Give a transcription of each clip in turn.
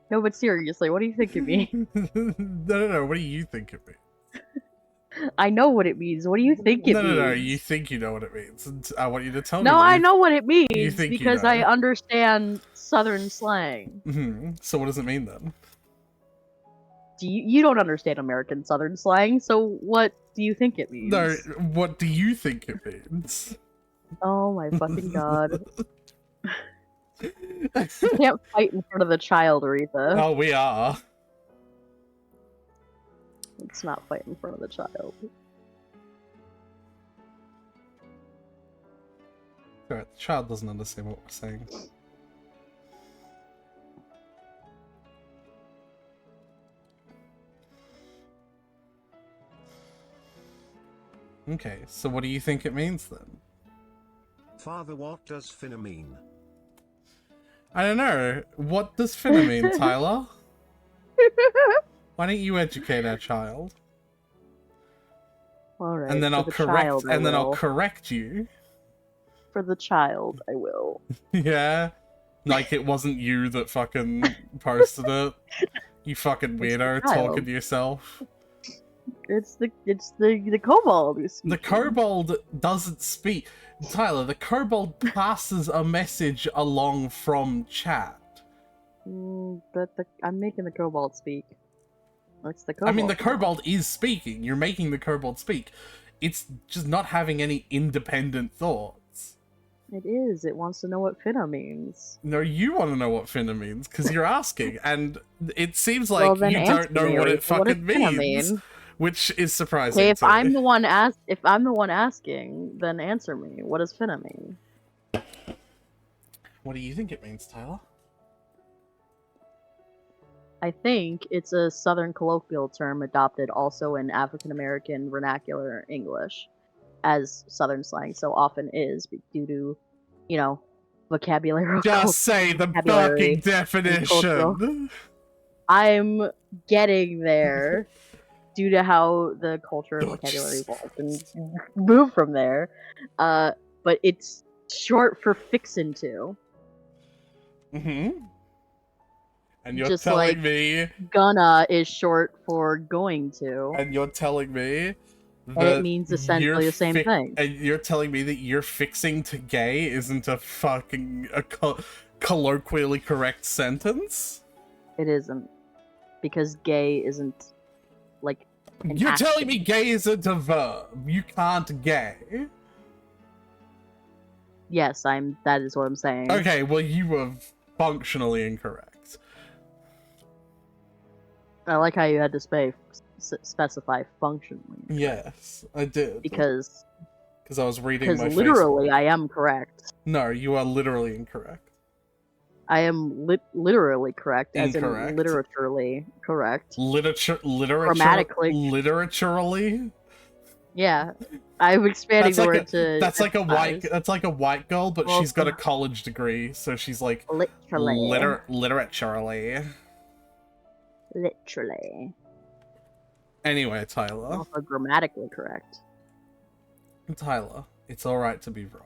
No, but seriously, what do you think it means? No. What do you think it means? I know what it means. What do you think it means? No. You think you know what it means. And I want you to tell me. No, I know what it means think because I understand Southern slang. So what does it mean then? You don't understand American Southern slang, so what do you think it means? No, what do you think it means? Oh my fucking god. You can't fight in front of the child, Aretha. Oh, we are. Let's not fight in front of the child. Alright, the child doesn't understand what we're saying. Okay, so what do you think it means then? Father, what does finna mean? I don't know. What does finna mean, Tyler? Why don't you educate our child? Alright, and then I'll correct you. For the child, I will. Yeah? Like it wasn't you that fucking posted it. You fucking weirdo talking to yourself. It's the kobold who speaks. The kobold doesn't speak. Tyler, the kobold passes a message along from chat. But I'm making the kobold speak. It's the kobold. I mean, the kobold is speaking. You're making the kobold speak. It's just not having any independent thoughts. It is. It wants to know what finna means. No, you want to know what finna means because you're asking, and it seems like you don't know what it fucking means. Which is surprising. Okay, if I'm the one asking, then answer me. What does finna mean? What do you think it means, Tyler? I think it's a Southern colloquial term adopted also in African American vernacular English as Southern slang so often is due to, you know, vocabulary. Just say the fucking definition. I'm getting there. Due to how the culture and vocabulary evolved and moved from there. But it's short for fixin' to. And you're just telling like me... Gonna is short for going to. And you're telling me... And it means essentially the same thing. And you're telling me that you're fixing to gay isn't a fucking... colloquially correct sentence? It isn't. Because gay isn't... like you're telling me gay isn't a verb. You can't gay. Yes, that is what I'm saying. Okay, well you were functionally incorrect. I like how you had to specify functionally. Yes, I did. Because I was reading my Because literally I am correct. No, you are literally incorrect. I am literally correct, Incorrect. As in literaturally correct. Grammatically. Literaturally? Yeah, I'm expanding the word to. That's like a white girl, but she's got a college degree, so she's like literaturally. Literally. Anyway, Tyler. Also grammatically correct. Tyler, it's alright to be wrong.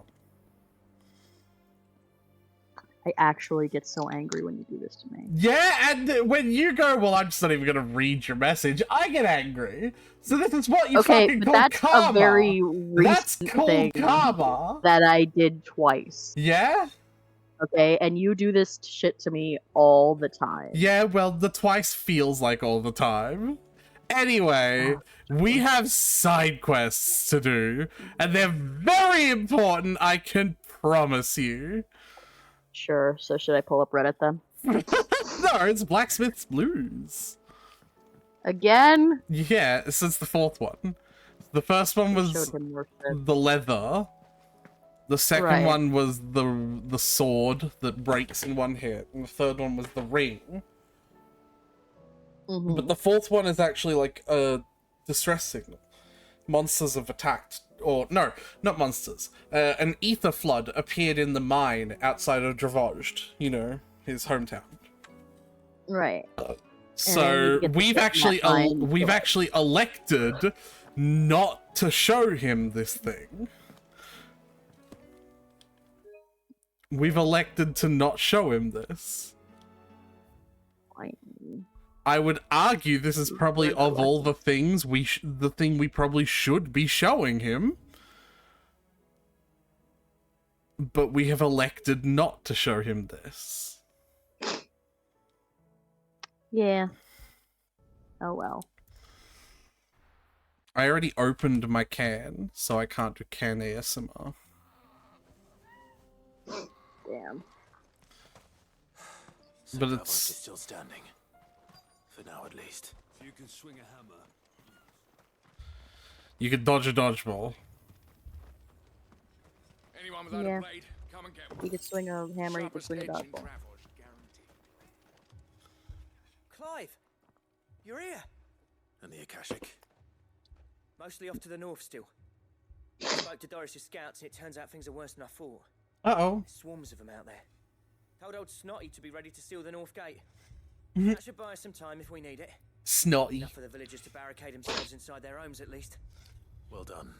I actually get so angry when you do this to me. Yeah, and when you go, well, I'm just not even going to read your message, I get angry. So this is what you fucking call that's karma. A very recent thing karma. That I did twice. Yeah? Okay, and you do this shit to me all the time. Yeah, well, the twice feels like all the time. Anyway, we have side quests to do, and they're very important, I can promise you. Sure, so should I pull up Reddit then? No, it's Blacksmith's Blues. Again? Yeah, since the fourth one. The first one was the leather. The second one was the sword that breaks in one hit. And the third one was the ring. But the fourth one is actually like a distress signal. Monsters have attacked. Or, no, not monsters. An ether flood appeared in the mine outside of Dravozd, you know, his hometown. Right. So we've actually elected not to show him this thing. We've elected to not show him this. I would argue this is probably of all the things the thing we probably should be showing him. But we have elected not to show him this. Yeah. Oh well. I already opened my can, so I can't do can ASMR. Damn. So But Bravo it's- is still standing. For now, at least. You can swing a hammer. You could dodge a dodgeball. Anyone without Yeah. a blade, come and get one. You could swing a hammer, you could Sharpest swing a edge in dodgeball. Dravos, guaranteed. Clive, you're here. And the Akashic. Mostly off to the north still. I spoke to Doris's scouts and it turns out things are worse than I thought. Uh-oh. Swarms of them out there. Told old Snotty to be ready to seal the north gate. Mm-hmm. That should buy us some time if we need it. Snotty. Enough for the villagers to barricade themselves inside their homes at least. Well done.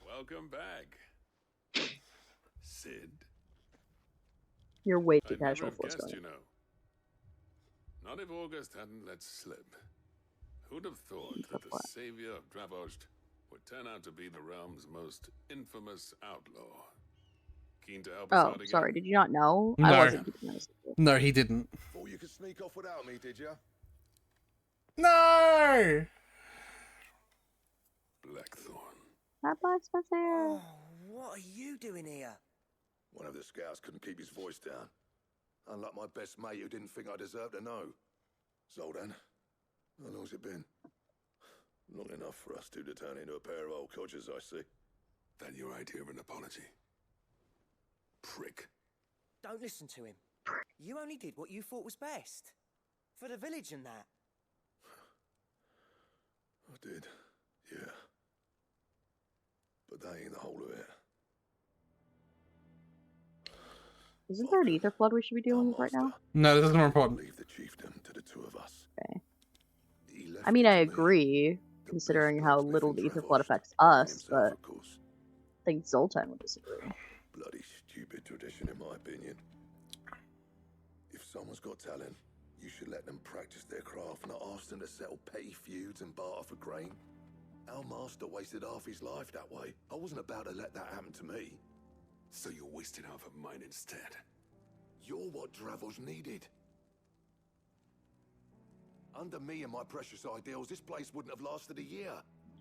Welcome back, Sid. You're way too I'd never casual have for what's guessed, going you know. Not if August hadn't let slip. Who'd have thought that the what? savior of Dravos would turn out to be the realm's most infamous outlaw? Keen to help us Oh, out again? sorry. Did you not know? No. I wasn't keeping notice. No, he didn't. Thought you could sneak off without me, did ya? No! Blackthorn. Bye-bye, Spencer. Oh, what are you doing here? One of the scouts couldn't keep his voice down. Unlike my best mate who didn't think I deserved to know. Zoldan, how long's it been? Long enough for us two to turn into a pair of old codgers, I see. That your idea of an apology? Prick. Don't listen to him. You only did what you thought was best. For the village and that. I did, yeah. But that ain't the whole of it. Isn't there an ether flood we should be dealing with right now? No, this is more important. Leave the chieftain to the two of us. Okay. He left I mean, it I to me. agree, The considering best how blacksmith little in the ether Dravos, flood affects and us, himself, but of course. I think Zoltan would disagree. Bloody stupid tradition, in my opinion. If someone's got talent, you should let them practice their craft, not ask them to settle petty feuds and barter for grain. Our master wasted half his life that way. I wasn't about to let that happen to me. So you wasted half of mine instead. You're what Dravos needed. Under me and my precious ideals, this place wouldn't have lasted a year.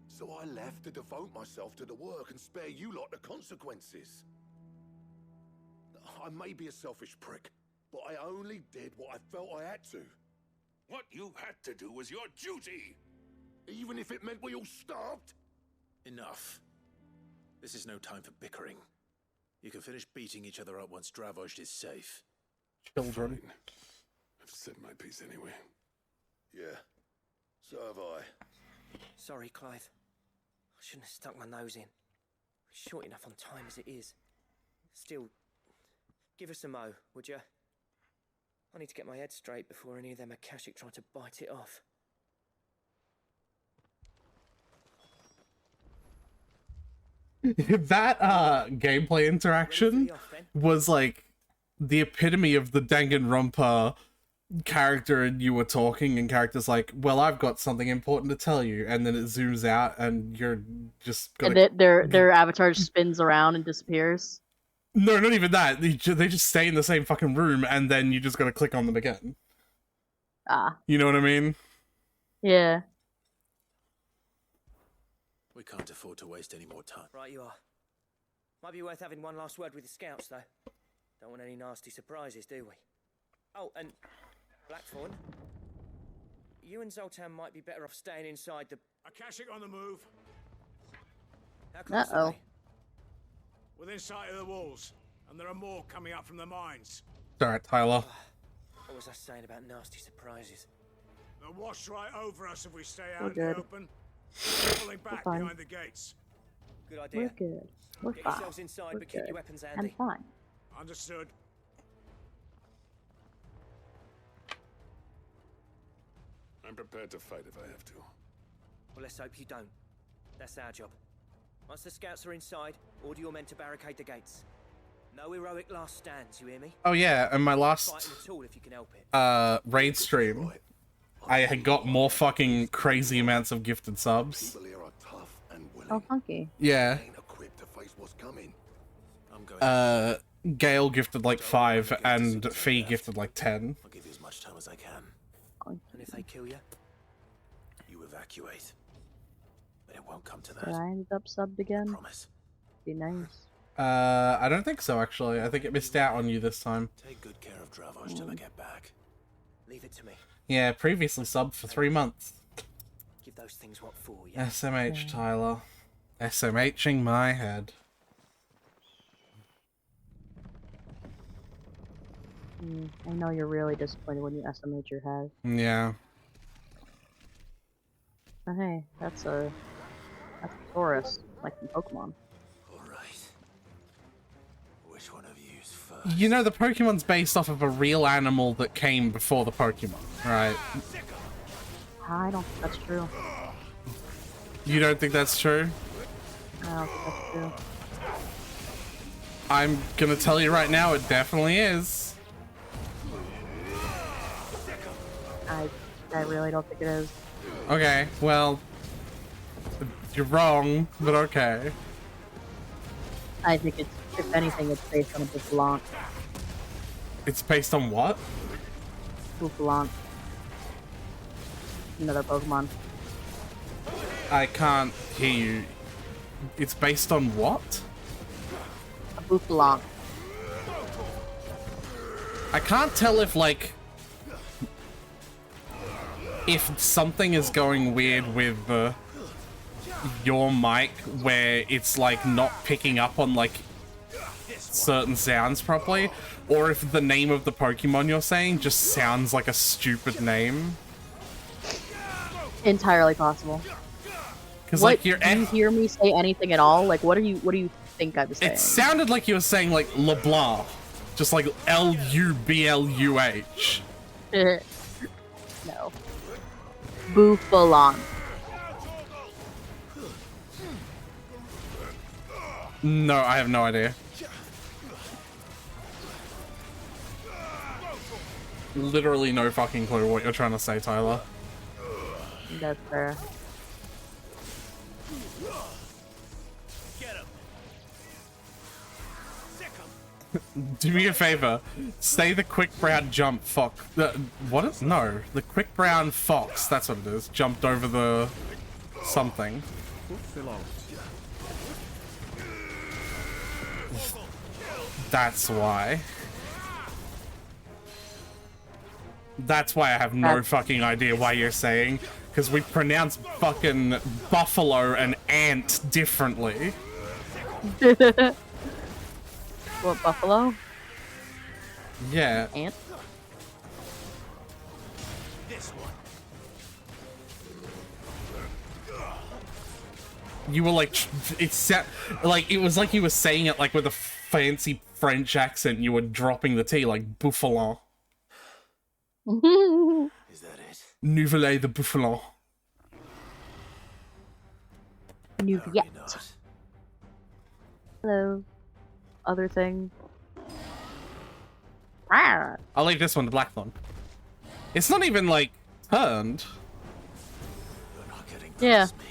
So I left to devote myself to the work and spare you lot the consequences. I may be a selfish prick, but I only did what I felt I had to. What you had to do was your duty! Even if it meant we all starved? Enough. This is no time for bickering. You can finish beating each other up once Dravos is safe. Children. Fine. I've said my piece anyway. Yeah, so have I. Sorry, Clive. I shouldn't have stuck my nose in. Short enough on time as it is. Still, give us a mo, would you? I need to get my head straight before any of them Akashic try to bite it off. That gameplay interaction was like the epitome of the Danganronpa character, and you were talking and characters like, well, I've got something important to tell you, and then it zooms out and you're just gonna... And their avatar spins around and disappears. No, not even that. They just stay in the same fucking room, and then you just gotta click on them again. Ah, You know what I mean? yeah. We can't afford to waste any more time. Right you are. Might be worth having one last word with the scouts, though. Don't want any nasty surprises, do we? Oh, and Blackthorn, you and Zoltan might be better off staying inside the... Akashic on the move. How close Uh-oh. are they? Within sight of the walls. And there are more coming up from the mines. Alright, Tyler. What was I saying about nasty surprises? They'll wash right over us if we stay We're out in the good. open. Pulling back fine. behind the gates. Good We're idea. good. We're Get fine. yourselves inside, We're but keep good. your weapons I'm handy. fine. Understood. I'm prepared to fight if I have to. Well, let's hope you don't. That's our job. Once the scouts are inside, order your men to barricade the gates. No heroic last stands, you hear me? Oh yeah, and my last Fighting at all if you can help it. raid stream, I had got more fucking crazy amounts of gifted subs. People here are tough and willing. Oh, funky. Yeah. Ain't equipped to face what's coming. I'm going. Gale gifted like 5 and Fee gifted like 10. I'll give you as much time as I can. And if they kill you? You evacuate. But it won't come to Did that. I end up subbed again? Promise. Be nice. I don't think so actually. I think it missed out on you this time. Take good care of Dravage till I get back. Leave it to me. Yeah, previously subbed for 3 months. Give those things what for, yeah? SMH, Tyler. SMHing my head. I know you're really disappointed when you SMH your head. Yeah. But hey, that's a Taurus, like in Pokemon. Alright. Which one of you's first? You know, the Pokemon's based off of a real animal that came before the Pokemon, right? I don't think that's true. You don't think that's true? I don't think that's true. I'm gonna tell you right now, it definitely is. I really don't think it is. Okay, well, you're wrong, but okay. I think it's, if anything, it's based on a Boufflant. It's based on what? Boufflant. Another Pokemon. I can't hear you. It's based on what? A Boufflant. I can't tell if, like, if something is going weird with your mic where it's, like, not picking up on, like, certain sounds properly, or if the name of the Pokemon you're saying just sounds like a stupid name. Entirely possible. Because, What, like, do you hear me say anything at all? Like, what do you think I was saying? it sounded like you were saying, like, LeBlanc. Just like Lubluh. No. Boufflant. No, I have no idea. Literally no fucking clue what you're trying to say, Tyler. That's fair. Do me a favor. Say the quick brown jump fox. What is? No. The quick brown fox. That's what it is. Jumped over the something. That's why. That's why I have no fucking idea why you're saying. Because we pronounce fucking buffalo and ant differently. What, buffalo? Yeah. Ant? You were like, like it was like you were saying it like with a fancy French accent. You were dropping the T like Bouffalon. Is that it? Nouvelle de Bouffalon. Nouviette. Hello. Other thing. Rawr. I'll leave this one, the black one. It's not even like turned. You're not getting Yeah. past me.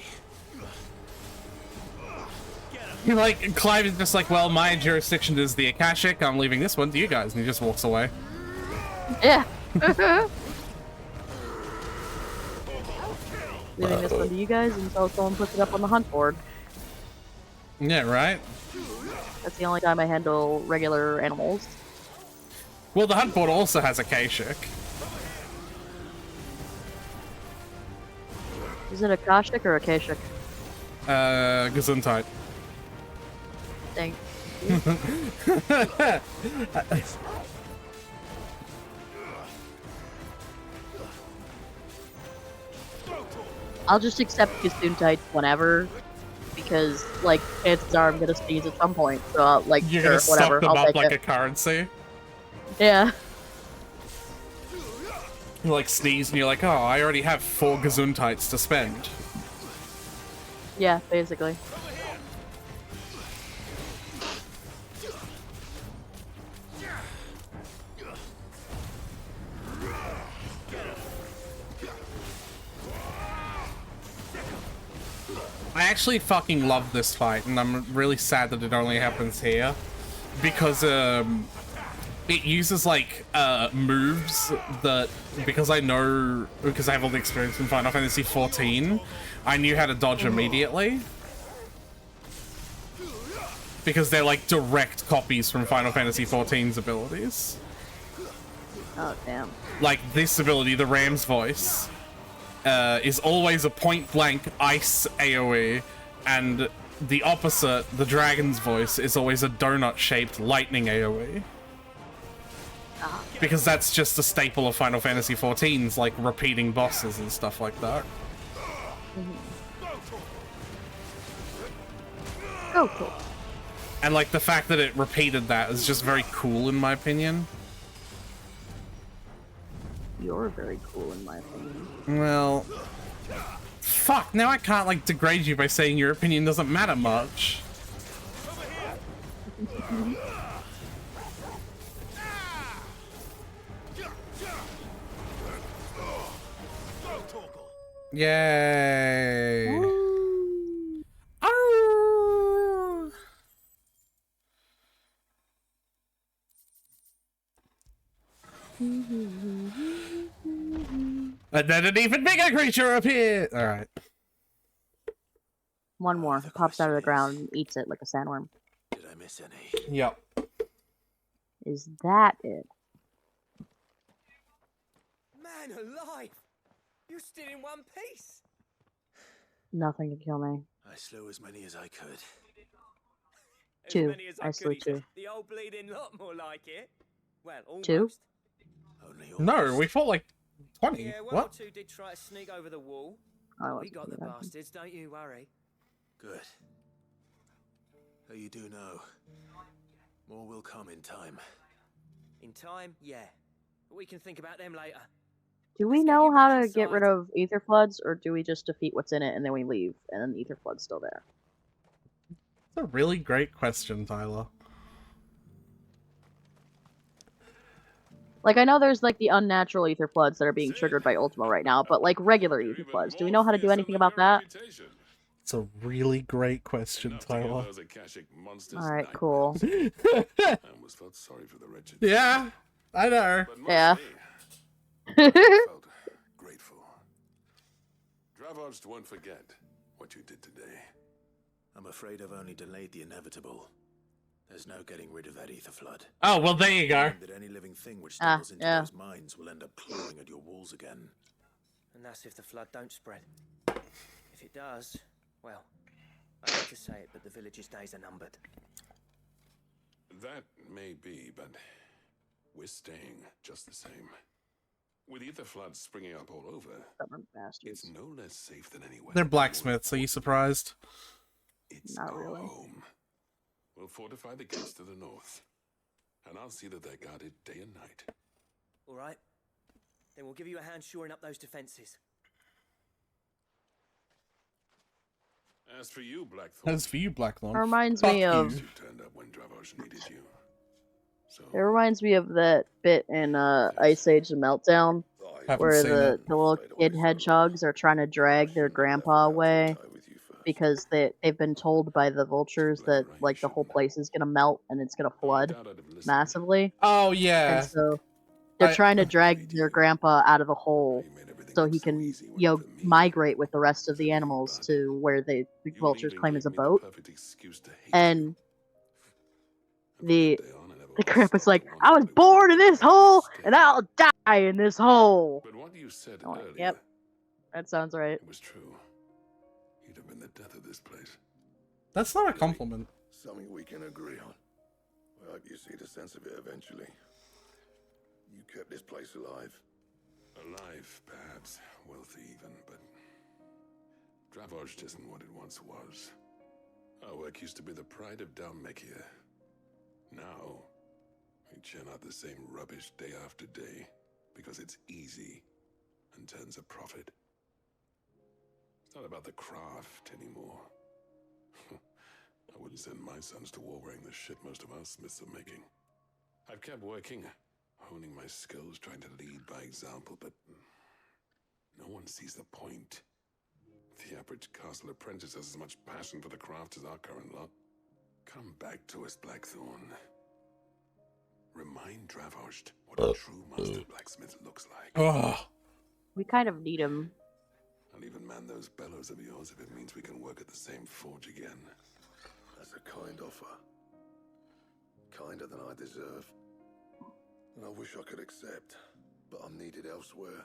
You're like, Clive is just like, well, my jurisdiction is the Akashic. I'm leaving this one to you guys, and he just walks away. Yeah. Leaving this one to you guys until someone puts it up on the hunt board. Yeah, right. That's the only time I handle regular animals. Well, the hunt board also has Akashic. Is it Akashic or Akashic? Gesundheit. Thank I'll just accept Gesundheit whenever, because, like, chances are I'm gonna sneeze at some point, so, like, You're sure, gonna stock whatever, them I'll up take like it. a currency. Yeah. You like sneeze and you're like, oh, I already have 4 Gesundheits to spend. Yeah, basically. actually fucking love this fight, and I'm really sad that it only happens here, because it uses like moves that, because I have all the experience from Final Fantasy 14, I knew how to dodge immediately. Because they're like direct copies from Final Fantasy 14's abilities. Oh, damn. Like this ability, the Ram's voice, is always a point-blank ice AoE, and the opposite, the dragon's voice, is always a donut-shaped lightning AoE. Because that's just a staple of Final Fantasy 14's, like, repeating bosses and stuff like that. Oh, cool. And, like, the fact that it repeated that is just very cool, in my opinion. You're very cool, in my opinion. Well... Fuck, now I can't, like, degrade you by saying your opinion doesn't matter much. Yay! Arr! And then an even bigger creature appeared! Alright. One more. Pops out of the ground and eats it like a sandworm. Did I miss any? Yep. Is that it? Man alive! You're still in one piece! Nothing can kill me. I slew as many as I could. As Two. many as I slew could, he said. two. The old bleeding lot, more like it. Well, almost. Two? Only No, almost. we fought like 20. Yeah, one or What? two did try to sneak over the wall. I We wasn't got the doing that. bastards, don't you worry. Good. So you do know. More will come in time. In time, yeah. But we can think about them later. Do we Let's get know you how back to get rid inside. of ether floods, or do we just defeat what's in it and then we leave, and then the ether flood's still there? That's a really great question, Tyler. Like, I know there's, like, the unnatural ether floods that are being triggered by Ultima right now, but, like, regular You're ether even floods, do we more know how to do fearsome anything than about your that? reputation. It's a really great question, Enough to give Tyler. those Akashic monsters Alright, cool. nightmares. I almost felt sorry for the wretched. Yeah, I know. But Yeah. mostly, I felt grateful. Dravoged won't forget what you did today. I'm afraid I've only delayed the inevitable. There's no getting rid of that ether flood. Oh, well, there you go. And that any living thing which stumbles into yeah. those mines will end up clawing at your walls again. And that's if the flood don't spread. If it does, well, I hate to say it, but the village's days are numbered. That may be, but we're staying just the same. With ether floods springing up all over, Stubborn it's bastards. no less safe than anywhere. They're blacksmiths, are you surprised? It's Not our really. home. We'll fortify the gates to the north, and I'll see that they're guarded day and night. All right? Then we'll give you a hand shoring up those defenses. As for you, Blackthorn, As for you, Blackthorn. It reminds fuck me you. of... you turned up when Dravos needed you. So It reminds me of that bit in Ice Age The Meltdown, Haven't where seen the it. little kid hedgehogs are trying to drag their grandpa away because they've been told by the vultures that, like, the whole place is gonna melt and it's gonna I flood doubt I'd have listened. massively. Oh, yeah. And so they're I- trying to drag their grandpa out of the hole You made everything so look he so can, easy when you know, for me, migrate with the rest of for the you, animals bud. to where the You vultures leaving claim is a gave me the boat. perfect excuse to hate And you. And from the that day on, I never the once grandpa's stopped like, to I wonder was what it born would in be this like hole to and stay. I'll die in this hole. But what you said I'm like, earlier, yep, that sounds right. it was true. You'd have been the death of this place. That's not a compliment. Something we can agree on. I hope you see the sense of it eventually. You kept this place alive. Alive, perhaps. Wealthy even, but... Dravoged isn't what it once was. Our work used to be the pride of Dalmekia. Now, we churn out the same rubbish day after day because it's easy and turns a profit. It's not about the craft anymore. I wouldn't send my sons to war wearing the shit most of our smiths are making. I've kept working, honing my skills, trying to lead by example, but no one sees the point. The average castle apprentice has as much passion for the craft as our current lot. Come back to us, Blackthorn. Remind Dravosht what a true master blacksmith looks like. Oh, We kind of need him. I'll even man those bellows of yours if it means we can work at the same forge again. That's a kind offer. Kinder than I deserve. And I wish I could accept, but I'm needed elsewhere.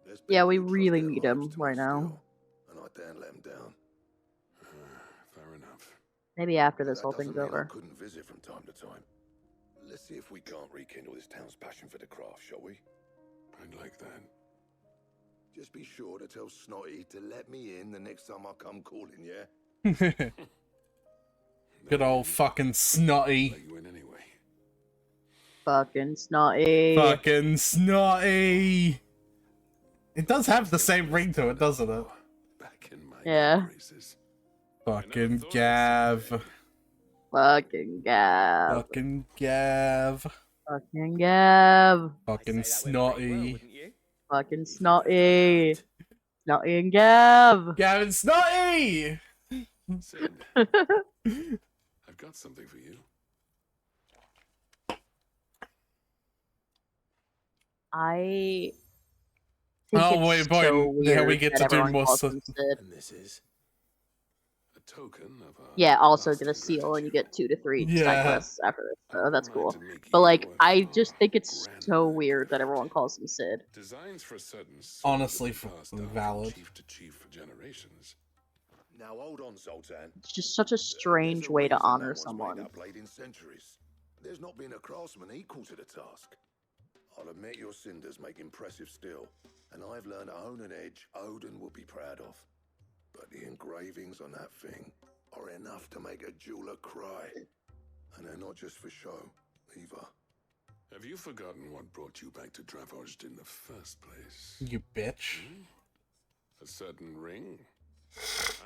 There's Yeah, people we who trust really their need lives him to my right now. skill, and I daren't let him down. Fair enough. Maybe after But this that whole doesn't thing's mean I over. couldn't visit from time to time. Let's see if we can't rekindle this town's passion for the craft, shall we? I'd like that. Just be sure to tell Snotty to let me in the next time I come calling, yeah? good old fucking Snotty. Let you in anyway. Fucking snotty. Fucking Snotty. It does have the same ring to it, doesn't it? Back in my Yeah. graces. Fucking Gav. Fucking Gav. Fucking Gav. Fucking Gav. Fucking I'd say that went pretty well, Snotty. wouldn't you? Fucking Snotty. Snotty and Gav. Gavin Snotty! Sid, I've got something for you. I think Oh, it's wait, boy, so yeah, we weird get that to do everyone more calls stuff. him Sid. And this is. A token of our Yeah, also get a lasting seal and you gratitude. get 2 to 3 Yeah. side quests after this, so that's I'd cool. like to make But you like, worth I far just think it's grander so than weird that gift. everyone calls him Sid. Designs for a certain sword Honestly, have been passed fucking down valid. from chief to chief for generations. Now hold on, Sultan. It's just such a strange There's a way to reason no honor one's made someone. that blade in centuries. There's not been a craftsman equal to the task. I'll admit your cinders make impressive steel, and I've learned to own an edge Odin will be proud of. But the engravings on that thing are enough to make a jeweler cry. And they're not just for show, either. Have you forgotten what brought you back to Dravosht in the first place? You bitch. A certain ring?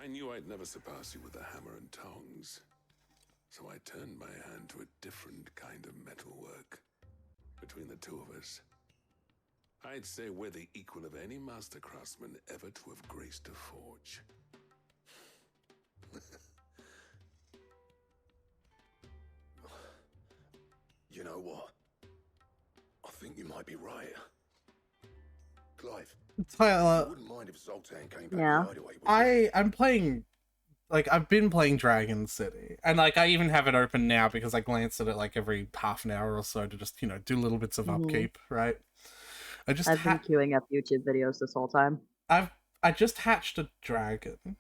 I knew I'd never surpass you with the hammer and tongs. So I turned my hand to a different kind of metalwork. Between the two of us, I'd say we're the equal of any master craftsman ever to have graced a forge. You know what? I think you might be right. Clive, you Tyler, wouldn't mind if Sultan came back Yeah. right away, would you? I'm playing, like, I've been playing Dragon City, and like I even have it open now because I glance at it like every half an hour or so to just, you know, do little bits of Mhm. upkeep, right? I just I've been queuing up YouTube videos this whole time. I just hatched a dragon.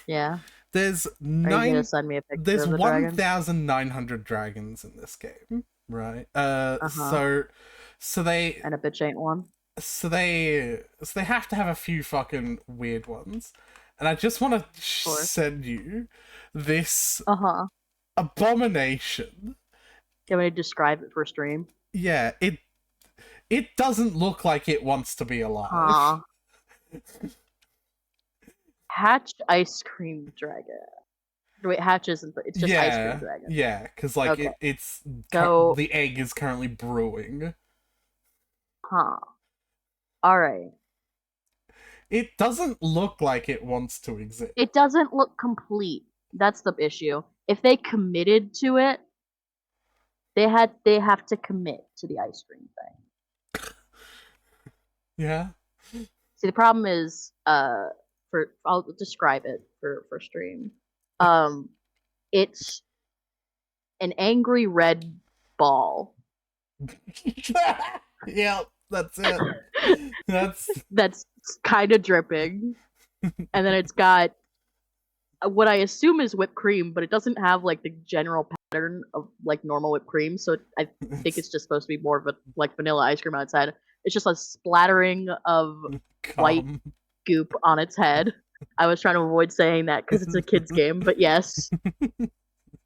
Yeah. There's Are you gonna 9 send me a picture there's of the dragon? 1,900 dragons in this game, right? Uh-huh. So they And a bitch ain't one? so they have to have a few fucking weird ones, and I just want to course. send you this Uh-huh. abomination. Can we describe it for stream? Yeah, it doesn't look like it wants to be alive. Aw. Hatch ice cream dragon. Wait, Hatch isn't, it's just ice cream dragon. Yeah, because like Okay. the So- egg is currently brewing. Huh. Alright. It doesn't look like it wants to exist. It doesn't look complete. That's the issue. If they committed to it, they have to commit to the ice cream thing. Yeah. See, the problem is, I'll describe it for stream. It's an angry red ball Yeah, that's it. that's kind of dripping, and then it's got what I assume is whipped cream, but it doesn't have like the general pattern of like normal whipped cream. So I think it's just supposed to be more of a like vanilla ice cream outside. It's just a splattering of white Calm. goop on its head. I was trying to avoid saying that because it's a kid's game, but yes.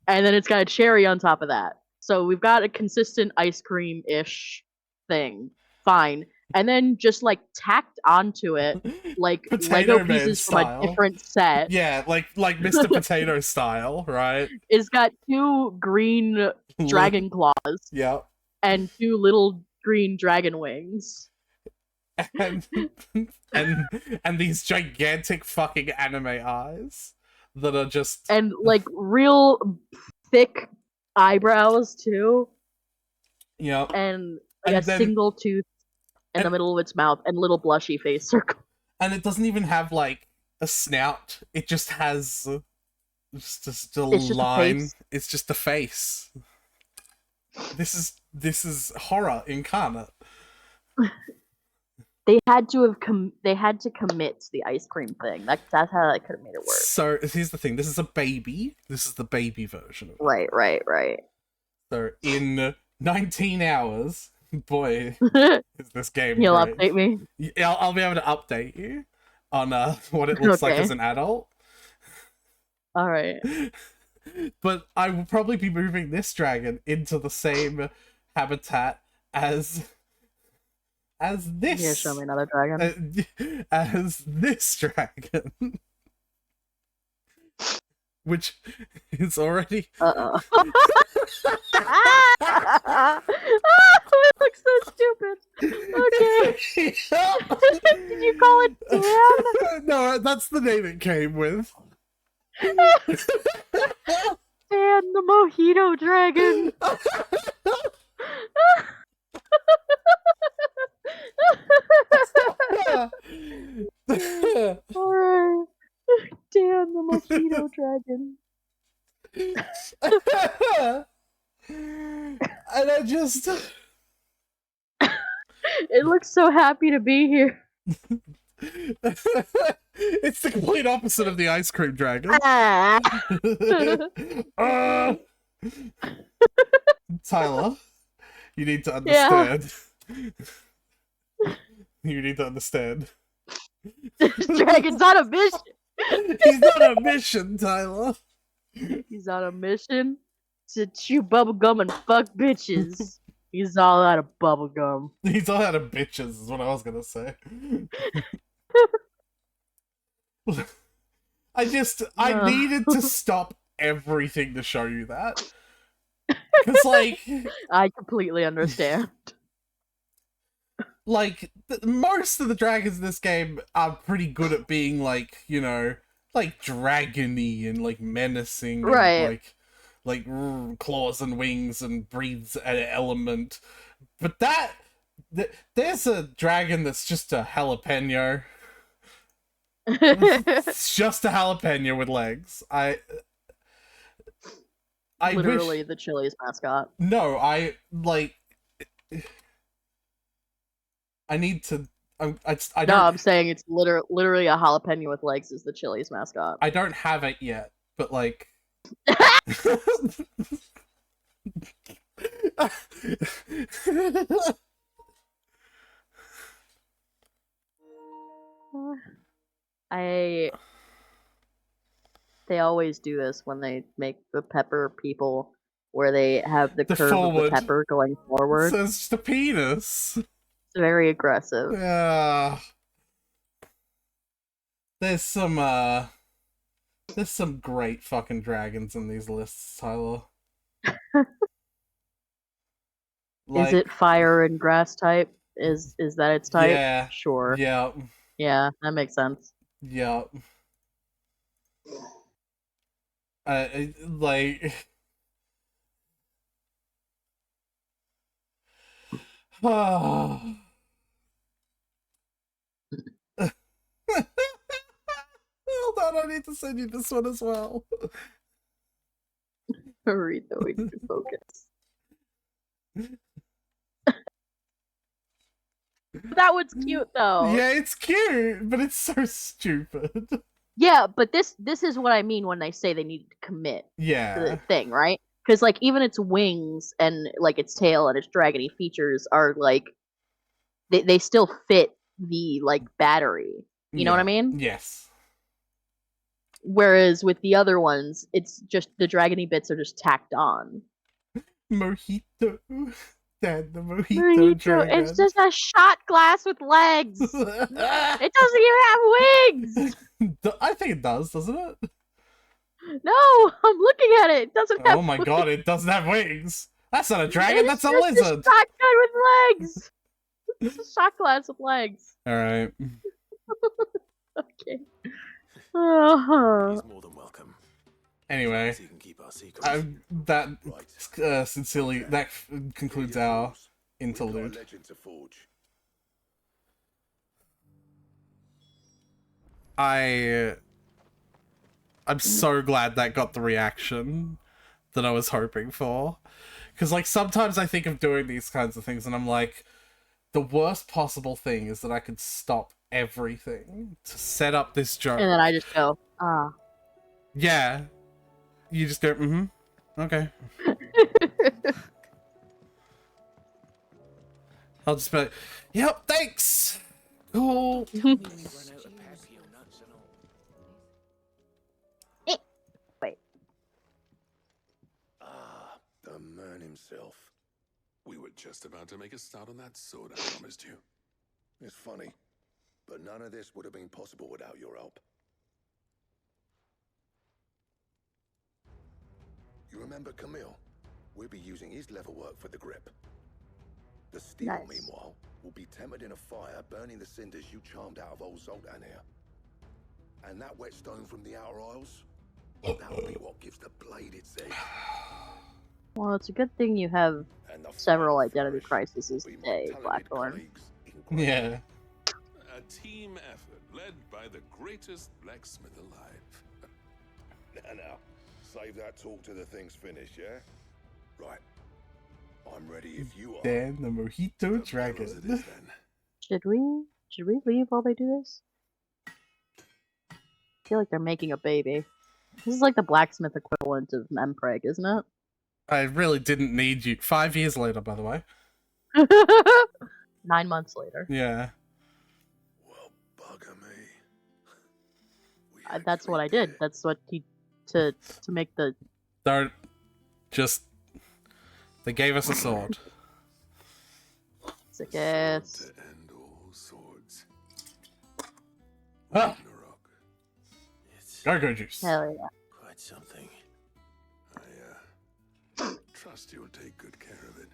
And then it's got a cherry on top of that. So we've got a consistent ice cream-ish thing. Fine. And then just like tacked onto it like Potato Lego Man pieces from style. a different set. Yeah, like Mr. Potato style, right? It's got 2 green dragon claws Yeah. and 2 little green dragon wings. and and these gigantic fucking anime eyes that are just And like real thick eyebrows too, yeah. and like And a then single tooth in the and, middle of its mouth, and little blushy face circle. and it doesn't even have like a snout. It just has just a It's just a line. face. It's just a face. This is horror incarnate. They had to commit to the ice cream thing. That's how I could have made it work. So here's the thing. This is a baby. This is the baby version of it. Right. So in 19 hours, boy, is this game You'll great. update me. Yeah, I'll be able to update you on what it looks like Okay. as an adult. All right. But I will probably be moving this dragon into the same habitat as this. Yeah, show me another dragon. As this dragon. Which is already... Uh-oh. It looks so stupid. Okay. Did you call it Dan? No, that's the name it came with. Dan the Mojito Dragon. Alright. Dan the Mojito Dragon. And I just... It looks so happy to be here. It's the complete opposite of the ice cream dragon. Tyler, you need to understand. You need to understand. This dragon's on a mission. He's on a mission, Tyler. He's on a mission to chew bubblegum and fuck bitches. He's all out of bubblegum. He's all out of bitches, is what I was gonna say. I needed to stop everything to show you that. Because, like... I completely understand. Like, most of the dragons in this game are pretty good at being, like, you know, like, dragony and, like, menacing. Right. And, like claws and wings and breathes an element. But there's a dragon that's just a jalapeno. It's just a jalapeno with legs. I Literally wish... the Chili's mascot. No, I need to... I don't... No, I'm saying it's literally a jalapeno with legs is the Chili's mascot. I don't have it yet, but like... They always do this when they make the pepper people, where they have the curve forward. of the pepper going forward. So it's just a penis. It's very aggressive. Yeah. There's some great fucking dragons in these lists, Tyler. Is it fire and grass type? Is that its type? Yeah. Sure. Yeah. Yeah, that makes sense. Yeah. Like... Hold on, I need to send you this one as well. Hurry, though, we need to focus. That one's cute, though. Yeah, it's cute, but it's so stupid. Yeah, but this is what I mean when I say they need to commit to Yeah. the thing, right? Because like even its wings and like its tail and its dragony features are like they still fit the like battery. You know what I mean? Yes. Whereas with the other ones, it's just the dragony bits are just tacked on. Mojito. Dad, the mojito dragon. It's just a shot glass with legs. It doesn't even have wings. I think it does, doesn't it? No, I'm looking at it. It doesn't have Oh my god, it doesn't have wings. That's not a dragon, It's that's a just lizard. a shotgun with legs. It's a shot glass with legs. All right. Okay. Uh-huh. He's more than welcome. Anyway, As long as he can keep our secrets. that sincerely that concludes our We've got a interlude. legend to forge. I'm so glad that got the reaction that I was hoping for. Because, like, sometimes I think of doing these kinds of things and I'm like, the worst possible thing is that I could stop everything to set up this joke. And then I just go, Yeah. You just go, mm-hmm. Okay. I'll just be like, yep, thanks! Cool. Wait. Ah, the man himself. We were just about to make a start on that sword I promised you. It's funny, but none of this would have been possible without your help. You remember Camille? We'll be using his leather work for the grip. The steel, Nice. meanwhile, will be tempered in a fire, burning the cinders you charmed out of old Zoltan here. And that whetstone from the Outer Isles, that'll be what gives the blade its edge. Well, it's a good thing you have And the several final identity flourish crises will be my today, talented Blackthorn. colleagues in Grey. Yeah. A team effort led by the greatest blacksmith alive. Now, save that talk till the thing's finished, yeah? Right. I'm ready if you are. Dan the Mojito The bellows Dragon. it is then. Should we leave while they do this? I feel like they're making a baby. This is like the blacksmith equivalent of Mempreg, isn't it? I really didn't need you. 5 years later, by the way. 9 months later. Yeah. Well, bugger me. We That's what I actually did. it. That's what he to make the Don't just. They gave us a sword. sick Sword ass. to end all swords. Ah, Ragnarok. It's go juice. Hell yeah. quite something. I trust you'll take good care of it.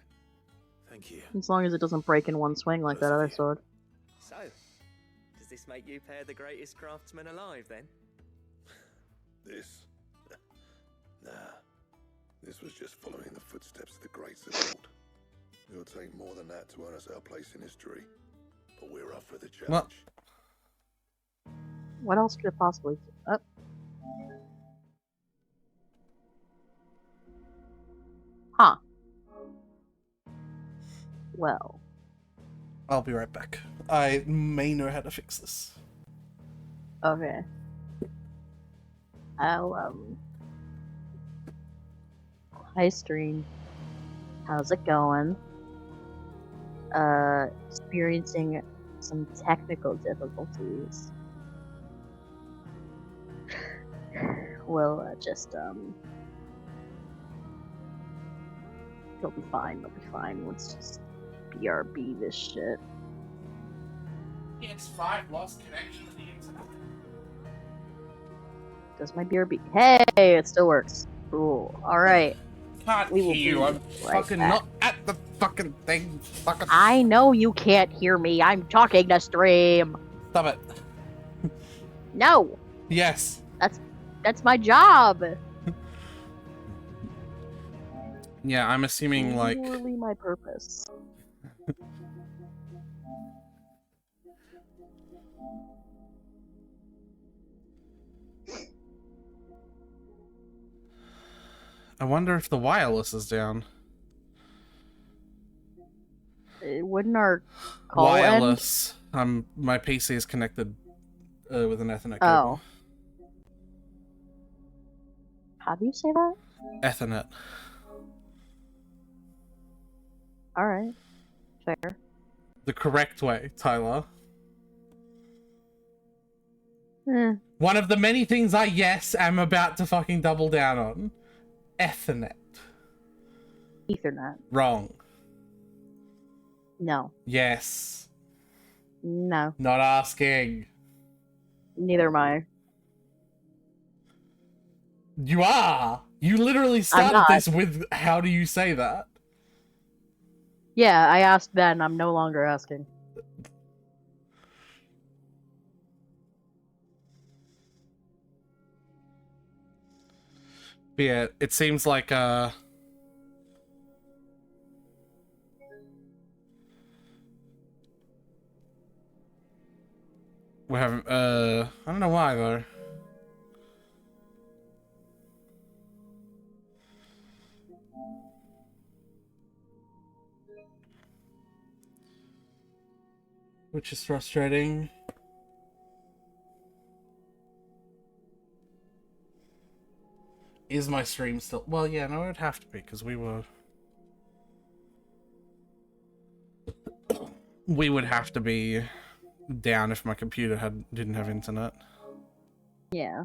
Thank you. As long as it doesn't break in one swing like that other sword. So, does this make you pair the greatest craftsman alive then? This? Nah. This was just following the footsteps of the greats of old. It'll take more than that to earn us our place in history. But we're up for the challenge. What else could it possibly do? Huh. Well. I'll be right back. I may know how to fix this. Okay. Hi stream. How's it going? Experiencing some technical difficulties. We'll just it'll be fine, let's just BRB this shit. PS5 lost connection to the internet. Does my BRB? Hey, it still works. Cool. Alright. Can't We will hear you. be I'm right fucking back. not at the fucking thing. Fucking I know you can't hear me. I'm talking to stream. stop it. No, Yes. that's my job. Yeah, I'm assuming like Literally my purpose. I wonder if the wireless is down. Wouldn't our call end? Wireless. My PC is connected with an Ethernet cable. Oh. How do you say that? Ethernet. Alright. Fair. The correct way, Tyler. Eh, One of the many things I am about to fucking double down on. Ethernet. Ethernet. Wrong. No. Yes. No. Not asking. Neither am I. You are. You literally started not. this with how do you say that? Yeah, I asked then. I'm no longer asking. yeah, it seems like we have I don't know why though. Which is frustrating. Is my stream still? Well, yeah, no, it'd have to be because we would have to be down if my computer didn't have internet. Yeah.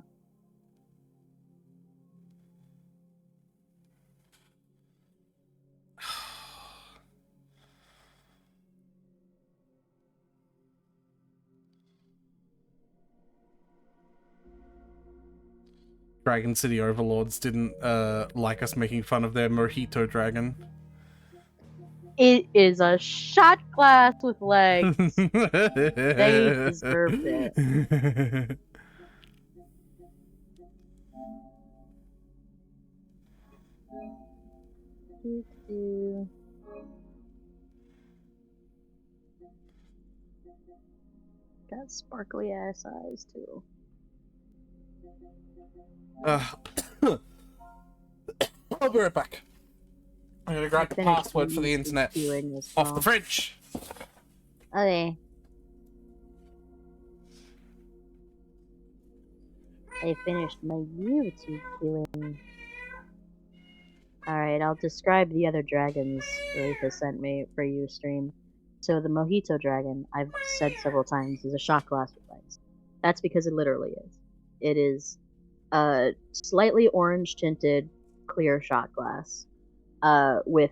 Dragon City Overlords didn't like us making fun of their mojito dragon. It is a shot glass with legs. They deserved it. Got sparkly ass eyes too. I'll be right back. I'm gonna grab the password for the internet off the fridge. Okay. I finished my YouTube queuing. Alright, I'll describe the other dragons Aretha sent me for you stream. So the Mojito Dragon, I've said several times, is a shot glass with legs. That's because it literally is. It is a slightly orange tinted clear shot glass with,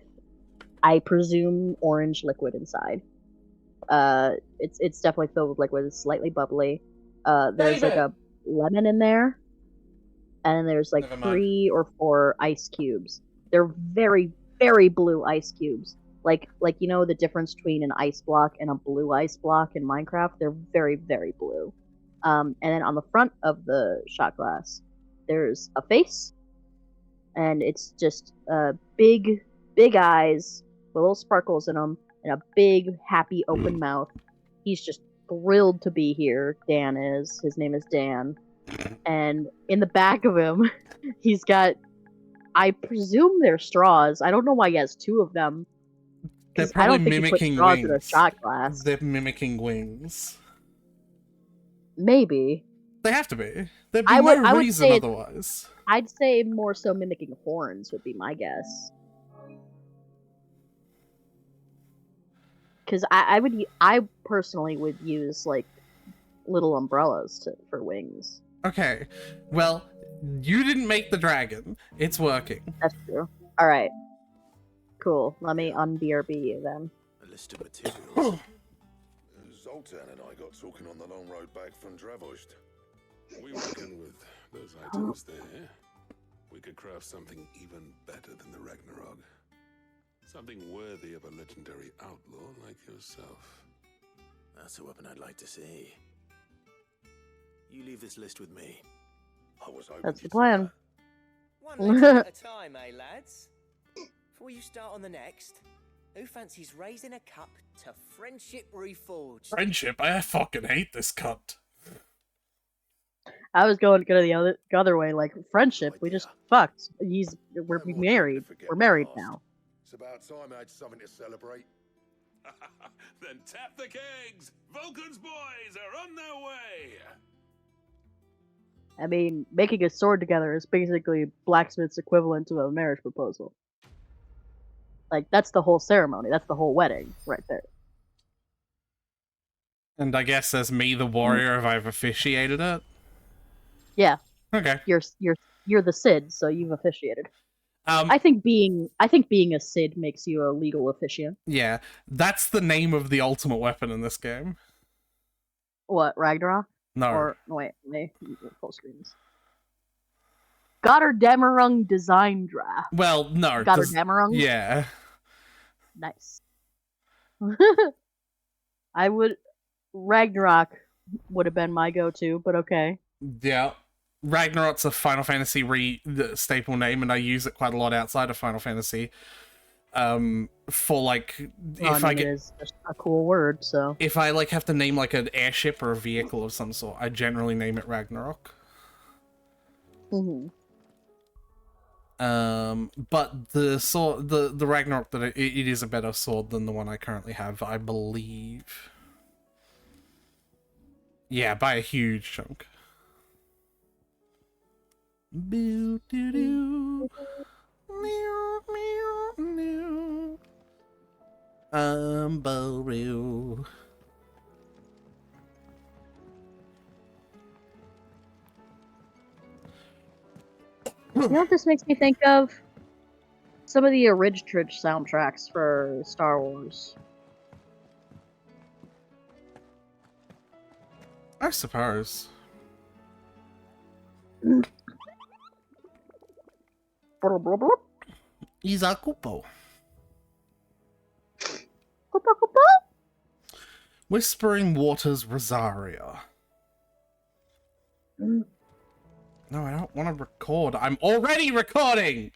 I presume, orange liquid inside. It's definitely filled with liquid. It's slightly bubbly. There's like a lemon in there, and there's like 3 or 4 ice cubes. They're very, very blue ice cubes. Like you know the difference between an ice block and a blue ice block in Minecraft? They're very, very blue. And then on the front of the shot glass, there's a face, and it's just big eyes with little sparkles in them, and a big, happy, open mouth. He's just thrilled to be here. Dan is. His name is Dan. And in the back of him, he's got, I presume they're straws. I don't know why he has 2 of them. They're probably I don't think mimicking he put straws wings. in a shot glass. They're mimicking wings. Maybe. They have to be. There'd be no reason otherwise. I'd say more so mimicking horns would be my guess. Because I personally would use like little umbrellas for wings. Okay, well, you didn't make the dragon. It's working. That's true. All right, cool. Let me unBRB you then. A list of materials. Zoltan and I got talking on the long road back from Dravojst. We reckon with those items there, we could craft something even better than the Ragnarok. Something worthy of a legendary outlaw like yourself. That's a weapon I'd like to see. You leave this list with me. I was hoping That's the you'd plan. One lesson at a time, eh, lads? Before you start on the next, who fancies raising a cup to Friendship Reforged? Friendship? I fucking hate this cunt. I was going to go the other way, like friendship. We just fucked. We're married. We're married now. It's about time I had something to celebrate. Then tap the kegs! Vulcan's boys are on their way! I mean, making a sword together is basically blacksmith's equivalent to a marriage proposal. Like, that's the whole ceremony. That's the whole wedding right there. And I guess as me, the warrior, I've officiated it? Yeah. Okay. You're the Cid, so you've officiated. I think being a Cid makes you a legal officiant. Yeah, that's the name of the ultimate weapon in this game. What, Ragnarok? No. Or wait, full screens. Götterdämmerung design draft. Well, no. Götterdämmerung? Yeah. Nice. Ragnarok would have been my go-to, but okay. Yeah. Ragnarok's a Final Fantasy the staple name, and I use it quite a lot outside of Final Fantasy. For like, Well, I mean, it is just a cool word, so. if I like have to name like an airship or a vehicle of some sort, I generally name it Ragnarok. Mm-hmm. But the sword, the Ragnarok that it is a better sword than the one I currently have, I believe. Yeah, by a huge chunk. Boo doo doo. Meow meow meow. Boreal. You know what this makes me think of? Some of the original soundtracks for Star Wars. I suppose. Izakupo. Whispering Waters Rosaria. No, I don't want to record. I'm already recording!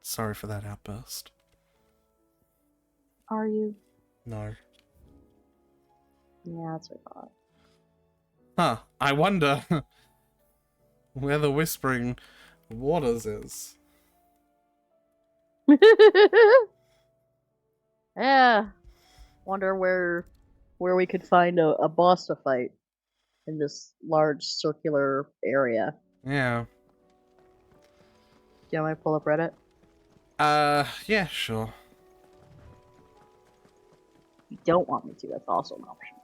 Sorry for that outburst. Are you? No. Yeah, that's what I thought. Huh. I wonder where the Whispering Waters is. Yeah. Wonder where we could find a boss to fight in this large circular area. Yeah. Do you want me to pull up Reddit? Yeah, sure. If you don't want me to, that's also an option.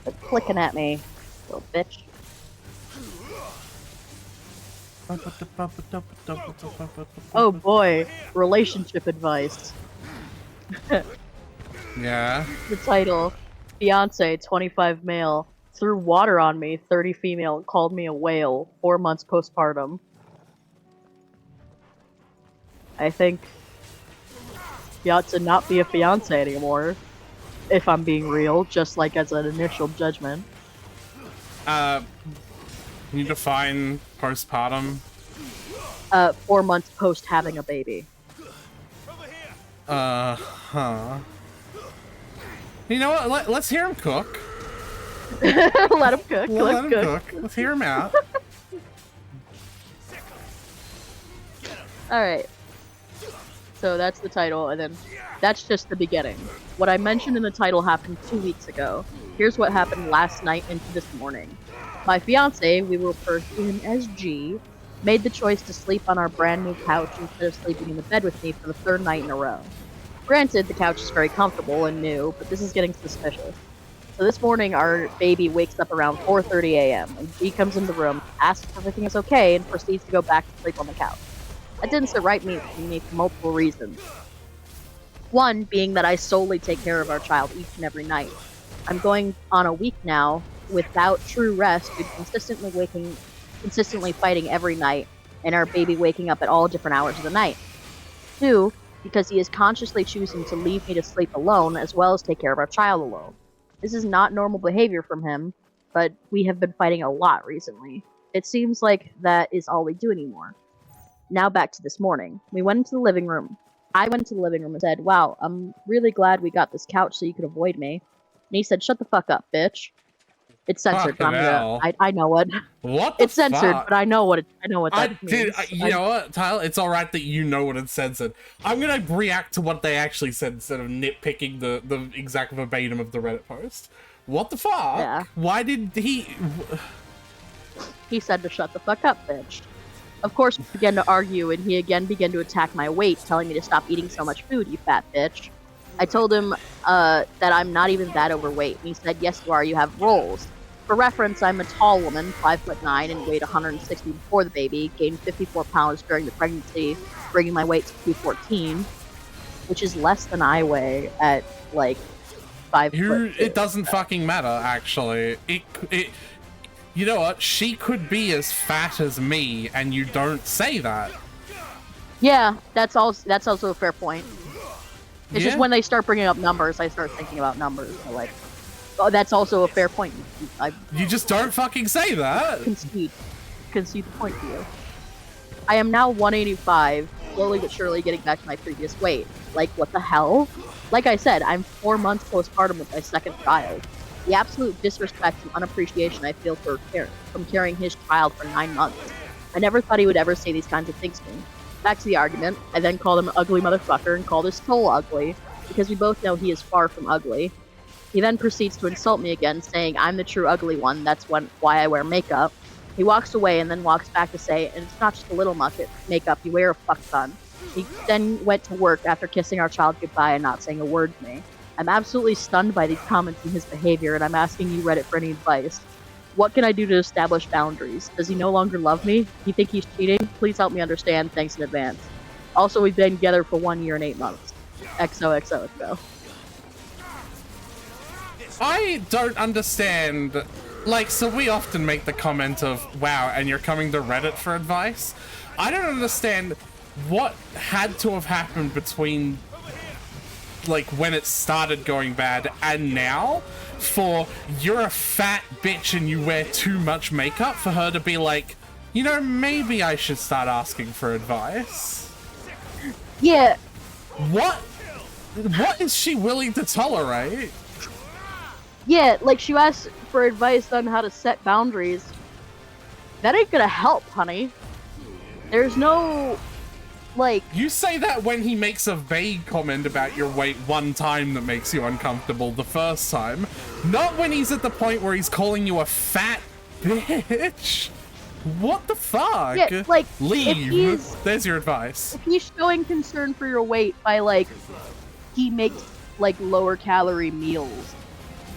Quit clicking at me, little bitch. Oh boy, relationship advice. Yeah. The title, fiance, 25 male, threw water on me, 30 female, and called me a whale, 4 months postpartum. I think he ought to not be a fiance anymore, if I'm being real, just like as an initial judgment. Can you define postpartum? 4 months post having a baby. Huh. You know what? Let's hear him cook. Let him cook. Let him cook. Let's hear him out. Alright. So that's the title, and then that's just the beginning. What I mentioned in the title happened 2 weeks ago. Here's what happened last night into this morning. My fiance, we will refer to him as G, made the choice to sleep on our brand new couch instead of sleeping in the bed with me for the 3rd night in a row. Granted, the couch is very comfortable and new, but this is getting suspicious. So this morning, our baby wakes up around 4:30 a.m., and G comes in the room, asks if everything is okay, and proceeds to go back to sleep on the couch. That didn't sit right with me for multiple reasons. One being that I solely take care of our child each and every night. I'm going on a week now without true rest due to consistently fighting every night, and our baby waking up at all different hours of the night. 2, because he is consciously choosing to leave me to sleep alone as well as take care of our child alone. This is not normal behavior from him, but we have been fighting a lot recently. It seems like that is all we do anymore. Now back to this morning. We went into the living room. I went into the living room and said, "Wow, I'm really glad we got this couch so you could avoid me." And he said, "Shut the fuck up, bitch." It's censored, but I know it. What the It's censored, fuck? but I know what that means. You know what, Tyler? It's alright that you know what it's censored. I'm gonna react to what they actually said instead of nitpicking the exact verbatim of the Reddit post. What the fuck? Yeah. Why did he... He said to shut the fuck up, bitch. Of course, we began to argue, and he again began to attack my weight, telling me to stop eating so much food, you fat bitch. I told him that I'm not even that overweight, and he said, "Yes, you are, you have rolls." For reference, I'm a tall woman, 5'9", and weighed 160 before the baby, gained 54 pounds during the pregnancy, bringing my weight to 214, which is less than I weigh at, like, 5'2". It doesn't fucking matter, actually. You know what? She could be as fat as me, and you don't say that. Yeah, that's also a fair point. It's just Yeah. when they start bringing up numbers, I start thinking about numbers. So like, oh, that's also a fair point. I You just don't fucking say that. concede the point to you. I am now 185, slowly but surely getting back to my previous weight. Like, what the hell? Like I said, I'm 4 months postpartum with my second child. The absolute disrespect and unappreciation I feel from carrying his child for 9 months. I never thought he would ever say these kinds of things to me. Back to the argument, I then called him an ugly motherfucker and called his soul ugly, because we both know he is far from ugly. He then proceeds to insult me again, saying I'm the true ugly one, that's why I wear makeup. He walks away and then walks back to say, and it's not just a little makeup, you wear a fuck ton. He then went to work after kissing our child goodbye and not saying a word to me. I'm absolutely stunned by these comments and his behavior, and I'm asking you Reddit for any advice. What can I do to establish boundaries? Does he no longer love me? Do you think he's cheating? Please help me understand. Thanks in advance. Also, we've been together for 1 year and 8 months. XOXOXO. I don't understand. Like, so we often make the comment of, wow, and you're coming to Reddit for advice? I don't understand what had to have happened between, like, when it started going bad and now for you're a fat bitch and you wear too much makeup for her to be like, you know, maybe I should start asking for advice. Yeah. What is she willing to tolerate? Yeah, like she asked for advice on how to set boundaries. That ain't gonna help, honey. There's no, like... You say that when he makes a vague comment about your weight one time that makes you uncomfortable the first time. Not when he's at the point where he's calling you a fat bitch. What the fuck? Yeah, like, leave. There's your advice. If he's showing concern for your weight by, like, he makes, like, lower calorie meals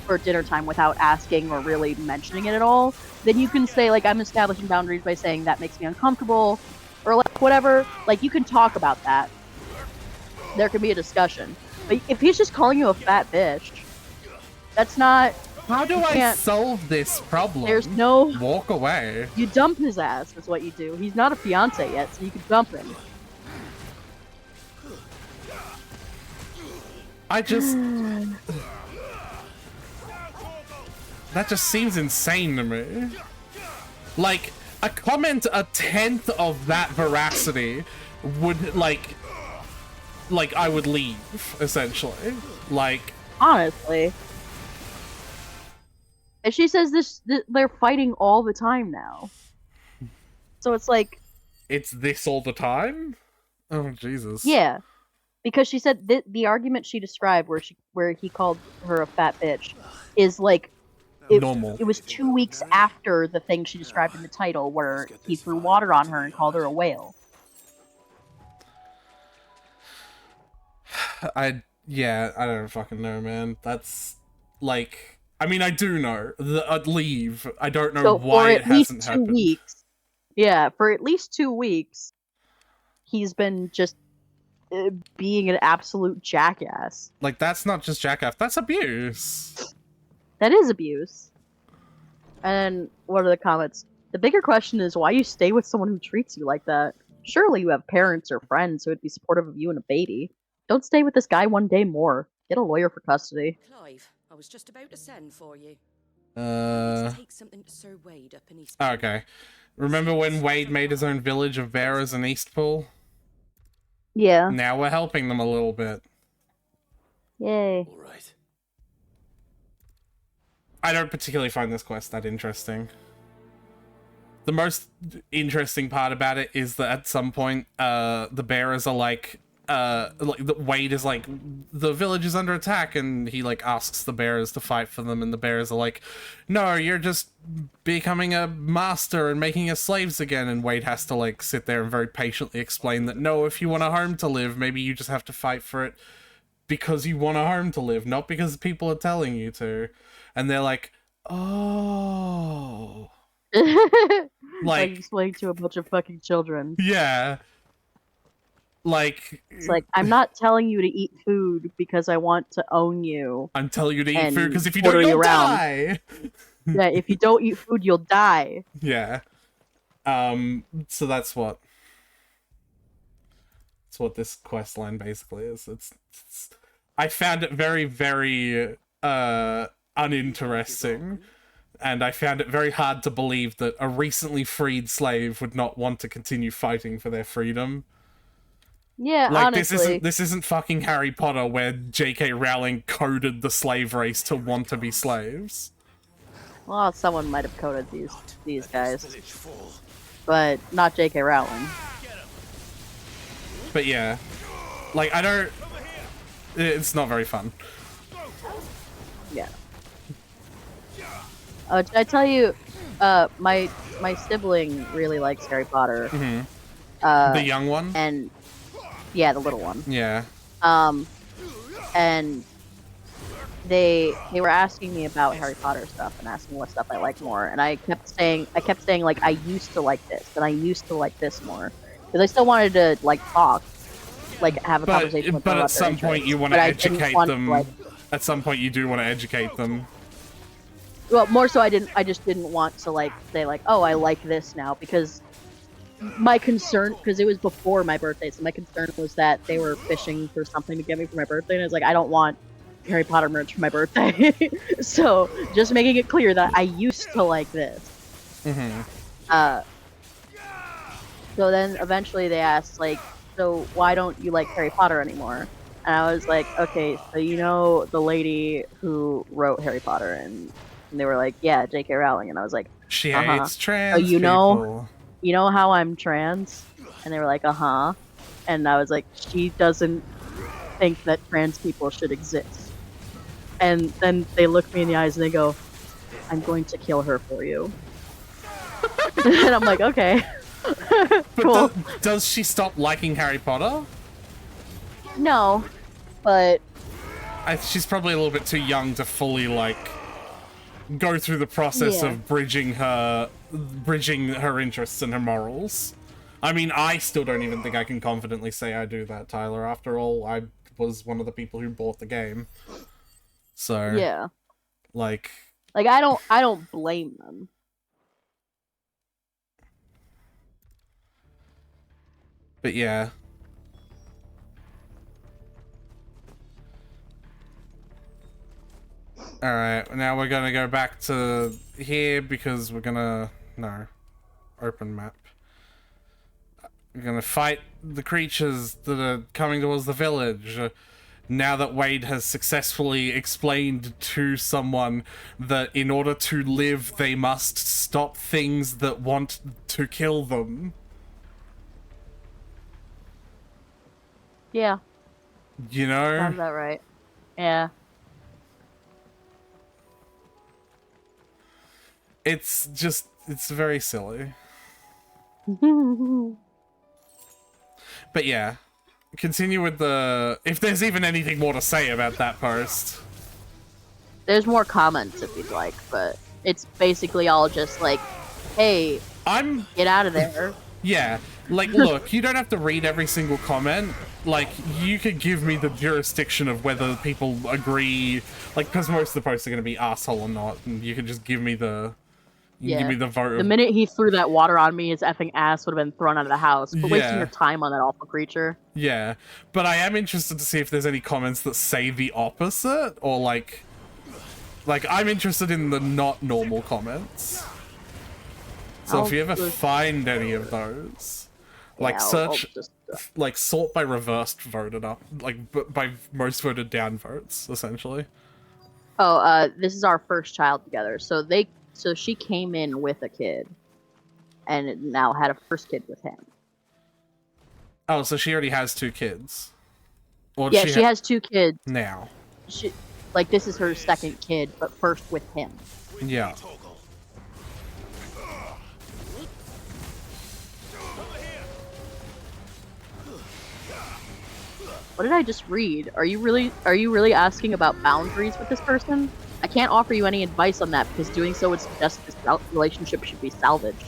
for dinner time without asking or really mentioning it at all, then you can say, like, I'm establishing boundaries by saying that makes me uncomfortable, or, like, whatever. Like, you can talk about that. There can be a discussion. But if he's just calling you a fat bitch, that's not... How do I solve this problem? There's no... Walk away. You dump his ass, is what you do. He's not a fiancé yet, so you can dump him. I just... That just seems insane to me. Like, a comment a tenth of that veracity would, like I would leave, essentially. Like... Honestly. And she says they're fighting all the time now. So it's like... It's this all the time? Oh, Jesus. Yeah. Because she said the argument she described where he called her a fat bitch is like... normal. It was 2 weeks after the thing she described in the title where he threw water on her and called her a whale. I don't fucking know, man. That's, like... I mean, I do know. I'd leave. I don't know why it hasn't happened. Weeks, yeah, for at least 2 weeks, he's been just being an absolute jackass. Like, that's not just jackass. That's abuse. That is abuse. And what are the comments? The bigger question is why you stay with someone who treats you like that. Surely you have parents or friends who would be supportive of you and a baby. Don't stay with this guy one day more. Get a lawyer for custody. Clive, I was just about to send for you. Take something to Sir Wade up in East. Okay. Remember when Wade made his own village of bearers in Eastpool? Yeah. Now we're helping them a little bit. Yay. All right. I don't particularly find this quest that interesting. The most interesting part about it is that at some point, the bearers are like Wade is like, the village is under attack, and he like asks the bearers to fight for them, and the bearers are like, no, you're just becoming a master and making us slaves again, and Wade has to like sit there and very patiently explain that no, if you want a home to live, maybe you just have to fight for it because you want a home to live, not because people are telling you to. And they're like, oh. Like explain to a bunch of fucking children. Yeah. Like, it's like, I'm not telling you to eat food because I want to own you. I'm telling you to eat food because if you don't, you'll die. Yeah, if you don't eat food, you'll die. Yeah. So that's what. That's what this quest line basically is. It's I found it very, very uninteresting, and I found it very hard to believe that a recently freed slave would not want to continue fighting for their freedom. Yeah, Like, honestly. this isn't fucking Harry Potter where J.K. Rowling coded the slave race to want to be slaves. Well, someone might have coded these guys, but not J.K. Rowling. But yeah, like, I don't... It's not very fun. Yeah. Did I tell you, my sibling really likes Harry Potter. The young one? And yeah, the little one. Yeah. And they were asking me about Harry Potter stuff and asking what stuff I like more, and I kept saying like I used to like this and I used to like this more, because I still wanted to like talk, like have a conversation with them. But at some point you want to educate them. At some point you do want to educate them. Well, more so I just didn't want to like say like, oh, I like this now, because my concern, because it was before my birthday, so my concern was that they were fishing for something to get me for my birthday, and it's like, I don't want Harry Potter merch for my birthday. So just making it clear that I used to like this. So then eventually they asked, like, so why don't you like Harry Potter anymore? And I was like, okay, so you know the lady who wrote Harry Potter, and they were like, yeah, J.K. Rowling, and I was like, she hates trans so people. You know how I'm trans? And they were like, uh-huh. And I was like, she doesn't think that trans people should exist. And then they look me in the eyes and they go, I'm going to kill her for you. And I'm like, okay. Cool. But does she stop liking Harry Potter? No, but... She's probably a little bit too young to fully, like, go through the process of bridging her interests and her morals. I mean, I still don't even think I can confidently say I do that, Tyler. After all, I was one of the people who bought the game. So yeah, like I don't blame them. But yeah. Alright, now we're gonna go back to here because we're gonna... No. Open map. We're gonna fight the creatures that are coming towards the village. Now that Wade has successfully explained to someone that in order to live, they must stop things that want to kill them. Yeah. You know? Sounds that right. Yeah. It's just, it's very silly. But yeah. Continue with the... If there's even anything more to say about that post. There's more comments if you'd like, but it's basically all just like, hey, get out of there. Yeah. Like, look, you don't have to read every single comment. Like, you could give me the jurisdiction of whether people agree, like, because most of the posts are going to be asshole or not, and you can just give me the... Give me the vote. The minute he threw that water on me, his effing ass would have been thrown out of the house. But wasting your time on that awful creature. Yeah, but I am interested to see if there's any comments that say the opposite, or like I'm interested in the not normal comments. So if you ever find any of those, like search, like sort by reversed voted up, like by most voted down votes, essentially. Oh, this is our first child together. So she came in with a kid, and now had a first kid with him. Oh, so she already has 2 kids. Or yeah, she has 2 kids now. Like, this is her second kid, but first with him. Yeah. What did I just read? Are you really asking about boundaries with this person? I can't offer you any advice on that, because doing so would suggest this relationship should be salvaged.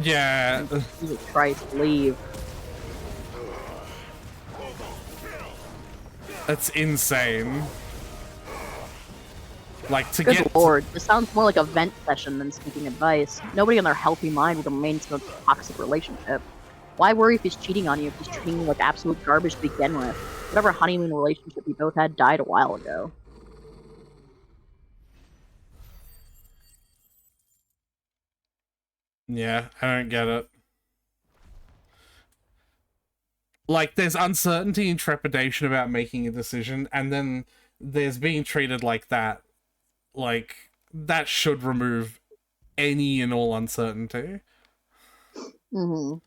Yeah. Jesus Christ, leave. That's insane. Like, to Good lord, this sounds more like a vent session than seeking advice. Nobody in their healthy mind would remain in a toxic relationship. Why worry if he's cheating on you if he's treating you like absolute garbage to begin with? Whatever honeymoon relationship you both had died a while ago. Yeah, I don't get it. Like, there's uncertainty and trepidation about making a decision, and then there's being treated like that. Like, that should remove any and all uncertainty. Mm-hmm.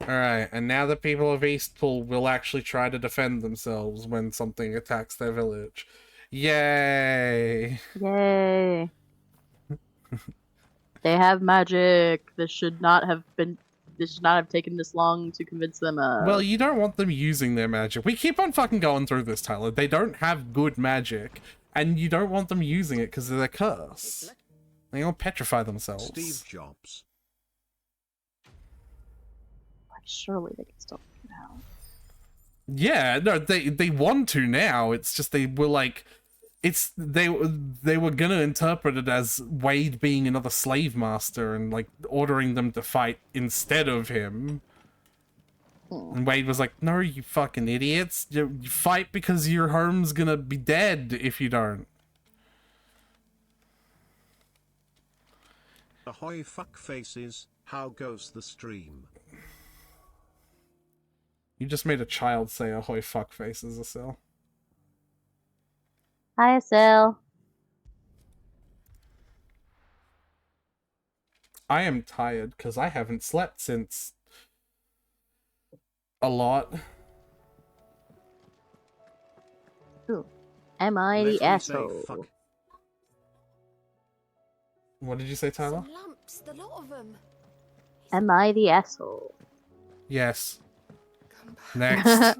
Alright, and now the people of Eastpool will actually try to defend themselves when something attacks their village. Yay! Yay. They have magic. This should not have taken this long to convince them of. Well, you don't want them using their magic. We keep on fucking going through this, Tyler. They don't have good magic, and you don't want them using it because of their curse. They'll petrify themselves. Steve Jobs. Surely they can still figure it out. Yeah, no, they want to now. It's just they were like, they were gonna interpret it as Wade being another slave master and like ordering them to fight instead of him. And Wade was like, "No, you fucking idiots! You fight because your home's gonna be dead if you don't." Ahoy fuck faces, how goes the stream? You just made a child say "ahoy fuck faces," Asil. Hi, Asil. I am tired because I haven't slept since a lot. Ooh. Am I the asshole? What did you say, Tyler? Some lumps, the lot of them. Am I the asshole? Yes. Next.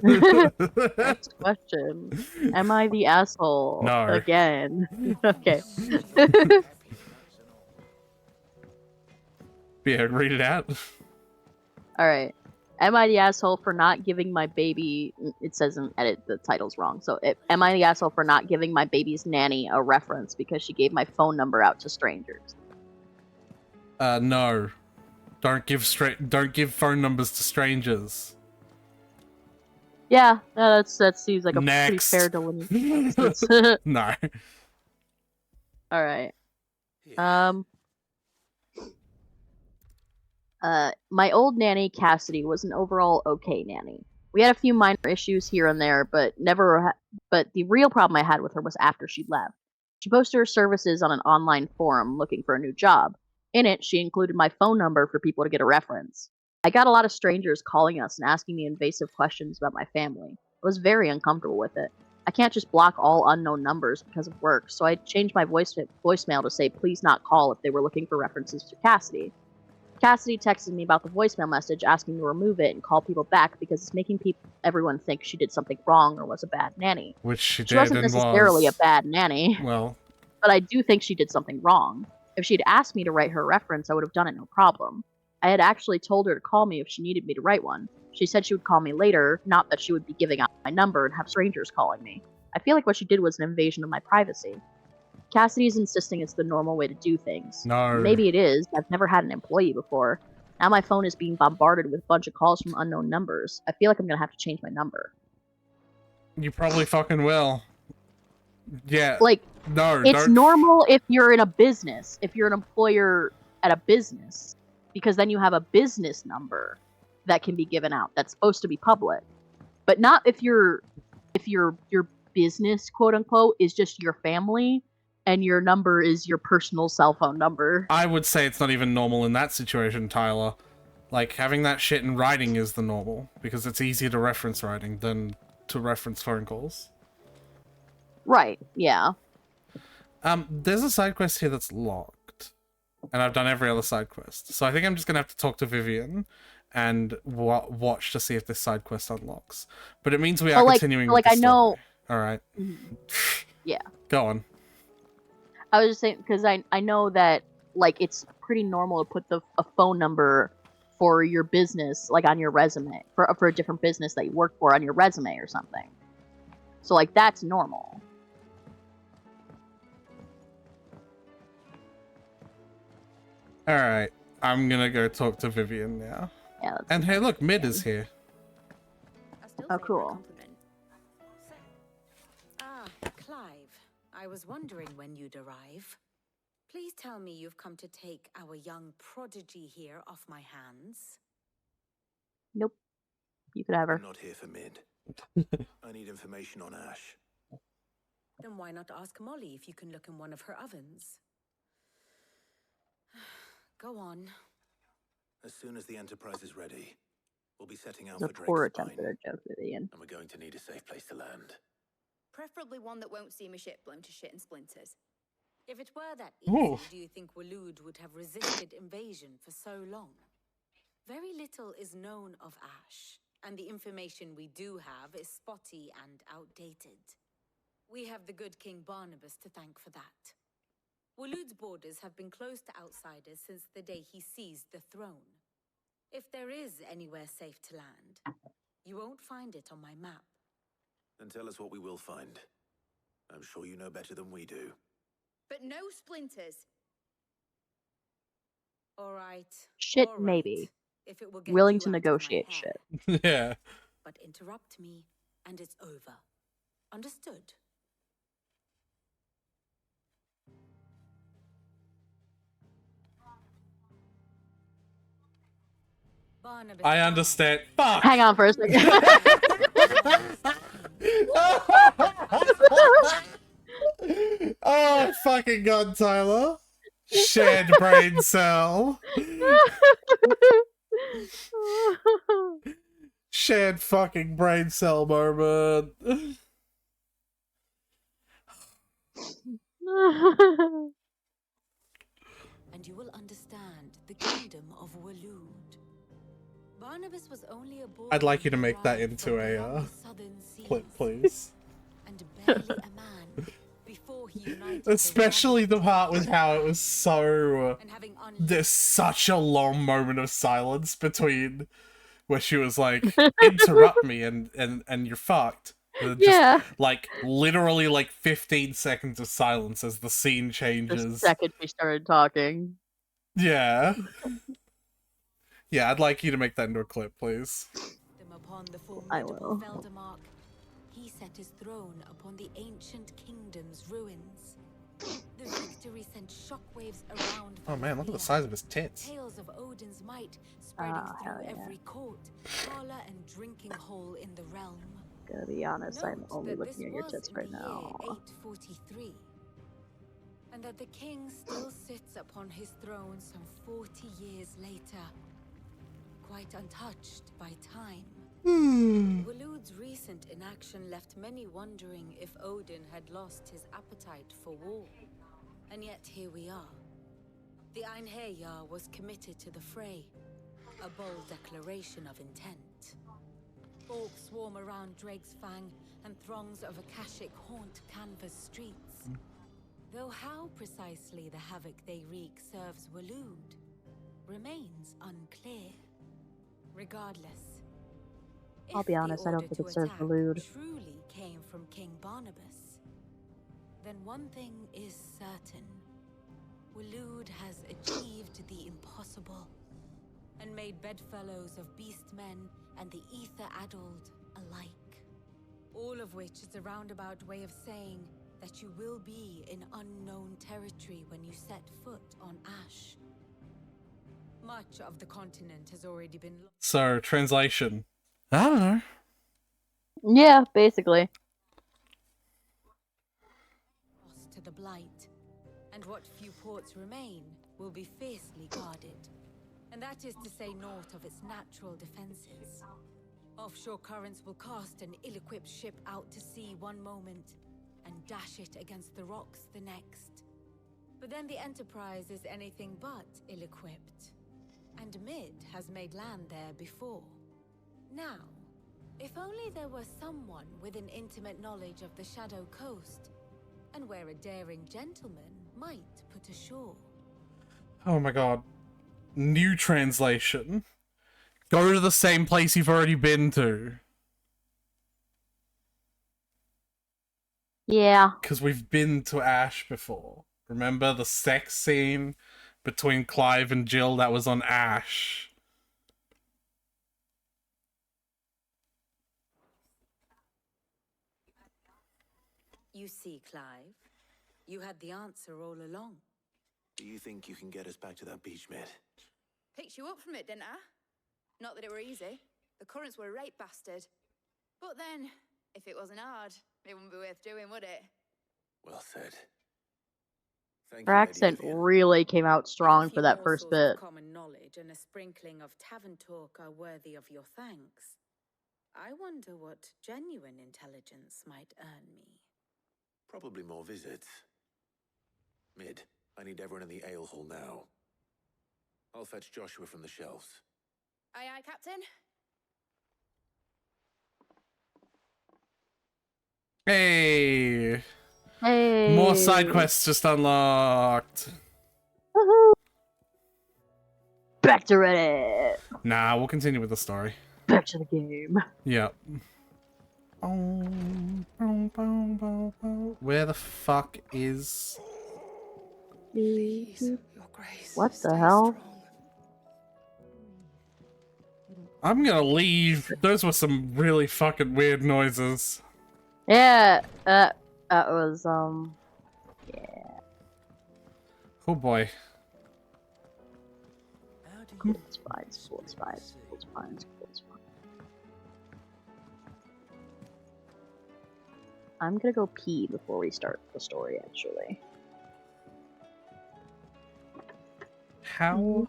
Next question. Am I the asshole? No. Again. Okay. Yeah, read it out. Alright. Am I the asshole for not giving my baby... It says in edit the title's wrong. So, am I the asshole for not giving my baby's nanny a reference because she gave my phone number out to strangers? No. Don't give phone numbers to strangers. Yeah, that seems like a pretty Next. fair delineation. No. Alright. My old nanny, Cassidy, was an overall okay nanny. We had a few minor issues here and there, but but the real problem I had with her was after she left. She posted her services on an online forum looking for a new job. In it, she included my phone number for people to get a reference. I got a lot of strangers calling us and asking me invasive questions about my family. I was very uncomfortable with it. I can't just block all unknown numbers because of work, so I changed my voicemail to say please not call if they were looking for references to Cassidy. Cassidy texted me about the voicemail message asking to remove it and call people back because it's making everyone think she did something wrong or was a bad nanny. Which she She wasn't necessarily a bad nanny. Well. But I do think she did something wrong. If she'd asked me to write her a reference, I would have done it no problem. I had actually told her to call me if she needed me to write one. She said she would call me later, not that she would be giving out my number and have strangers calling me. I feel like what she did was an invasion of my privacy. Cassidy's insisting it's the normal way to do things. No. Maybe it is. I've never had an employee before. Now my phone is being bombarded with a bunch of calls from unknown numbers. I feel like I'm gonna have to change my number. You probably fucking will. Yeah. Like, no, it's normal if you're in a business, if you're an employer at a business, because then you have a business number that can be given out that's supposed to be public. But not if your business, quote unquote, is just your family and your number is your personal cell phone number. I would say it's not even normal in that situation, Tyler. Like, having that shit in writing is the normal, because it's easier to reference writing than to reference phone calls. Right, yeah. There's a side quest here that's locked. And I've done every other side quest. So I think I'm just gonna have to talk to Vivian and watch to see if this side quest unlocks. But it means we are continuing with the story. know... Alright. Yeah. Go on. I was just saying, because I know that, like, it's pretty normal to put a phone number for your business, like, on your resume, for a different business that you work for on your resume or something. So, like, that's normal. Alright, I'm gonna go talk to Vivian now. Yeah. Let's And see. hey, look, Mid is here. I still Oh, say cool. for a compliment. Ah, Clive. I was wondering when you'd arrive. Please tell me you've come to take our young prodigy here off my hands. Nope. You could have her. I'm not here for Mid. I need information on Ash. Then why not ask Molly if you can look in one of her ovens? Go on. As soon as the Enterprise is ready, we'll be setting out The for poor Drake's attempt at Spine, a joke, Vivian. and we're going to need a safe place to land. Preferably one that won't see my ship blown to shit and splinters. If it were that easy, Ooh. do you think Waloed would have resisted invasion for so long? Very little is known of Ash, and the information we do have is spotty and outdated. We have the good King Barnabas to thank for that. Waloed's borders have been closed to outsiders since the day he seized the throne. If there is anywhere safe to land, you won't find it on my map. Then tell us what we will find. I'm sure you know better than we do. But no splinters. All right. Shit, all right, maybe. If it will get Willing you to out of my negotiate hair. shit. Yeah. But interrupt me, and it's over. Understood? Barnabas I Barnes. understand. Fuck! Hang on for a second. Oh, fucking god, Tyler. Shared brain cell. Shared fucking brain cell moment. And you will understand the kingdom of Waloed. Barnabas was only a boy I'd like you to make that arrived into from a beyond the southern seas, clip, please. and barely a man before he united Especially the ravaged part with kingdom. how it was so... And having There's such a long moment of silence between where she was like, interrupt me and you're fucked. And then just, Yeah. like, literally, like, 15 seconds of silence as the scene The changes. second we started talking. Yeah. Yeah, I'd like you to make that into a clip, please. them upon the I formidable will. Veldemark, he set his throne upon the ancient kingdom's ruins. The victory sent shockwaves around. Oh man, look at the Valkyria. size of his tits. Tales of Odin's might spreading Oh, hell through yeah. every court, parlor, and drinking hole in the realm. Gotta be honest, I'm Note only that looking this at your was tits in right the now. year 843, and that the king still sits upon his throne some 40 years later, quite untouched by time. Waloed's recent inaction left many wondering if Odin had lost his appetite for war. And yet here we are. The Einherjar was committed to the fray, a bold declaration of intent. Orcs swarm around Drake's Fang, and throngs of Akashic haunt canvas streets. Though how precisely the havoc they wreak serves Waloed remains unclear. Regardless, I'll if be the honest, I don't order think to it serves attack Waloed. truly came from King Barnabas, then one thing is certain. Waloed has achieved the impossible and made bedfellows of beastmen and the ether-addled alike. All of which is a roundabout way of saying that you will be in unknown territory when you set foot on Ash. Much of the continent has already been So, translation. I don't know. Yeah, basically. lost to the Blight, and what few ports remain will be fiercely guarded. And that is to say naught of its natural defenses. Offshore currents will cast an ill-equipped ship out to sea one moment, and dash it against the rocks the next. But then the Enterprise is anything but ill-equipped. And Mid has made land there before. Now, if only there were someone with an intimate knowledge of the Shadow Coast, and where a daring gentleman might put ashore. Oh my god. New translation. Go to the same place you've already been to. Yeah. Because we've been to Ash before. Remember the sex scene between Clive and Jill that was on Ash. You see, Clive, you had the answer all along. Do you think you can get us back to that beach, mate? Picked you up from it, didn't I? Not that it were easy. The currents were a right bastard. But then, if it wasn't hard, it wouldn't be worth doing, would it? Well said. Thank Her you, Lady accent Vivian. really came out strong If a for few that first morsels of bit. common knowledge and a sprinkling of tavern talk are worthy of your thanks, I wonder what genuine intelligence might earn me. Probably more visits. Mid, I need everyone in the ale hall now. I'll fetch Joshua from the shelves. Aye, aye, Captain. Hey! Hey! More side quests just unlocked. Woohoo! Back to Reddit! Nah, we'll continue with the story. Back to the game. Yep. Where the fuck is... Please, Your Grace. What the stay hell? strong. I'm gonna leave. Those were some really fucking weird noises. Yeah, that was, yeah. Oh boy. Cool, it's fine, it's cool, it's fine, it's cool, it's fine, it's cool, it's fine. I'm gonna go pee before we start the story, actually. How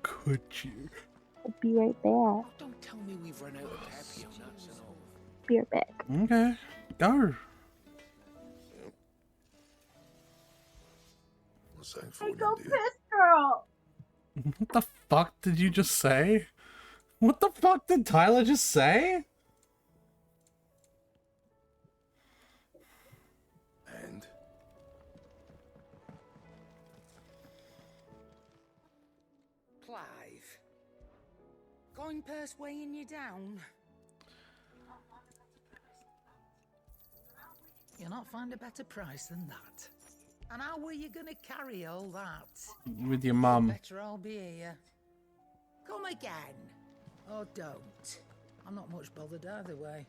could you? I'll be right back. Don't tell me we've run out of Papio nuts and all. Be right back. Okay. Go. What's that for, I go India? piss, girl! What the fuck did you just say? What the fuck did Tyler just say? And Clive, coin purse weighing you down? You'll not find a better price than that. And how were you gonna carry all that? With your mum. Better I'll be here. Come again. Or don't. I'm not much bothered either way.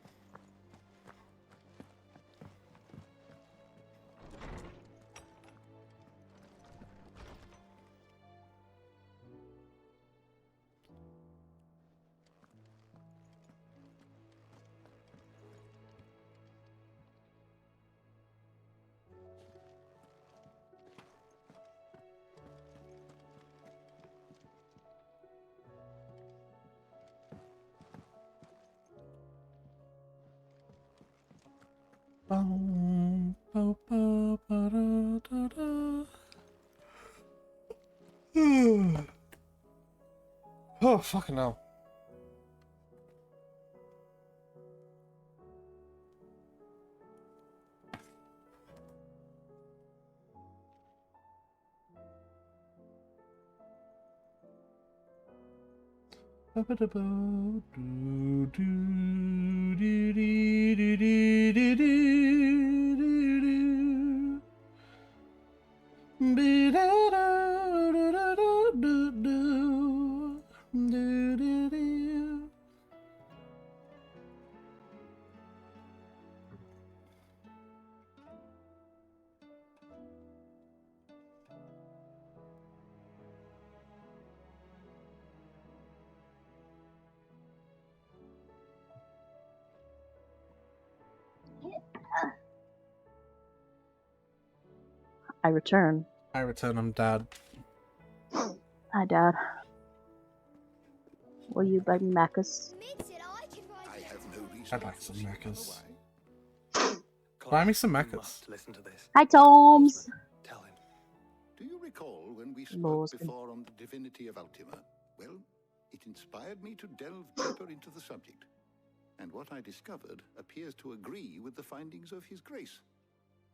Oh, fucking hell. I return. I return, I'm dad. Hi, Dad. Will you buy me Macca's? I have no reason I'd like some to Maccas. why. Buy me some You Maccas. must listen to this. Hi, Tomes! Tell him. Do you recall when we Lord. spoke before on the divinity of Ultima? Well, it inspired me to delve deeper into the subject. And what I discovered appears to agree with the findings of His Grace.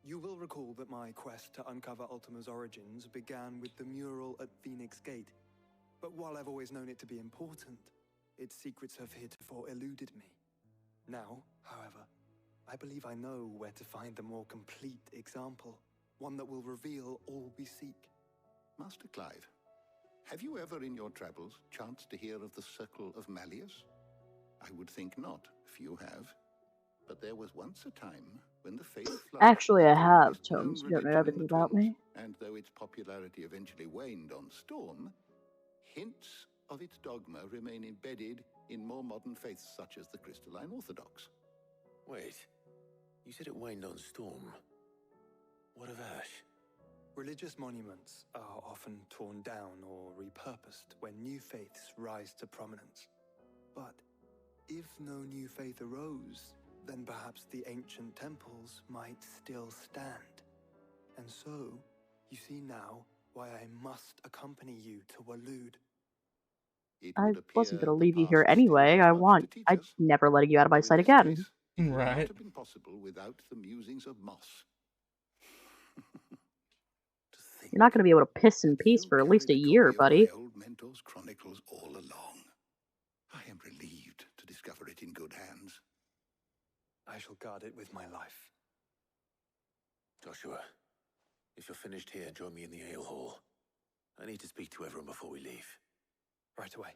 You will recall that my quest to uncover Ultima's origins began with the mural at Phoenix Gate. But while I've always known it to be important, its secrets have heretofore eluded me. Now, however, I believe I know where to find the more complete example, one that will reveal all we seek. Master Clive, have you ever in your travels chanced to hear of the Circle of Malleus? I would think not, few have. But there was once a time when the faith flood Actually, I was the have, oldest known Tomes. You don't know religion in everything the about Twins, me. and though its popularity eventually waned on Storm, hints of its dogma remain embedded in more modern faiths such as the Crystalline Orthodox. Wait, you said it waned on Storm. What of Ash? Religious monuments are often torn down or repurposed when new faiths rise to prominence. But if no new faith arose, then perhaps the ancient temples might still stand. And so, you see now why I must accompany you to Waloed. I wasn't going to leave you here anyway. I'm never letting you out of my sight again. It would Right. not have been possible without the musings of Moss. You're not going to be able to piss in peace for at least a year, buddy. My old mentor's chronicles all along. I am relieved to discover it in good hands. I shall guard it with my life. Joshua, if you're finished here, join me in the ale hall. I need to speak to everyone before we leave. Right away.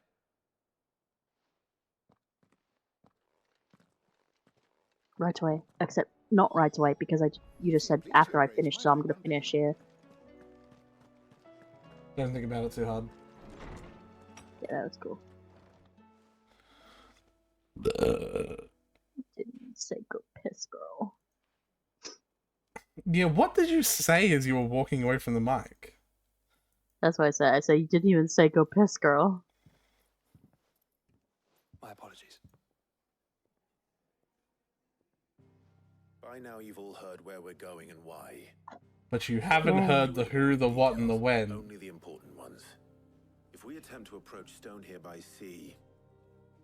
Right away. Except not right away, because you just said after I finish, so I'm going to finish here. Don't think about it too hard. Yeah, that's cool. Didn't say go piss, girl. Yeah, what did you say as you were walking away from the mic? That's what I said. I said you didn't even say go piss, girl. My apologies. By now you've all heard where we're going and why. But you haven't heard the who, the what, and the when. Only the important ones. If we attempt to approach Stone here by sea,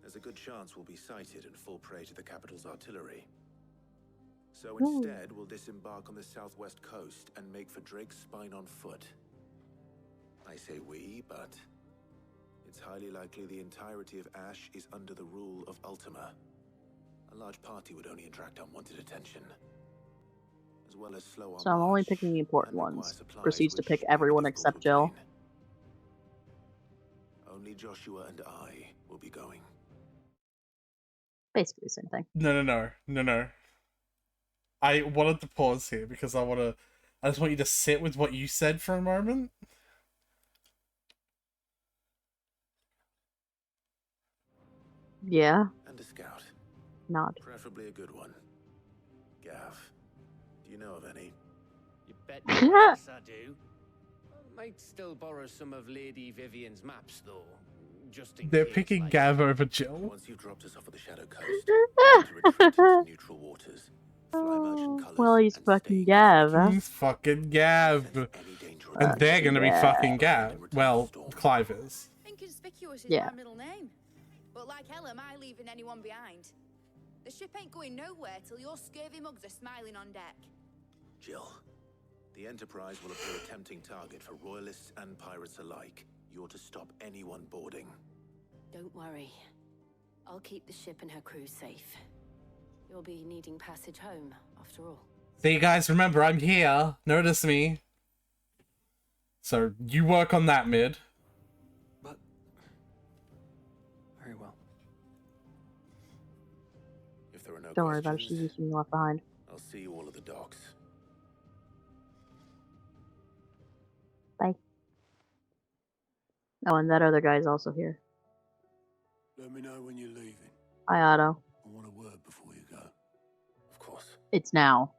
there's a good chance we'll be sighted and fall prey to the capital's artillery. So instead, we'll disembark on the southwest coast and make for Drake's Spine on foot. I say we, but it's highly likely the entirety of Ash is under the rule of Ultima. A large party would only attract unwanted attention, as well as slow our So I'm only march picking the important and require ones. supplies Proceeds to which pick may be everyone difficult except to Jill. obtain. Only Joshua and I will be going. Basically the same thing. No. I wanted to pause here because I just want you to sit with what you said for a moment. Yeah. And a scout. Nod. Preferably a good one. Gav, do you know of any? You bet your ass I do. Might still borrow some of Lady Vivian's maps, though. Just in They're case, picking like. Gav over Jill. Once you've dropped us off at the Shadow Coast, to retreat into neutral waters. Fly merchant colors Well, he's and fucking stay Gav, huh? He's fucking Gav. And they're gonna be fucking Gav. Well, Clive is. Inconspicuous is Yeah. my middle name. But like hell am I leaving anyone behind. The ship ain't going nowhere till your scurvy mugs are smiling on deck. Jill, the Enterprise will appear a tempting target for royalists and pirates alike. You're to stop anyone boarding. Don't worry. I'll keep the ship and her crew safe. You'll be needing passage home, after all. See, guys, remember, I'm here. Notice me. So, you work on that, Mid. Very well. If there are no Don't worry about it. questions, She's just being left behind. I'll see you all at the docks. Bye. Oh, and that other guy's also here. Let me know when you're leaving. Hi, Otto. I want a word before you go. Of course. It's now.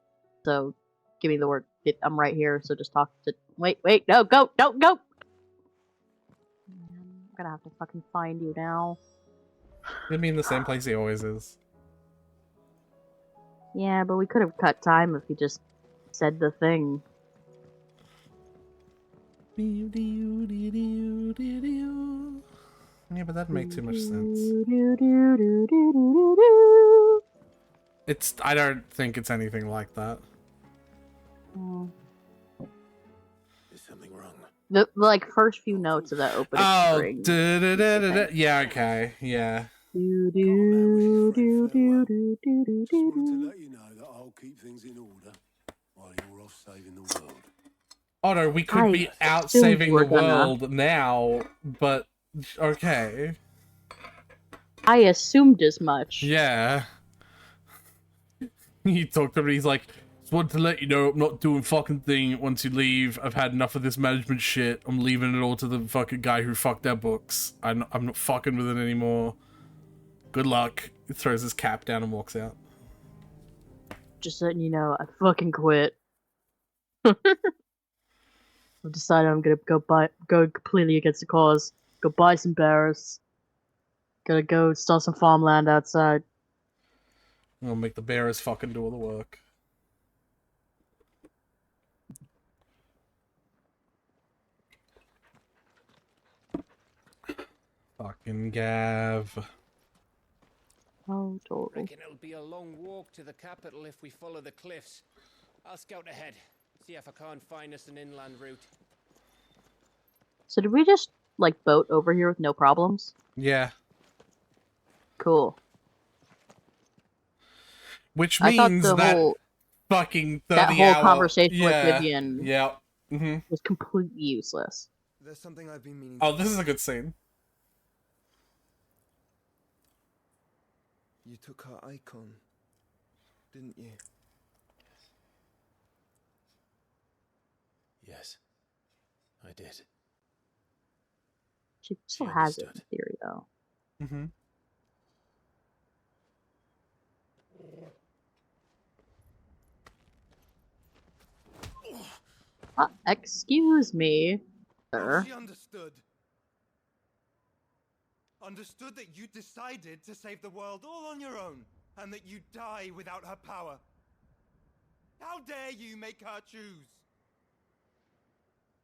So, give me the word. I'm right here, so just talk to... Wait, no, go! Don't go! I'm gonna have to fucking find you now. He'll be in the same place he always is. Yeah, but we could have cut time if he just said the thing. Yeah, but that'd make too much sense. I don't think it's anything like that. Is something wrong? The first few notes of that opening string. Yeah, okay, yeah. Just wanted to let you know that I'll keep things in order while you're off saving the world. Oh no, we could be out saving the world now, but okay. I assumed as much. Yeah. He talked to me, he's like, just wanted to let you know I'm not doing fucking thing once you leave. I've had enough of this management shit. I'm leaving it all to the fucking guy who fucked their books. I'm not fucking with it anymore. Good luck. He throws his cap down and walks out. Just letting you know, I fucking quit. I've decided I'm gonna go completely against the cause. Go buy some bears. Gonna go start some farmland outside. I'll make the bearers fucking do all the work. Fucking Gav. Oh, totally. Reckon it'll be a long walk to the capital if we follow the cliffs. I'll scout ahead, see if I can't find us an inland route. So did we just, like, boat over here with no problems? Yeah. Cool. Which means that fucking 30-hour conversation with Vivian was completely useless. There's something I've been meaning Oh, this is a good scene. You took her icon, didn't you? Yes, I did. She still has it in theory, though. Mm-hmm. Excuse me, sir. She understood. Understood that you decided to save the world all on your own, and that you'd die without her power. How dare you make her choose?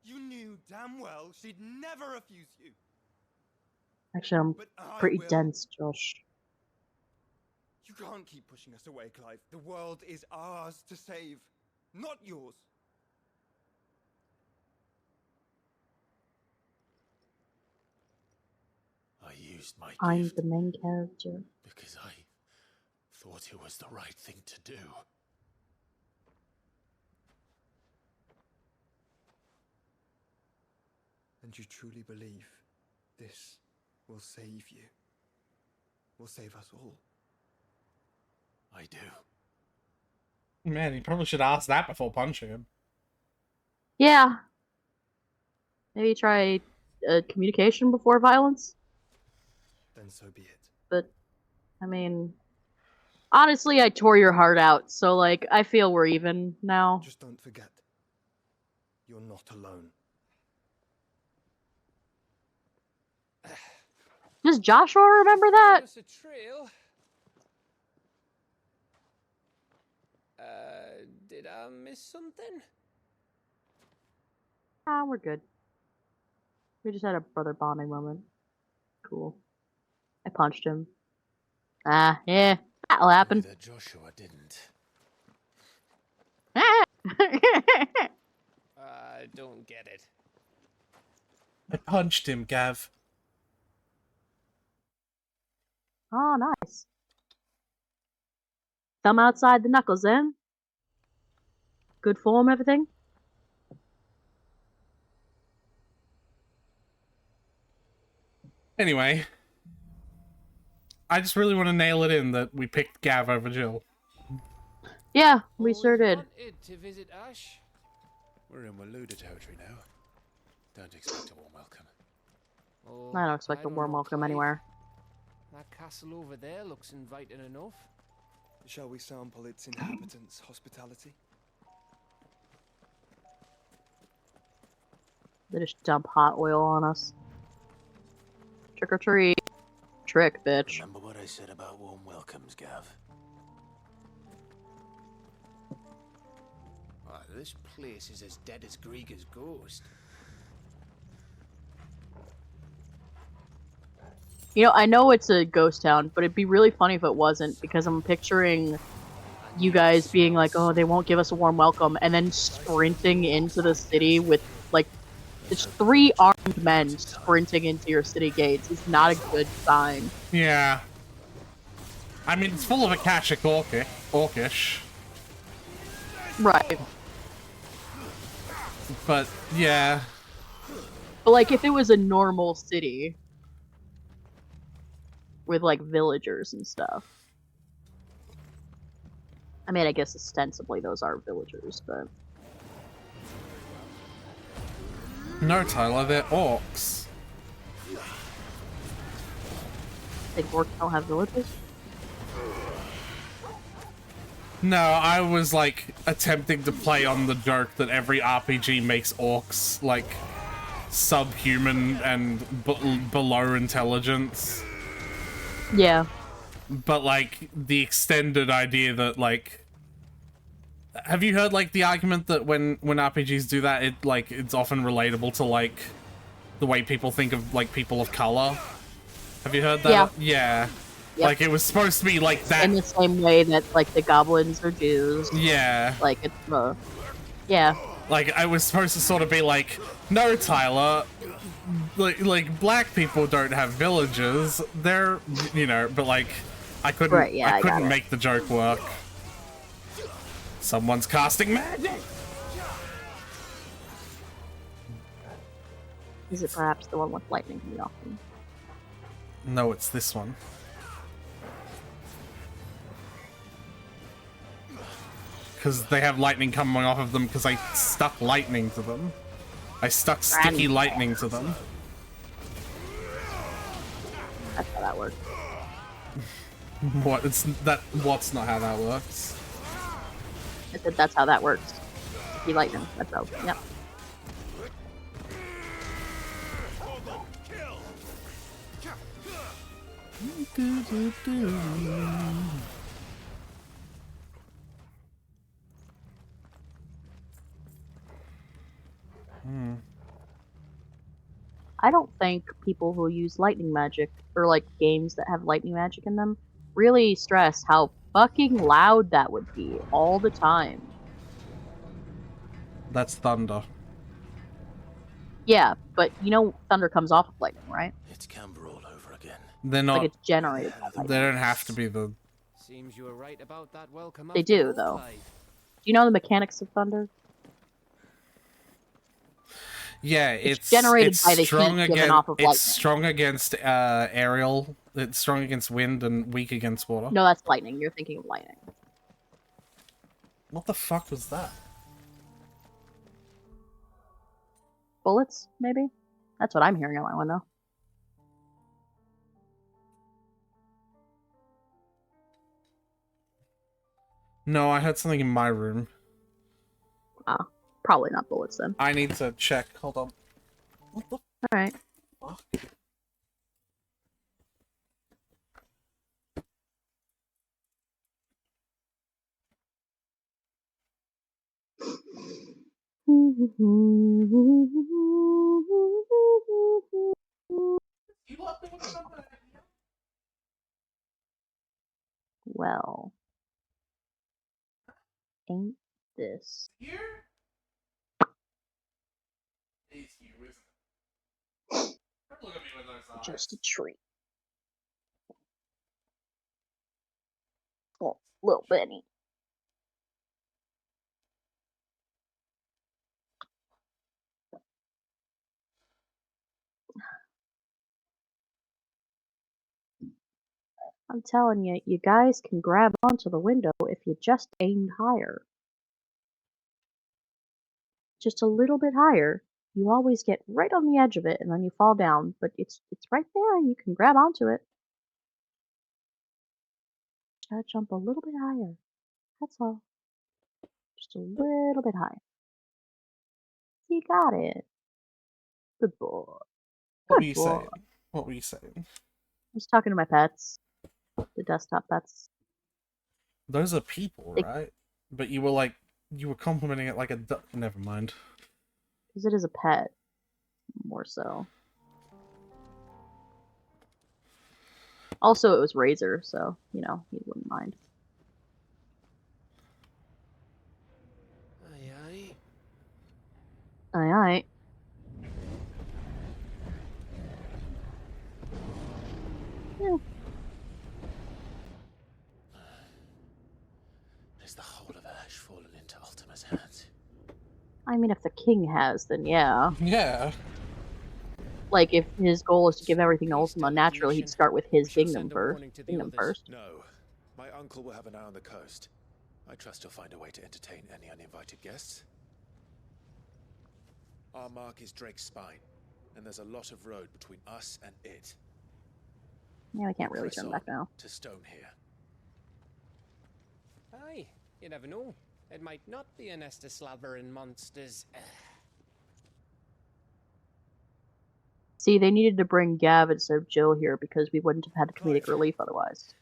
You knew damn well she'd never refuse you. Actually, I'm pretty dense, Josh. You can't keep pushing us away, Clive. The world is ours to save, not yours. I used my I'm gift the main character. because I thought it was the right thing to do. And you truly believe this will save you? Will save us all? I do. Man, he probably should ask that before punching him. Yeah. Maybe try communication before violence. Then so be it. But, I mean, honestly, I tore your heart out, so, like, I feel we're even now. Just don't forget, you're not alone. Does Joshua remember that? That's a trail. Did I miss something? Ah, we're good. We just had a brother bonding moment. Cool. I punched him. Ah, yeah, that'll happen. Neither Joshua didn't. I don't get it. I punched him, Gav. Oh, nice. Thumb outside the knuckles, then. Good form, everything? Anyway, I just really want to nail it in that we picked Gav over Jill. Yeah, we sure did. Wanted to visit Ash. We're in Waluda territory now. Don't expect a warm welcome. Oh, I don't expect a warm know, welcome Clive. anywhere. That castle over there looks inviting enough. Shall we sample its inhabitants' hospitality? They just dump hot oil on us. Trick or treat. Trick, bitch. Remember what I said about warm welcomes, Gav? Oh, this place is as dead as Grieger's ghost. You know, I know it's a ghost town, but it'd be really funny if it wasn't, because I'm picturing you guys being like, oh, they won't give us a warm welcome, and then sprinting into the city with, like, it's 3 armed men sprinting into your city gates. It's not a good sign. Yeah. I mean, it's full of Akashic Orcish. Right. But yeah. But like, if it was a normal city with like villagers and stuff. I mean, I guess ostensibly those are villagers, but No, Tyler, they're orcs. like orcs don't have villages. No, I was like attempting to play on the joke that every RPG makes orcs like subhuman and below intelligence. Yeah. But like the extended idea that like, have you heard like the argument that when RPGs do that, it like it's often relatable to like the way people think of like people of color? Have you heard that? Yeah. Yeah. Yep. Like it was supposed to be like that In the same way that like the goblins are Jews. Yeah. Like it's yeah. Like I was supposed to sort of be like, no, Tyler, like black people don't have villages. They're, you know, but like I couldn't Right, yeah, I I couldn't got it. make the joke work. Someone's casting magic. Is it perhaps the one with lightning coming off them? No, it's this one. Because they have lightning coming off of them because I stuck lightning to them. I stuck sticky lightning to them. That's how that works. What? What's not how that works? I said that's how that works. Sticky lightning. That's how. Yep. I don't think people who use lightning magic, or like games that have lightning magic in them, really stress how fucking loud that would be all the time. That's thunder. Yeah, but you know thunder comes off of lightning, right? It's Camber all over again. They're not. Like it's generated by lightning. They don't have to be the. Seems you were right about that welcome. They do, though. Do you know the mechanics of thunder? Yeah, it's generated by the heat strong given against. off of lightning. It's strong against aerial. It's strong against wind and weak against water. No, that's lightning. You're thinking of lightning. What the fuck was that? Bullets, maybe? That's what I'm hearing out my window. No, I heard something in my room. Ah, probably not bullets then. I need to check. Hold on. What the Alright. fuck? Well, ain't this Here? It's you, isn't it? Don't look at me with those eyes. just a treat? Oh, little Benny. I'm telling you, you guys can grab onto the window if you just aimed higher. Just a little bit higher. You always get right on the edge of it and then you fall down, but it's right there and you can grab onto it. Gotta jump a little bit higher. That's all. Just a little bit higher. You got it. Good boy. What were Good you boy. saying? What were you saying? I was talking to my pets. The desktop pets. Those are people, right? But you were complimenting it like a duck. Never mind. Because it is a pet. More so. Also, it was Razor, so, you know, he wouldn't mind. Aye, aye. Aye, aye. Yeah. Is the whole of Ash fallen into Ultima's hands? I mean, if the king has, then yeah. Yeah. Like, if his goal is to give everything to Ultima, naturally he'd start with his kingdom first. No. My uncle will have an eye on the coast. I trust he'll find a way to entertain any uninvited guests. Our mark is Drake's spine, and there's a lot of road between us and it. Yeah, we can't really turn back now. To stone here. Aye, you never know. It might not be a nest of slavering monsters. See, they needed to bring Gav instead of Jill here because we wouldn't have had comedic relief otherwise.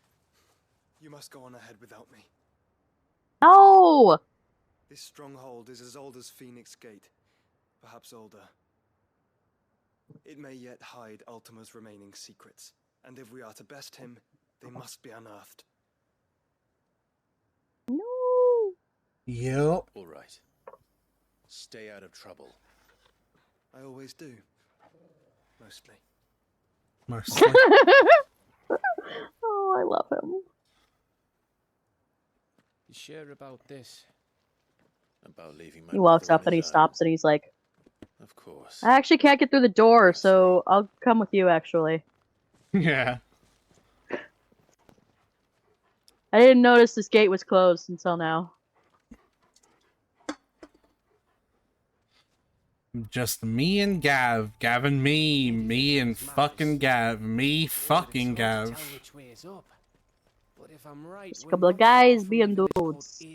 You must go on ahead without me. No! This stronghold is as old as Phoenix Gate, perhaps older. It may yet hide Ultima's remaining secrets, and if we are to best him, they must be unearthed. No! Yep. All right. Stay out of trouble. I always do. Mostly. Mostly. Oh, I love him. You sure about this? About leaving my He walks brother up on and he his own? stops and he's like, Of course. I actually can't get through the door, so I'll come with you, actually. Yeah. I didn't notice this gate was closed until now. Just me and Gav. Gav and me. Me and fucking Gav. Me fucking Gav. Which way is up? But if I'm right, Just a couple of guys being dudes.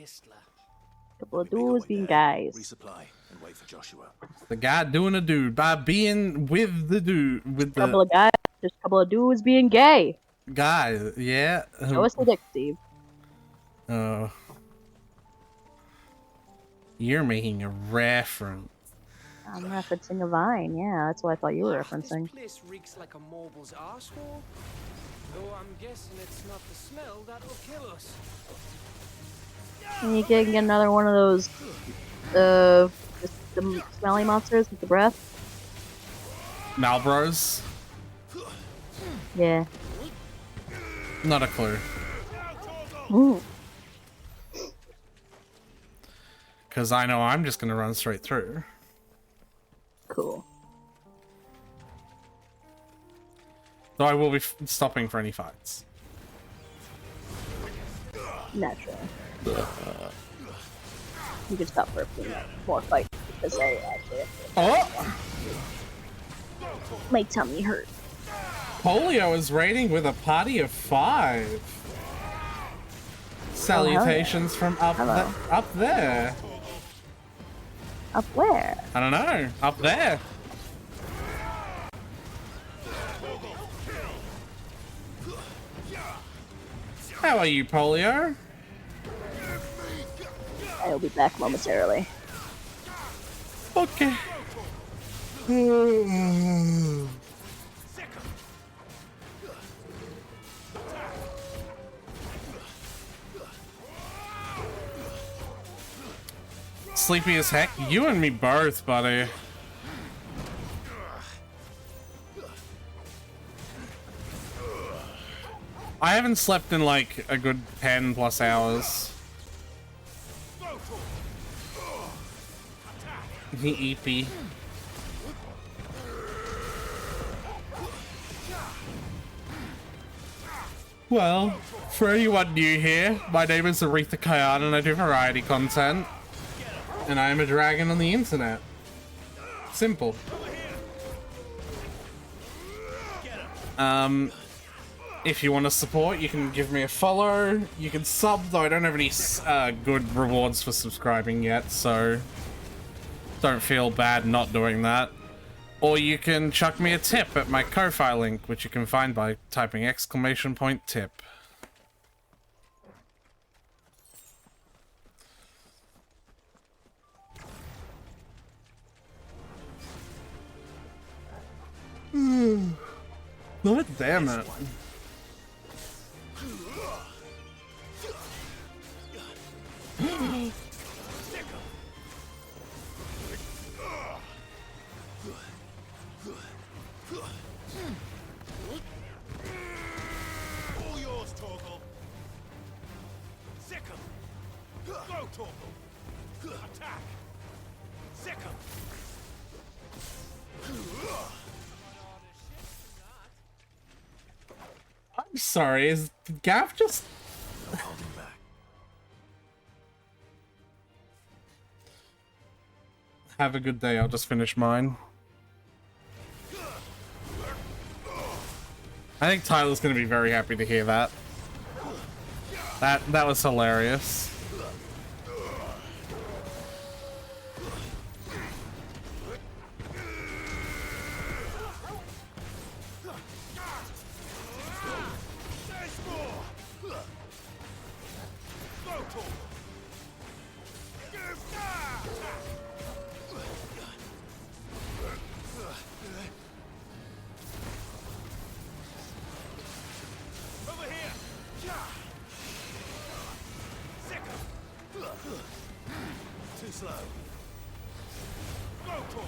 Couple of dudes being guys. Resupply and wait for Joshua. The guy doing a dude by being with the dude. With the Couple of guys. Just a couple of dudes being gay. guy. Yeah. Show us the dick, Steve. Oh. You're making a reference. I'm referencing a vine, yeah, that's what I thought you were referencing. This place reeks like a mobile's arsehole. Though I'm guessing it's not the smell that'll kill us. And you can get another one of those, the smelly monsters with the breath. Malbros? Yeah. Not a clue. Ooh. Because I know I'm just going to run straight through. Cool. Though I will be stopping for any fights. Naturally. You can stop for a few more fights because I actually have to. My tummy hurt. Polio is raiding with a party of 5. Salutations from up there. Up where? I don't know. Up there. How are you, Polio? I'll be back momentarily. Okay. Sleepy as heck? You and me both, buddy. I haven't slept in like a good 10+ hours. The EP. Well, for anyone new here, my name is Aretha Kyan and I do variety content. And I am a dragon on the internet. Simple. If you want to support, you can give me a follow. You can sub, though I don't have any good rewards for subscribing yet, so don't feel bad not doing that. Or you can chuck me a tip at my Ko-Fi link, which you can find by typing !tip. God damn it. All yours, Torgal. Sick 'em. Go, Torgal. Attack. I'm sorry, is Gav just... I'm holding back. Have a good day, I'll just finish mine. I think Tyler's gonna be very happy to hear that. That was hilarious. Too slow. Go for it.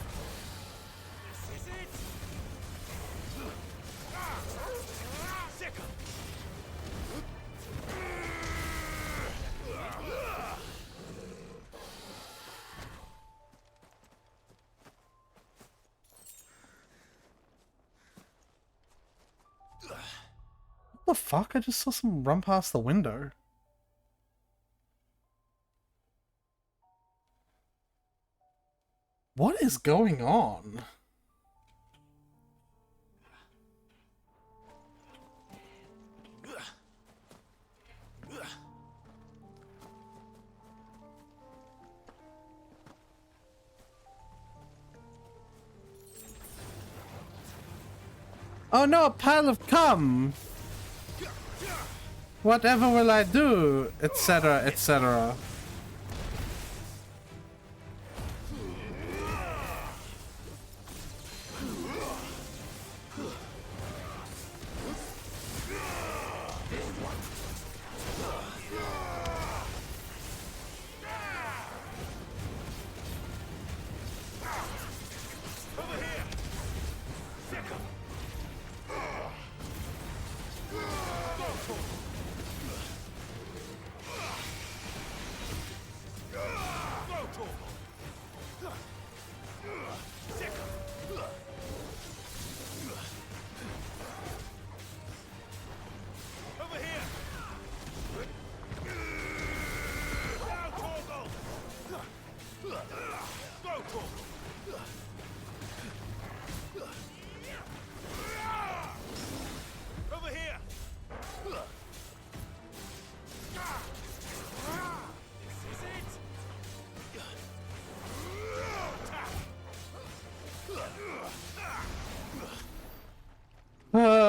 This is it. Sicker. What the fuck? I just saw someone run past the window. What is going on? Oh no, a pile of cum! Whatever will I do? Etc., etc.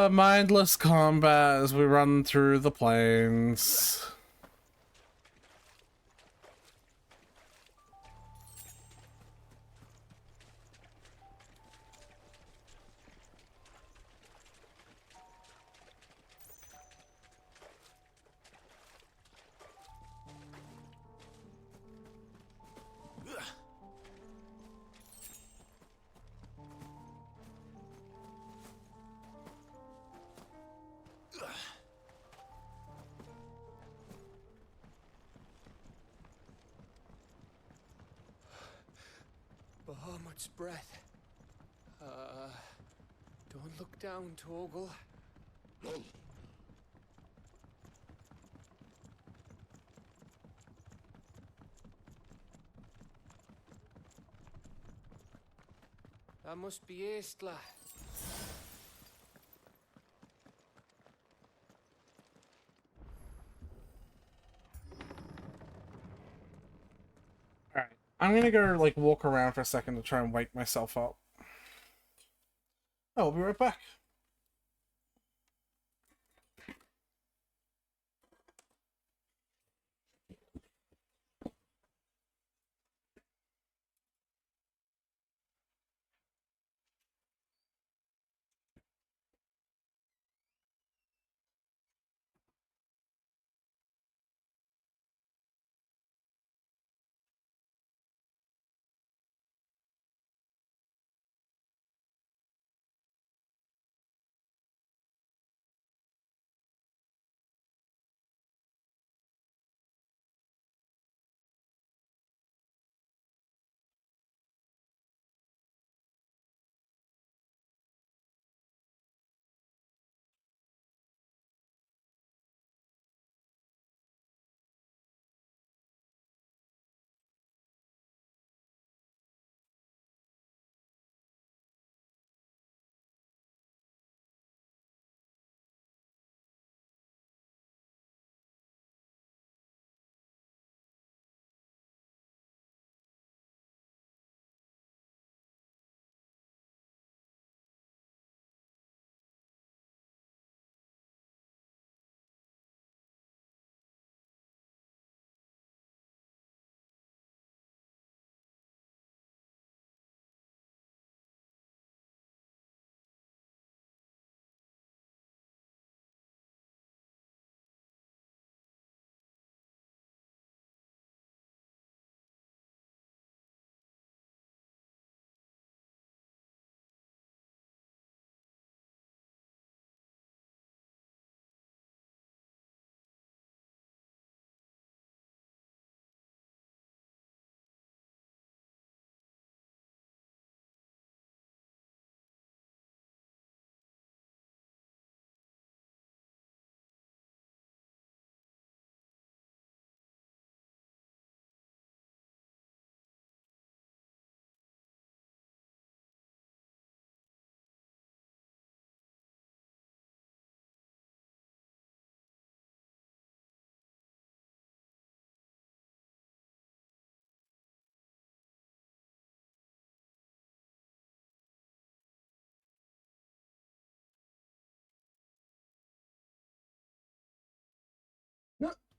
Mindless combat as we run through the plains. Bahamut's breath. Don't look down, Torgal. That must be Aistla. Alright, I'm gonna go, like, walk around for a second to try and wake myself up. Oh, I'll be right back.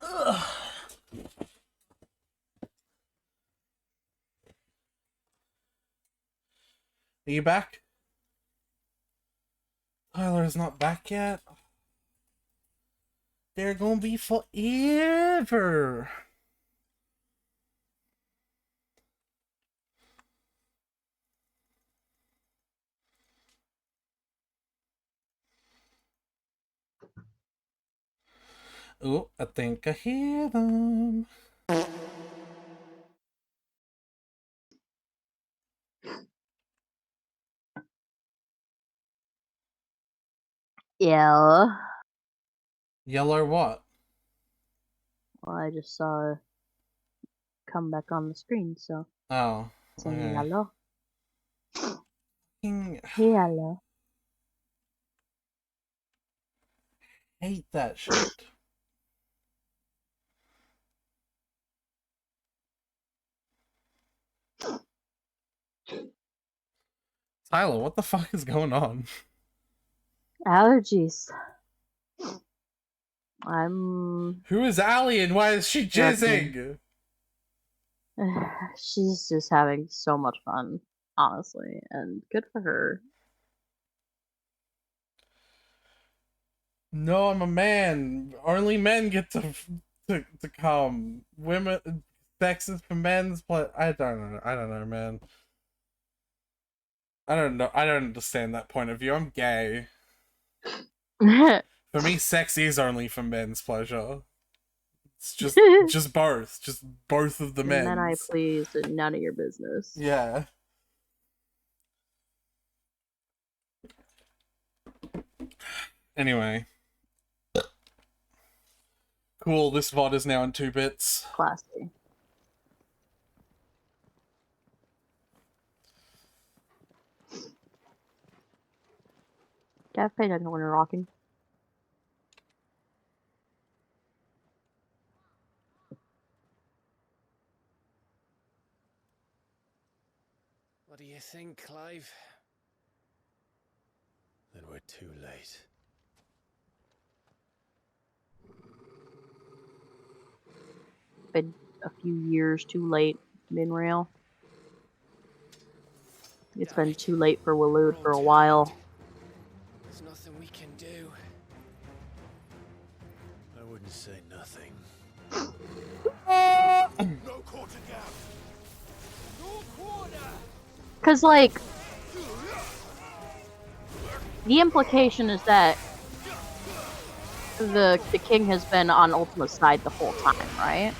Ugh. Are you back? Tyler's not back yet. They're gonna be forever. Oh, I think I hear them. Yeah. Yellow what? Well, I just saw it come back on the screen, so. Oh, Saying okay. hello. Fucking Hello. hate that shit. Tyler, what the fuck is going on? Allergies. I'm. Who is Allie and why is she jizzing? She's just having so much fun, honestly, and good for her. No, I'm a man. Only men get to come. Women, sex is for men's. But I don't know. I don't know, man. I don't know. I don't understand that point of view. I'm gay. For me, sex is only for men's pleasure. It's just both of the men. And then I please, and none of your business. Yeah. Anyway. Cool, this VOD is now in 2 bits. Classy. Yeah, I've paid attention when you're rocking. What do you think, Clive? Then we're too late. Been a few years too late, Minrail. It's been too late for Waloed for a while. There's nothing we can do. I wouldn't say nothing. No quarter gap. Cause like, the implication is that the king has been on Ultima's side the whole time, right?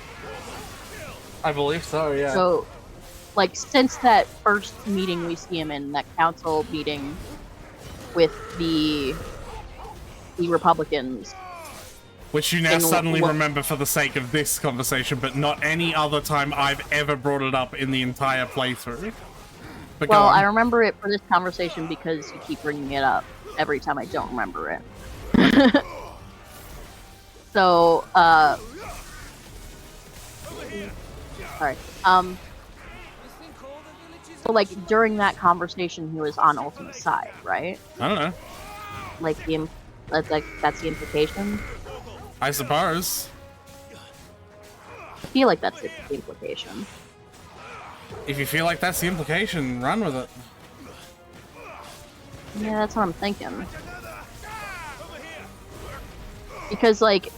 I believe so, yeah. So, like, since that first meeting we see him in, that council meeting with the Republicans. Which you now suddenly remember for the sake of this conversation, but not any other time I've ever brought it up in the entire playthrough. But well, I remember it for this conversation because you keep bringing it up every time I don't remember it. So, sorry. So, like, during that conversation, he was on Ultima's side, right? I don't know. Like, that's the implication? I suppose. I feel like that's the implication. If you feel like that's the implication, run with it. Yeah, that's what I'm thinking. Because, like,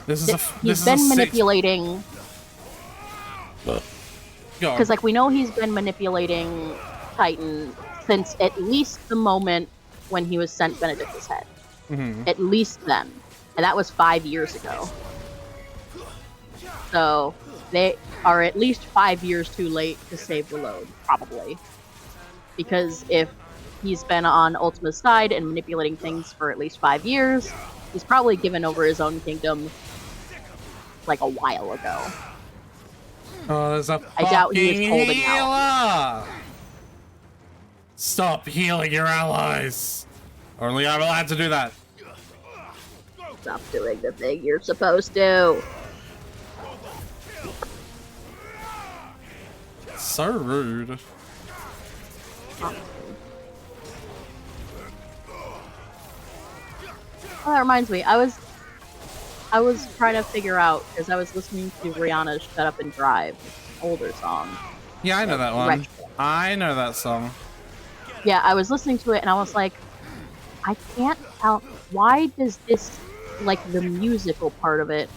he's been manipulating... Because, like, we know he's been manipulating Titan since at least the moment when he was sent Benedicta's head. Mm-hmm. At least then. And that was 5 years ago. So, they are at least 5 years too late to save the load, probably. Because if he's been on Ultima's side and manipulating things for at least 5 years, he's probably given over his own kingdom, like, a while ago. Oh, there's a I doubt he was holding healer! out. Stop healing your allies! Only I'm allowed to do that. Stop doing the thing you're supposed to. So rude. Oh, that reminds me, I was I was trying to figure out, because I was listening to Rihanna's Shut Up and Drive, older song. Yeah, I know that one. Retro. I know that song. Yeah, I was listening to it and I was like, I can't tell, why does this, like, the musical part of it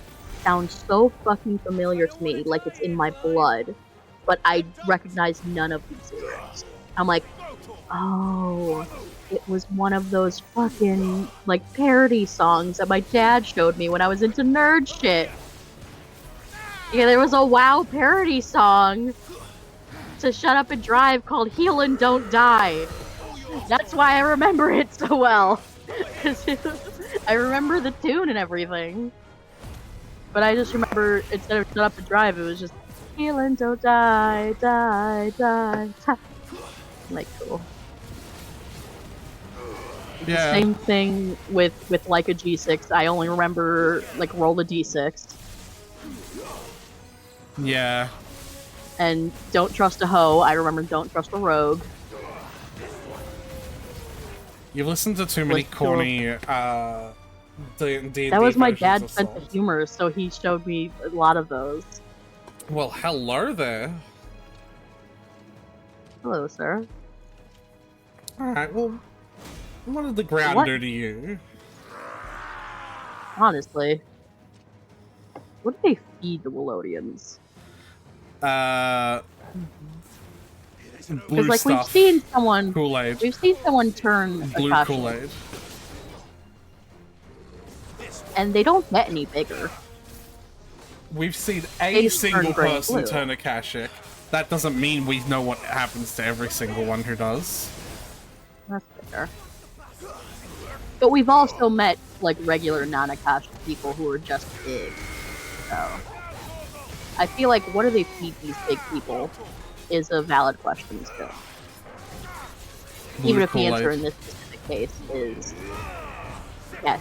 sound so fucking familiar to me, like it's in my blood, but I recognize none of these lyrics. I'm like, oh, it was one of those fucking, like, parody songs that my dad showed me when I was into nerd shit. Yeah, there was a WoW parody song to Shut Up and Drive called Heal and Don't Die. That's why I remember it so well. Because I remember the tune and everything. But I just remember, instead of Shut Up and Drive, it was just Heal and Don't Die, die, die, die. Like, cool. Yeah. Same thing with like a G6. I only remember, like, roll a D6. Yeah. And don't trust a hoe. I remember don't trust a rogue. You've listened to too many corny D&D That was my versions dad's of sense songs. of humor, so he showed me a lot of those. Well, hello there. Hello, sir. Alright, well, what did the ground do to you? Honestly. What do they feed the Willodians? Blue like, stuff. we've seen someone Kool-Aid. We've seen someone turn Blue Akashic, Kool-Aid. and they don't get any bigger. We've seen They a just turn single green person blue. turn Akashic. That doesn't mean we know what happens to every single one who does. That's fair. But we've also met, like, regular non-Akashic people who are just big. So I feel like, what do they feed these big people is a valid question still. Blue Even if the Kool-Aid. answer in this specific case is yes.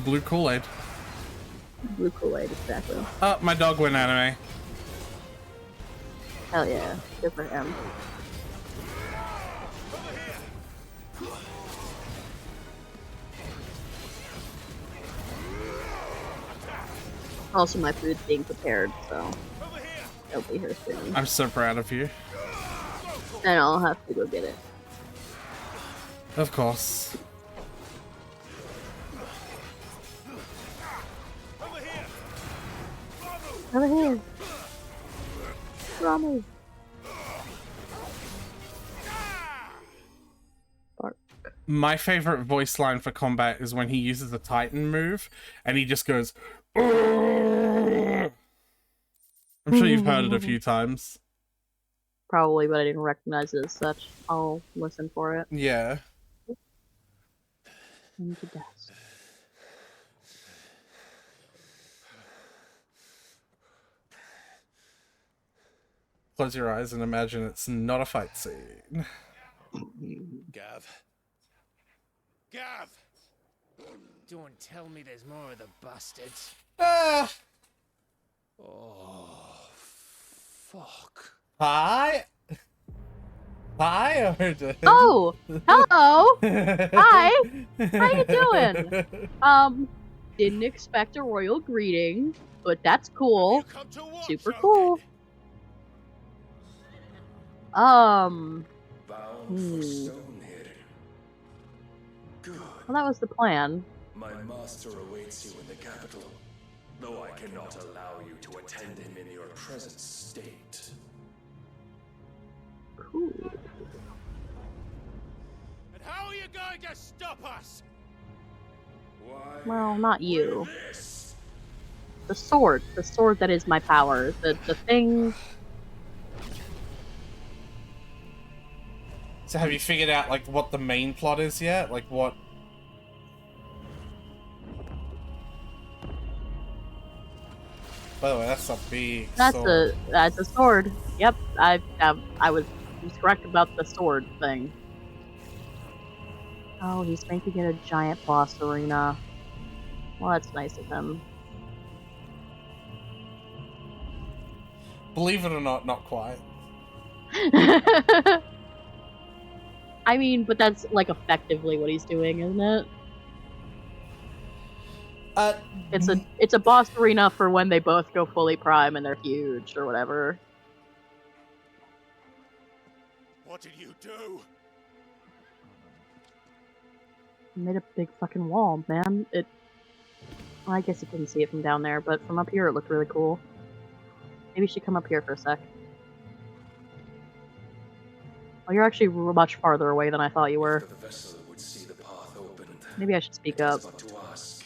Blue Kool-Aid. Blue Kool-Aid, exactly. Oh, my dog went anime. Hell yeah. Good for him. Also, my food's being prepared, so it'll be here soon. I'm so proud of you. And I'll have to go get it. Of course. Over here. Rami. My favorite voice line for combat is when he uses the Titan move, and he just goes, "Urgh." I'm sure you've heard it a few times. Probably, but I didn't recognize it as such. I'll listen for it. Yeah. Into dust. Close your eyes and imagine it's not a fight scene. Gav. Gav! Don't tell me there's more of the bastards. Ah! Oh, fuck. Hi? Hi, Odin. Oh! Hello! Hi! How you doing? Didn't expect a royal greeting, but that's cool. Super cool. Bound for Hmm. Stonehead. Good. Well, that was the plan. My master awaits you in the capital, though I cannot allow you to attend him in your present state. Cool. And how are you going to stop us? Why? Well, not you. The sword that is my power. The thing. So have you figured out, like, what the main plot is yet? Like, what... By the way, that's a big sword. That's a sword. Yep, I was correct about the sword thing. Oh, he's making it a giant boss arena. Well, that's nice of him. Believe it or not, not quite. I mean, but that's, like, effectively what he's doing, isn't it? It's a boss arena for when they both go fully prime and they're huge or whatever. What did you do? I made a big fucking wall, man. Well, I guess you couldn't see it from down there, but from up here it looked really cool. Maybe you should come up here for a sec. Oh, you're actually much farther away than I thought you were. The vessel would see the path opened. Maybe I should speak up. But to ask.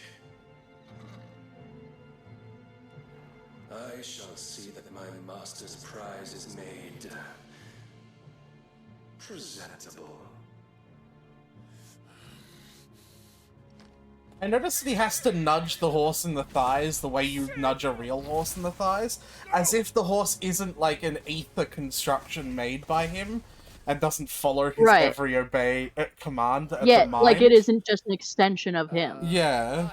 I shall see that my master's prize is made presentable. I noticed that he has to nudge the horse in the thighs the way you nudge a real horse in the thighs, as if the horse isn't like an ether construction made by him and doesn't follow his every command of the mind. Like it isn't just an extension of him. Yeah.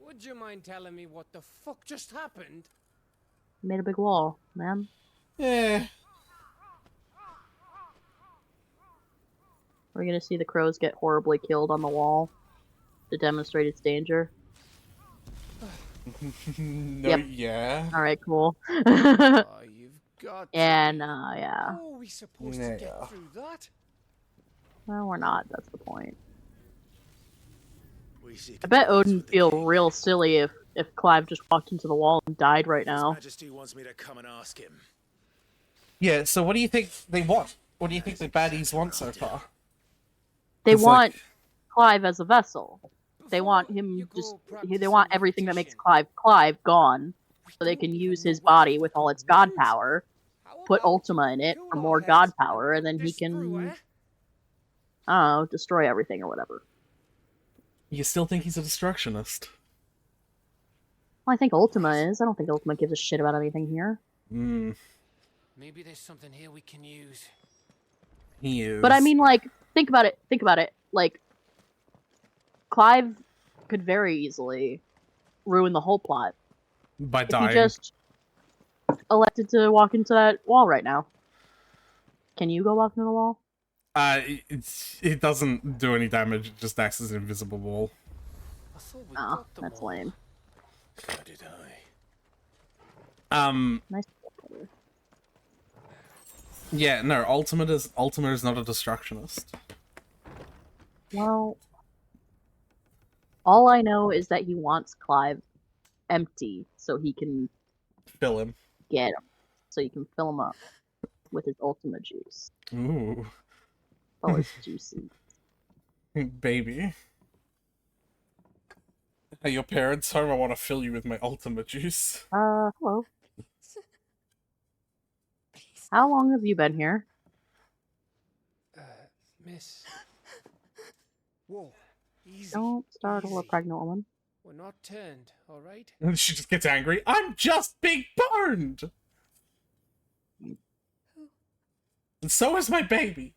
Would you mind telling me what the fuck just happened? Made a big wall, man. Yeah. We're gonna see the crows get horribly killed on the wall to demonstrate its danger. No, yep. Yeah. Alright, cool. You've got yeah, no, yeah. How are we supposed to get through that? Well, we're not, that's the point. I bet Odin would feel real silly if Clive just walked into the wall and died right now. His Majesty wants me to come and ask him. Yeah, so what do you think they want? What do you think the baddies want so far? They want Clive as a vessel. They want him they want everything that makes Clive gone, so they can use his body with all its god power, put Ultima in it for more god power, and then he can, I don't know, destroy everything or whatever. You still think he's a destructionist? Well, I think Ultima is. I don't think Ultima gives a shit about anything here. Maybe there's something here we can use. But I mean, like, think about it. Like, Clive could very easily ruin the whole plot. By dying. If he just elected to walk into that wall right now. Can you go walk into the wall? It doesn't do any damage, it just acts as an invisible wall. Oh, that's lame. How did I? Nice. Yeah, no, Ultima is not a destructionist. Well, all I know is that he wants Clive empty so he can fill him. Get him. So you can fill him up with his Ultima juice. Ooh. Oh, it's juicy. Baby. Hey, your parents home? I want to fill you with my Ultima juice. Hello. How long have you been here? Miss. Whoa, easy. Don't startle a pregnant woman. We're not turned, alright? And she just gets angry. I'm just being burned! And so is my baby!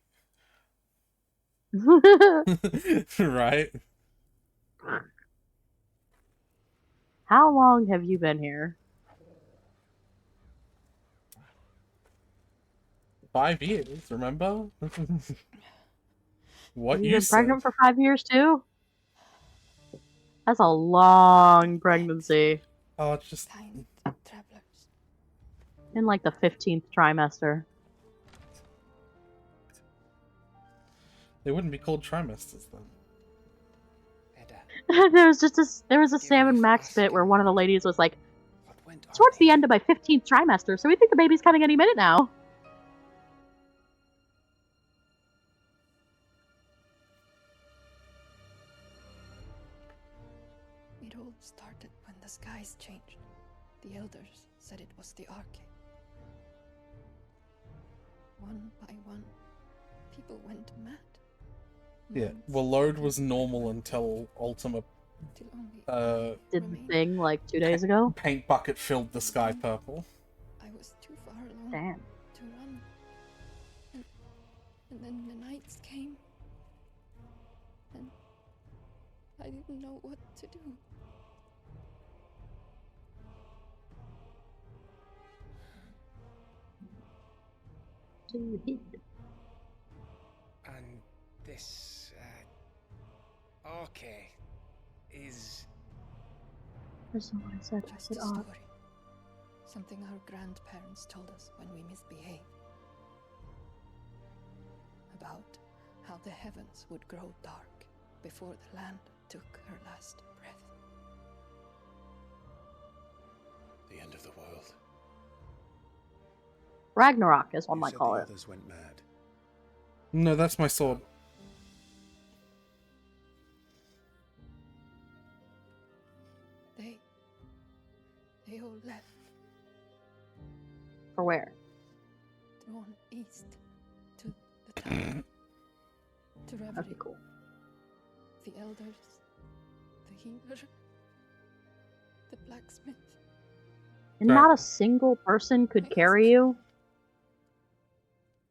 Right? How long have you been here? 5 years, remember? What You've you been said. pregnant for 5 years too? That's a long pregnancy. Oh, it's just... In like the 15th trimester. They wouldn't be called trimesters then. there was a Sam and Max bit where one of the ladies was like, towards the end of my 15th trimester, so we think the baby's coming any minute now. It all started when the skies changed. The elders said it was the Arche. One by one, people went mad. Yeah, well, load was normal until Ultima did the thing like 2 days ago. Paint bucket filled the sky purple. I was too far along Damn. to run. And then the nights came. And I didn't know what to do. And this, Arche is That's not what I said. I Just said a odd. story. Something our grandparents told us when we misbehaved. About how the heavens would grow dark before the land took her last breath. The end of the world. Ragnarok, as one You might said call the it. others went mad. No, that's my sword. They all left, For where? drawn east to the town. To That'd Reverie. be cool. The elders, the healer, the blacksmith. And not a single person could carry you?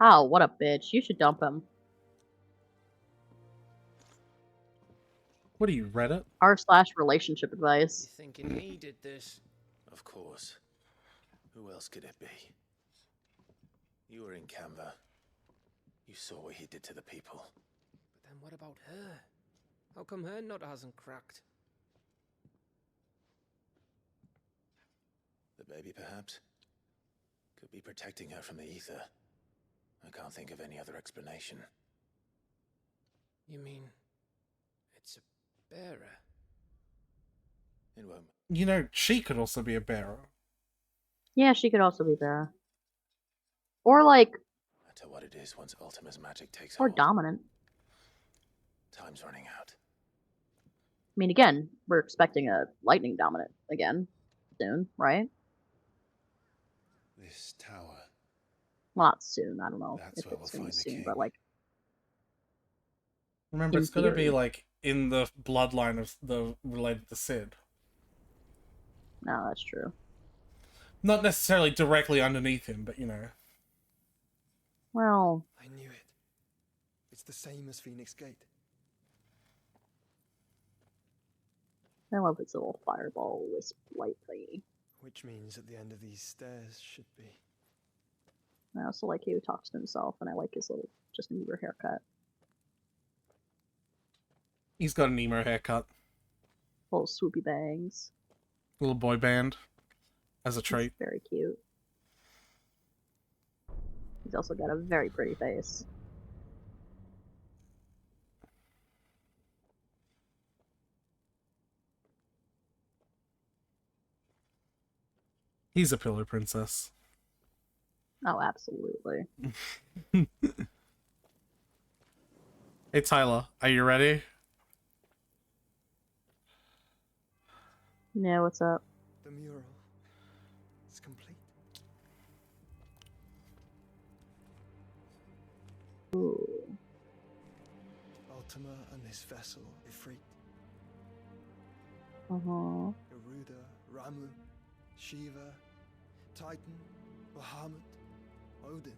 Oh, what a bitch. You should dump him. What are you, Reddit? R/relationship advice. You thinking he did this? Of course. Who else could it be? You were in Canva. You saw what he did to the people. But then what about her? How come her nut hasn't cracked? The baby, perhaps? Could be protecting her from the ether. I can't think of any other explanation. You mean it's a bearer? It won't. You know, she could also be a bearer. Yeah, she could also be there. Or like, Matter what it is, once Ultima's magic takes or hold. dominant. Time's running out. I mean, again, we're expecting a lightning dominant again soon, right? This tower. Well, not soon. I don't know That's if where it's we'll gonna be find the soon, king. but like, Remember, in it's gonna be theory. like in the bloodline of the related to Sid. No, that's true. Not necessarily directly underneath him, but you know. Well, I knew it. It's the same as Phoenix Gate. I love its little fireball wisp light thingy. Which means at the end of these stairs should be. I also like how he talks to himself, and I like his little Justin Bieber haircut. He's got an emo haircut. Little swoopy bangs. Little boy band. As a He's trait. very cute. He's also got a very pretty face. He's a pillow princess. Oh, absolutely. Hey Tyler, are you ready? Yeah, what's up? The mural. It's complete. Ooh. Ultima and this vessel, Ifrit. Uh-huh. Garuda, Ramu, Shiva, Titan, Bahamut, Odin.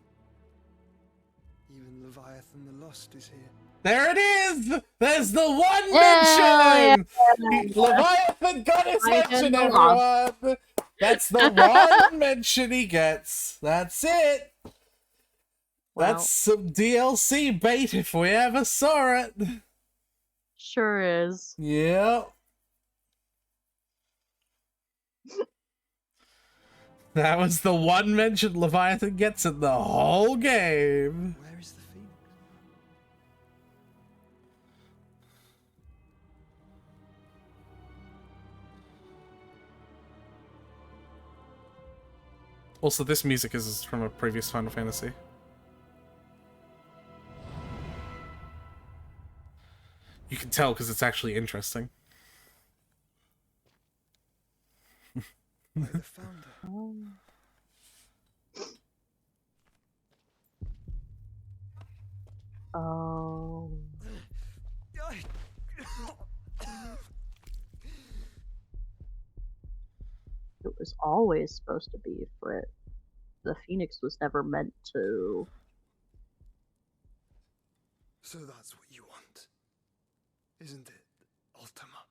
Even Leviathan the Lost is here. There it is! There's the one Yeah, mention! yeah. Leviathan got his Titan mention, the Lost. everyone! That's the one mention he gets. That's it! Well, That's some DLC bait if we ever saw it. sure is. Yep. That was the one mention Leviathan gets in the whole game. Where is the Phoenix? Also, this music is from a previous Final Fantasy. You can tell because it's actually interesting. By the founder. Oh. It was always supposed to be Frit. The Phoenix was never meant to. So that's what you want, isn't it, Ultima?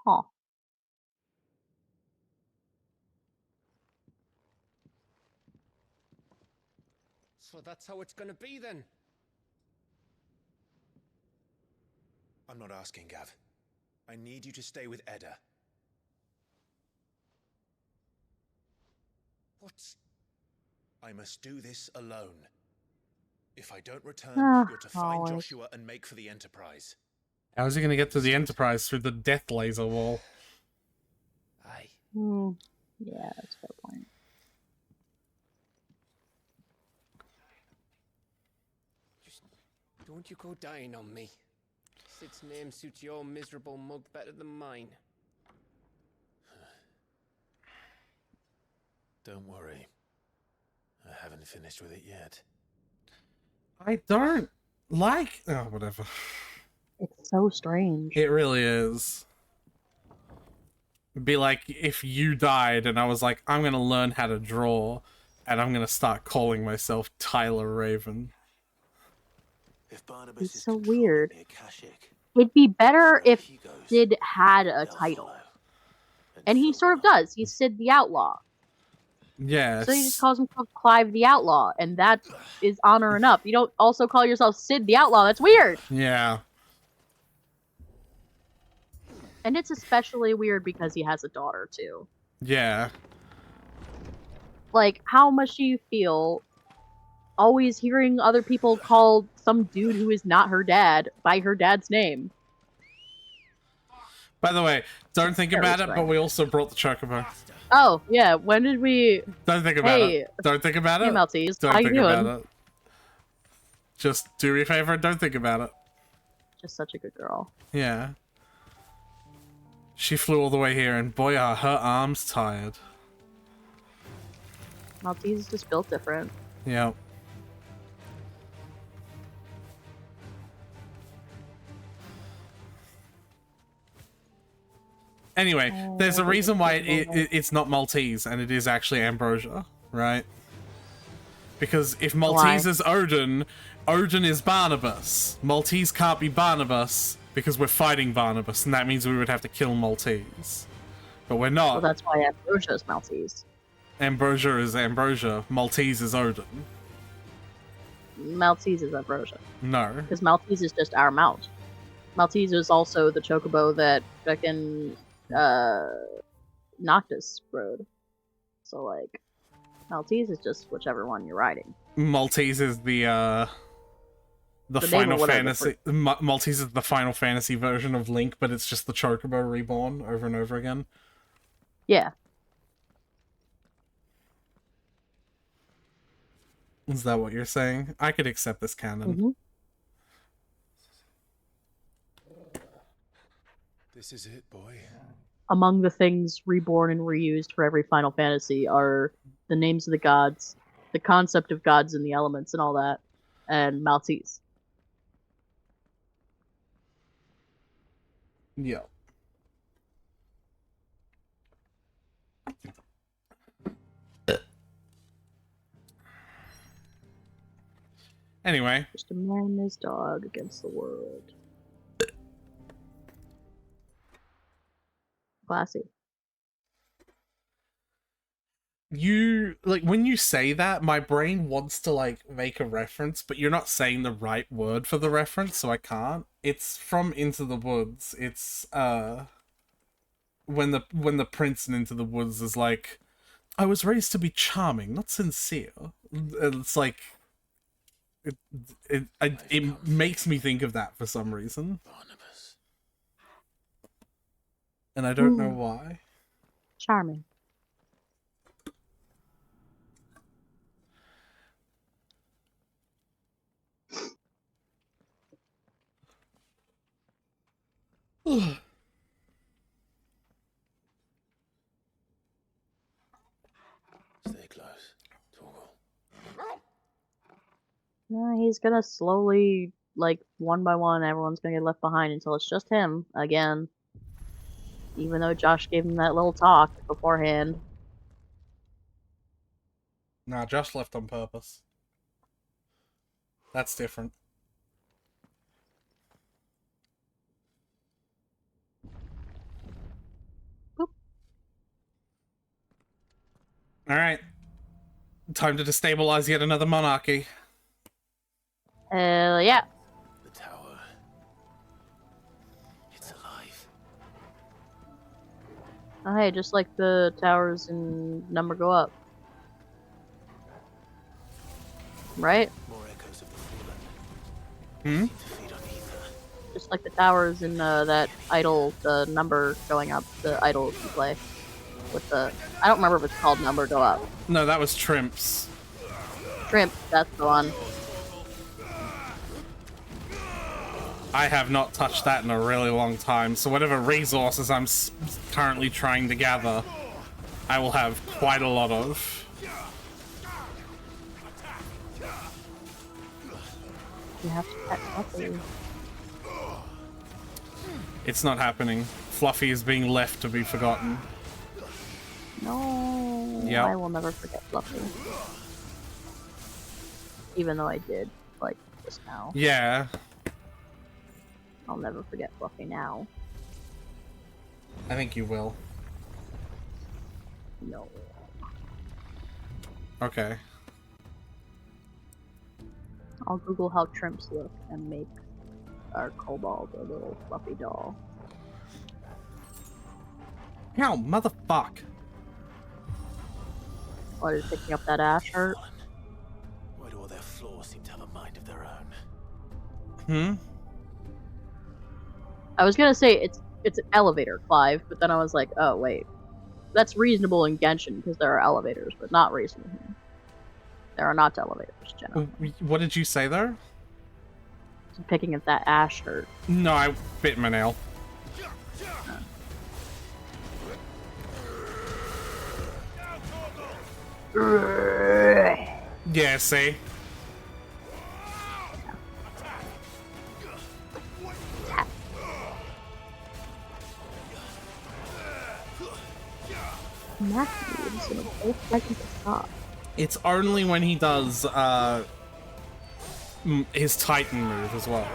Huh. So that's how it's gonna be then. I'm not asking, Gav. I need you to stay with Edda. What? I must do this alone. If I don't return, you're to find Joshua and make for the Enterprise. How is he going to get to the Enterprise through the death laser wall? Aye. Yeah, that's a fair point. Just don't you go dying on me. Sid's name suits your miserable mug better than mine. Don't worry. I haven't finished with it yet. I don't like... Oh, whatever. It's so strange. It really is. It'd be like if you died and I was like, I'm going to learn how to draw and I'm going to start calling myself Tyler Raven. It's so weird. It'd be better if Sid had a title. And he sort of does. He's Sid the Outlaw. Yes. So he just calls himself Clive the Outlaw, and that is honor enough. You don't also call yourself Sid the Outlaw. That's weird. Yeah. And it's especially weird because he has a daughter, too. Yeah. Like, how much do you feel always hearing other people call some dude who is not her dad by her dad's name? By the way, don't think about it, but we also brought the Chocobo. Oh, yeah, when did we... Don't think about it. Don't think about it. Hey, Maltese, don't how you think doing? about it. Just do me a favor and don't think about it. Just such a good girl. Yeah. She flew all the way here, and boy, are her arms tired. Maltese is just built different. Yep. Anyway, there's a reason why it's not Maltese, and it is actually Ambrosia, right? Because if Maltese is Odin, Odin is Barnabas. Maltese can't be Barnabas because we're fighting Barnabas, and that means we would have to kill Maltese. But we're not. Well, that's why Ambrosia is Maltese. Ambrosia is Ambrosia. Maltese is Odin. Maltese is Ambrosia. No. Because Maltese is just our mount. Maltese is also the chocobo that fucking Noctis rode. So, like, Maltese is just whichever one you're riding. Maltese is the Final Fantasy. Maltese is the Final Fantasy version of Link, but it's just the Chocobo reborn over and over again. Yeah. Is that what you're saying? I could accept this canon. Mm-hmm. This is it, boy. Among the things reborn and reused for every Final Fantasy are the names of the gods, the concept of gods and the elements and all that, and Maltese. Yeah. Anyway. Just a man and his dog against the world. Classy. You, like, when you say that, my brain wants to, like, make a reference, but you're not saying the right word for the reference, so I can't. It's from Into the Woods. It's, when the prince in Into the Woods is like, I was raised to be charming, not sincere. It's like, it makes me think of that for some reason. Barnabas. And I don't know why. Charming. Stay close. Torgal. Nah, he's gonna slowly, like, one by one, everyone's gonna get left behind until it's just him, again. Even though Josh gave him that little talk beforehand. Nah, Josh left on purpose. That's different. Alright. Time to destabilize yet another monarchy. Yeah. The tower. Oh, hey, just like the towers in number go up. Right? More echoes of the fallen. Hmm? Seem to feed on ether. Just like the towers in that idol, the number going up, the idol you play. With the... I don't remember if it's called number go up. No, that was Trimps. Shrimp, that's the one. I have not touched that in a really long time, so whatever resources I'm currently trying to gather, I will have quite a lot of. You have to pet Fluffy. It's not happening. Fluffy is being left to be forgotten. No, Yep. I will never forget Fluffy. Even though I did, like, just now. Yeah. I'll never forget Fluffy now. I think you will. No. Okay. I'll Google how Trimps look and make our Kobold a little fluffy doll. Ow, motherfuck. What, is picking up that ash hurt? Why do all their floors seem to have a mind of their own? Hmm? I was gonna say it's an elevator, Clive, but then I was like, oh wait. That's reasonable in Genshin because there are elevators, but not reasonable here. There are not elevators, Jenna. What did you say there? Picking at that ash hurt. No, I bit my nail. Yeah, see? Matthew is gonna both seconds to stop. It's only when he does his Titan move as well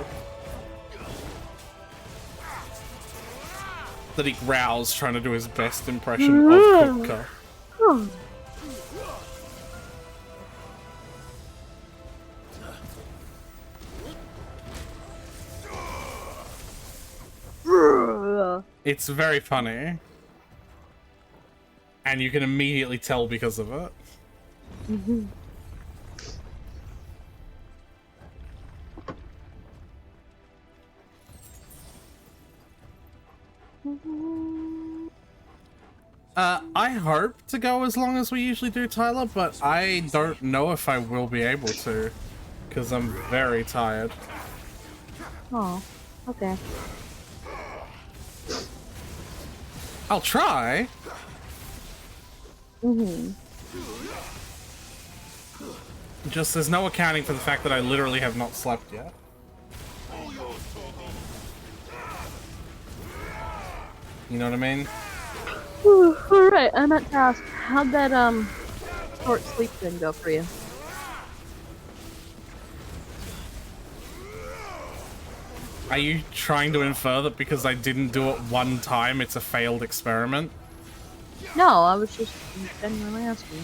that he growls, trying to do his best impression of Kupka. It's very funny. And you can immediately tell because of it. I hope to go as long as we usually do, Tyler, but I don't know if I will be able to, because I'm very tired. Oh, okay. I'll try. Just there's no accounting for the fact that I literally have not slept yet. You know what I mean? Alright, I meant to ask, how'd that short sleep thing go for you? Are you trying to infer that because I didn't do it one time, it's a failed experiment? No, I was just genuinely asking.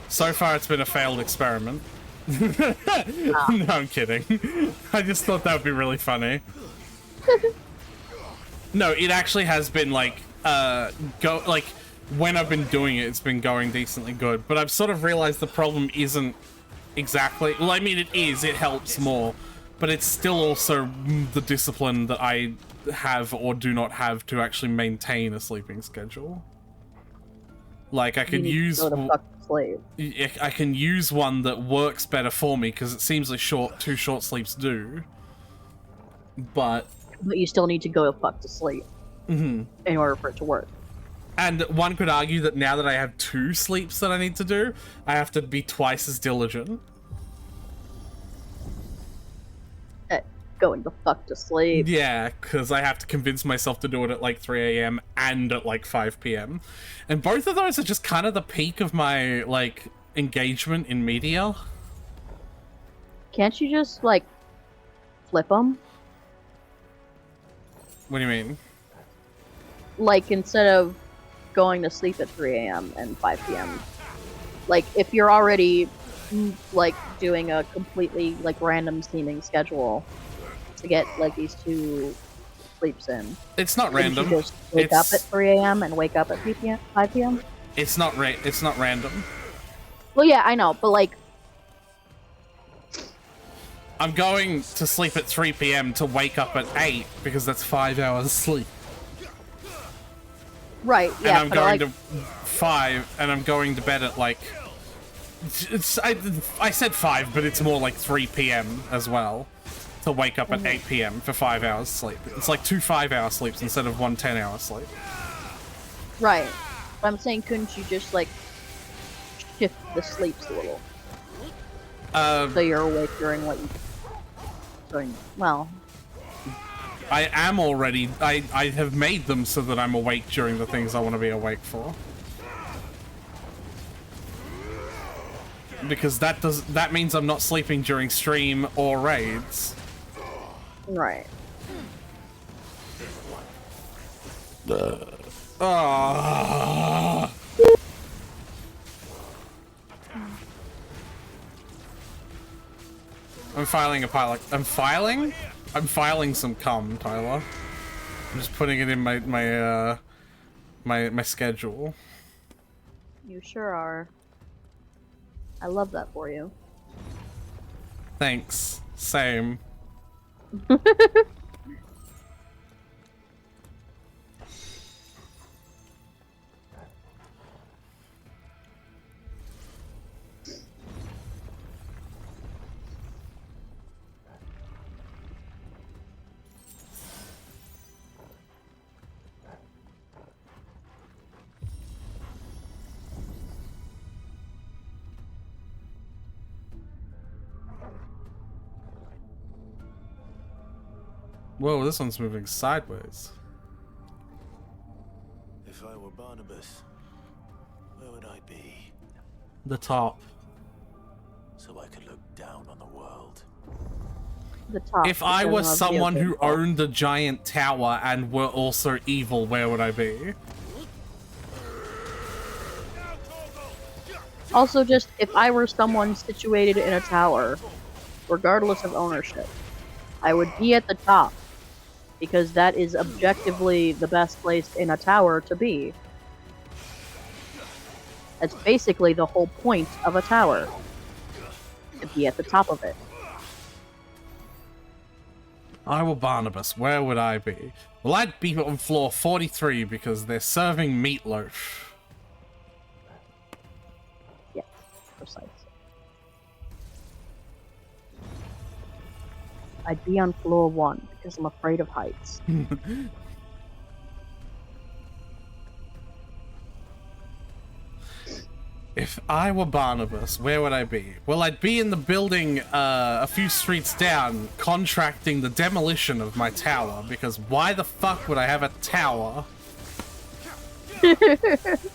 So far, it's been a failed experiment. No, I'm kidding. I just thought that would be really funny. No, it actually has been like, when I've been doing it, it's been going decently good. But I've sort of realized the problem isn't exactly, well, I mean, it is, it helps more. But it's still also the discipline that I have or do not have to actually maintain a sleeping schedule. Like, I can use... I can use one that works better for me, because it seems like two short sleeps do. But you still need to go to fuck to sleep. In order for it to work. And one could argue that now that I have 2 sleeps that I need to do, I have to be twice as diligent. Going the fuck to sleep. Yeah, because I have to convince myself to do it at like 3 AM and at like 5 PM. And both of those are just kind of the peak of my, like, engagement in media. Can't you just, like, flip them? What do you mean? Like, instead of going to sleep at 3 AM and 5 PM. Like, if you're already, like, doing a completely, like, random seeming schedule to get, like, these 2 sleeps in. It's not Didn't random. you just wake up at 3 a.m. and wake up at 5 p.m.? It's not random. Well, yeah, I know, but like, I'm going to sleep at 3 p.m. to wake up at 8 because that's 5 hours sleep. right? And Yeah, I'm but going like, to 5, and I'm going to bed at like. I said 5, but it's more like 3 p.m. as well. To wake up at 8 p.m. for 5 hours sleep. It's like 2 5-hour sleeps instead of 1 10-hour sleep. right. But I'm saying, couldn't you just like shift the sleeps a little so you're awake during what you doing? Well, I am already. I have made them so that I'm awake during the things I want to be awake for. Because that means I'm not sleeping during stream or raids. right. I'm filing a pilot. I'm filing some cum, Tyler. I'm just putting it in my schedule. You sure are. I love that for you. Thanks. Same. Whoa, this one's moving sideways. If I were Barnabas, where would I be? The top. So I could look down on the world. The top. If I was someone who owned a giant tower and were also evil, where would I be? Also, just if I were someone situated in a tower, regardless of ownership, I would be at the top. Because that is objectively the best place in a tower to be. That's basically the whole point of a tower. To be at the top of it. I were Barnabas, where would I be? Well, I'd be on floor 43 because they're serving meatloaf. Yeah, precisely. I'd be on floor 1 because I'm afraid of heights. If I were Barnabas, where would I be? Well, I'd be in the building a few streets down, contracting the demolition of my tower, because why the fuck would I have a tower? If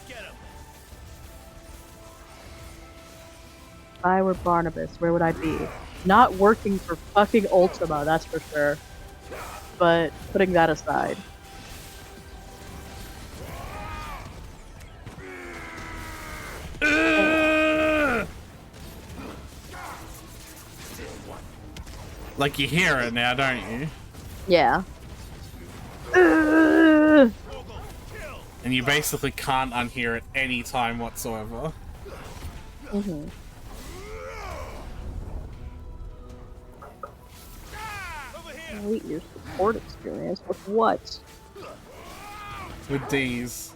I were Barnabas, where would I be? Not working for fucking Ultima, that's for sure. But putting that aside. Like, you hear it now, don't you? Yeah. And you basically can't unhear it any time whatsoever. Mm-hmm. Wait, your support experience with what? With D's.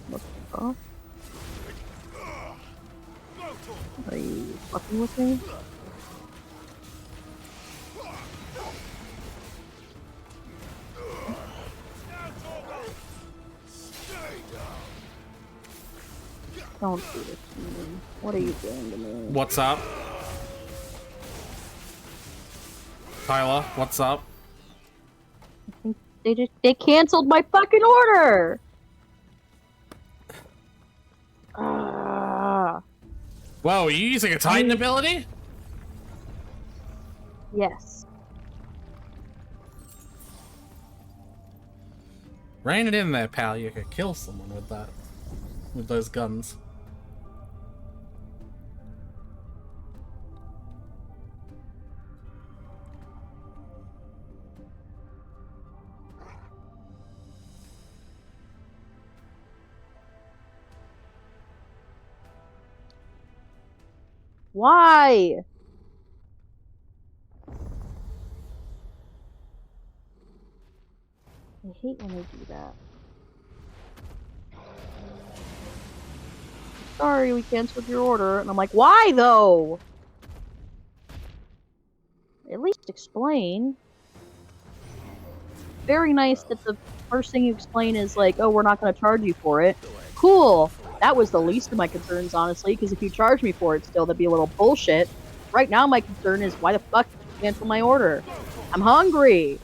What the fuck? Are you fucking with me? Don't do this to me. What are you doing to me? What's up? Tyler, what's up? They canceled my fucking order! Whoa, are you using a Titan ability? Yes. Rein it in there, pal. You could kill someone with that. With those guns. Why? I hate when they do that. Sorry, we canceled your order. And I'm like, why though? At least explain. Very nice that the first thing you explain is like, oh, we're not going to charge you for it. Cool. That was the least of my concerns, honestly, because if you charge me for it still, that'd be a little bullshit. Right now, my concern is why the fuck did you cancel my order? I'm hungry.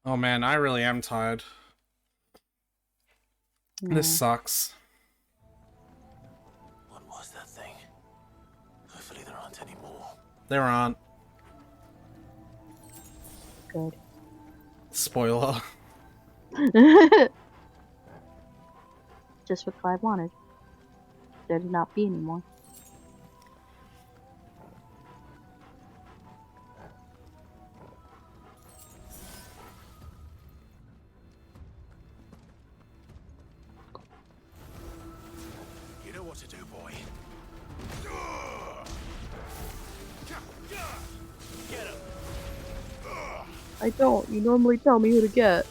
Oh man, I really am tired. This sucks. What was that thing? Hopefully there aren't any more. There aren't. Good. Spoiler. Just what Clive wanted. There to not be anymore. You know what to do, boy. Get him. I don't. You normally tell me who to get.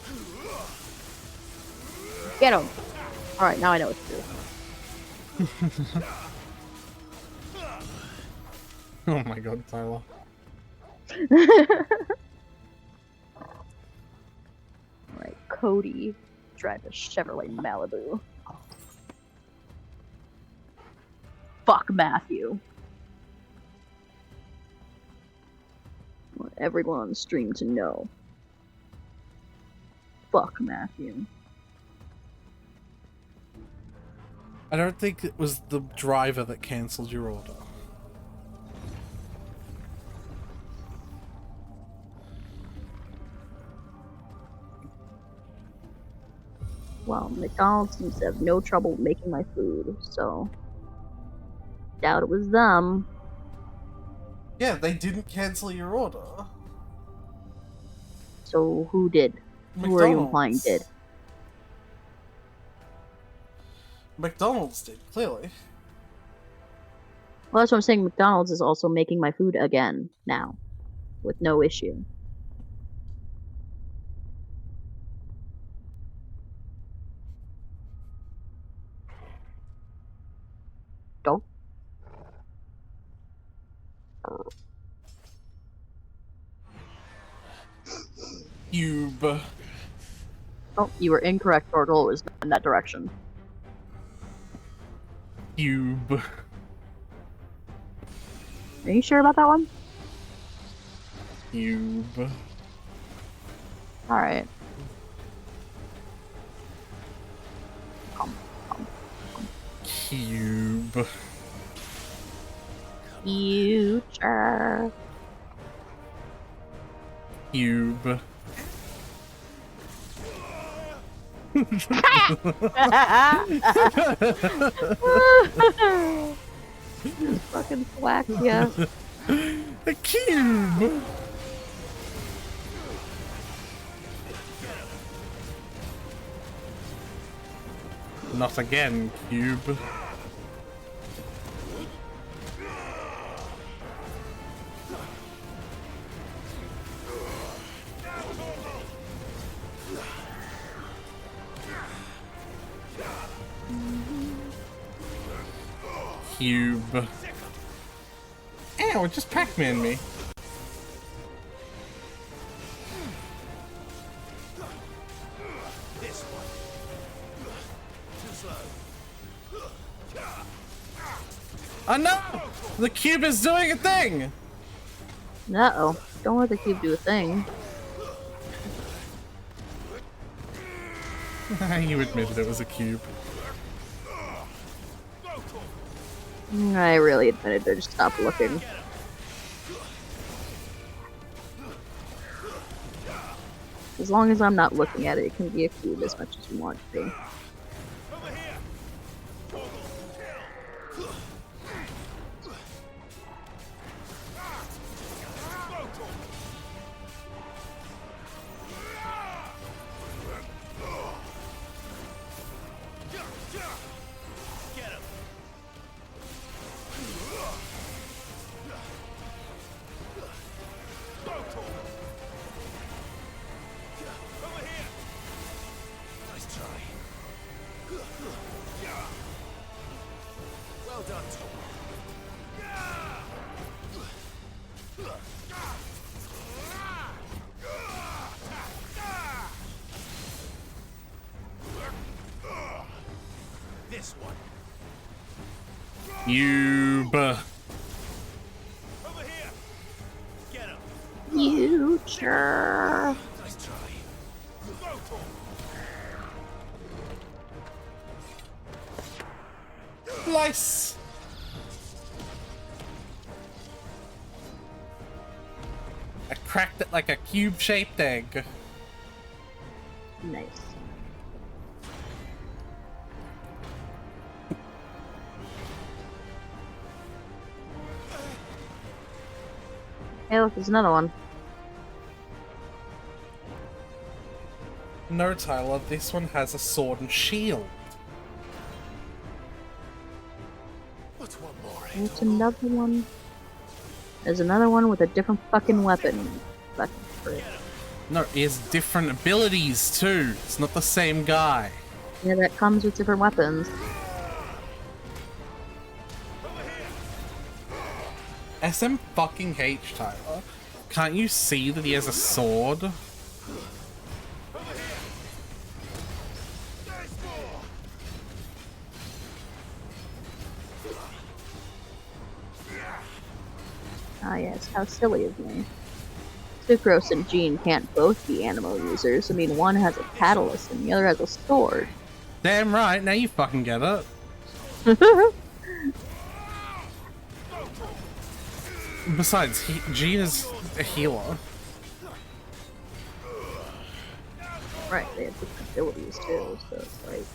Get him. Alright, now I know what to do. Oh my god, Tyler. Alright, Cody. Drive a Chevrolet Malibu. Fuck Matthew. I want everyone on the stream to know. Fuck Matthew. I don't think it was the driver that cancelled your order. Well, McDonald's seems to have no trouble making my food, so doubt it was them. Yeah, they didn't cancel your order. So who did? Who are you implying did? McDonald's did, clearly. Well, that's what I'm saying. McDonald's is also making my food again now, with no issue. Don't. Cube. Oh, you were incorrect, Tortle. It was in that direction. Cube. Are you sure about that one? Cube. Alright. Cube. Future. Cube. Fucking thwack, yeah. A cube! Not again, cube. cube. Ow, it just Pac-Man me. This one. Too slow. Oh no! The cube is doing a thing! Uh-oh. Don't let the cube do a thing. You admitted it was a cube. I really admitted to just stop looking. As long as I'm not looking at it, it can be a cube as much as you want it to be. Nice try. Well done, Tom. This one. Cube. Over here. Get him. Future. Nice try. Go, Tom. Nice. I cracked it like a cube-shaped egg. Nice. Hey, look, there's another one. No, Tyler, this one has a sword and shield. What's one more? There's another one. There's another one with a different fucking weapon. Fucking frick. No, he has different abilities too. It's not the same guy. Yeah, that comes with different weapons. SM fucking H, Tyler. Can't you see that he has a sword? Ah yes, how silly of me. Sucrose and Jean can't both be animal users. I mean, one has a catalyst and the other has a sword. Damn right, now you fucking get it. Besides, Jean is a healer. Right, they have different abilities too, so it's like...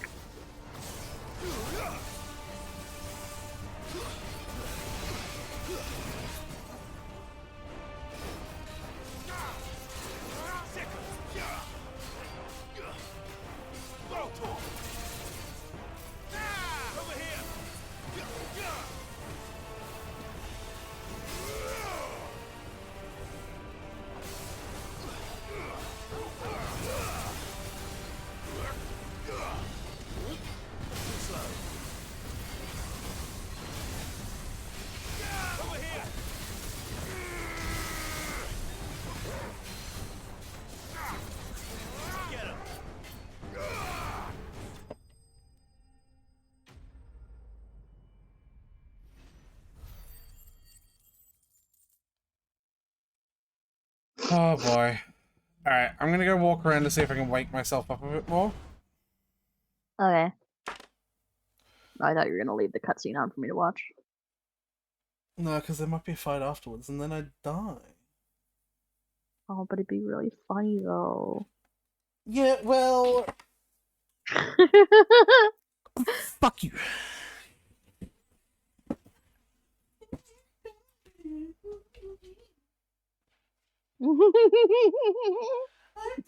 Oh boy. Alright, I'm gonna go walk around to see if I can wake myself up a bit more. Okay. I thought you were gonna leave the cutscene on for me to watch. No, because there might be a fight afterwards, and then I'd die. Oh, but it'd be really funny though. Yeah, well... Fuck you. I'm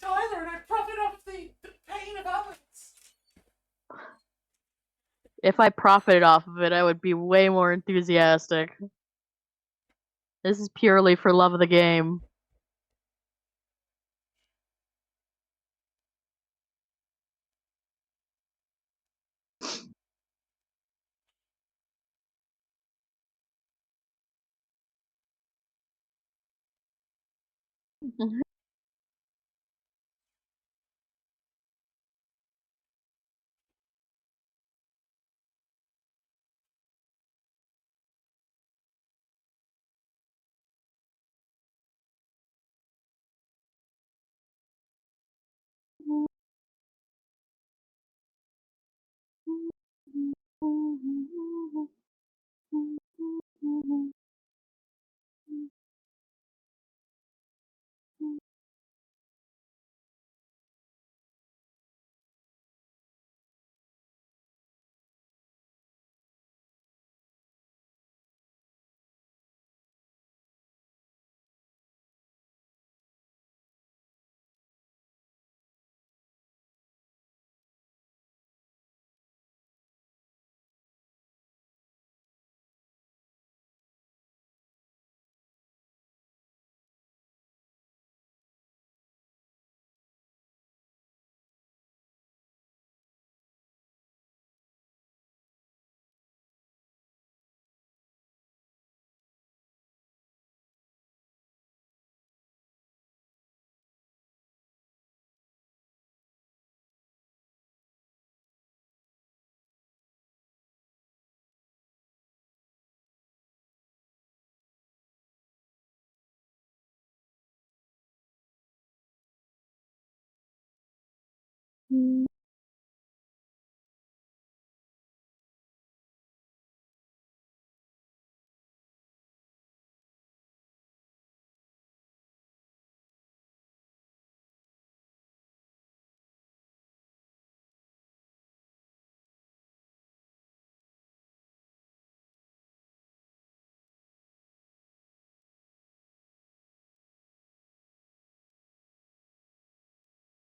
Tyler, and I profit off the pain of others. If I profited off of it, I would be way more enthusiastic. This is purely for love of the game.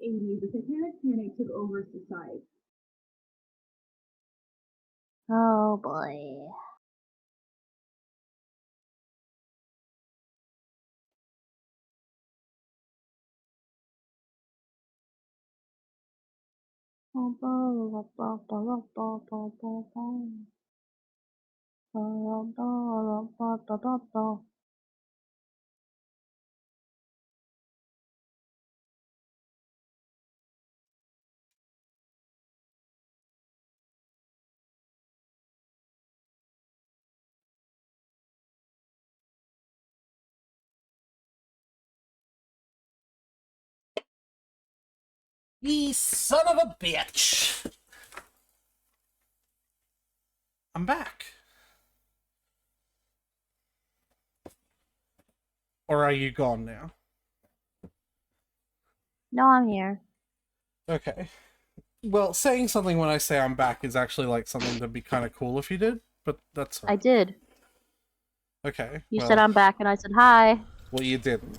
'80s, the Titanic panic took over society. Oh boy. Ye son of a bitch! I'm back. Or are you gone now? No, I'm here. Okay. Well, saying something when I say I'm back is actually like something that'd be kind of cool if you did, but that's I alright. did. Okay. You well, said I'm back, and I said hi. Well, you didn't.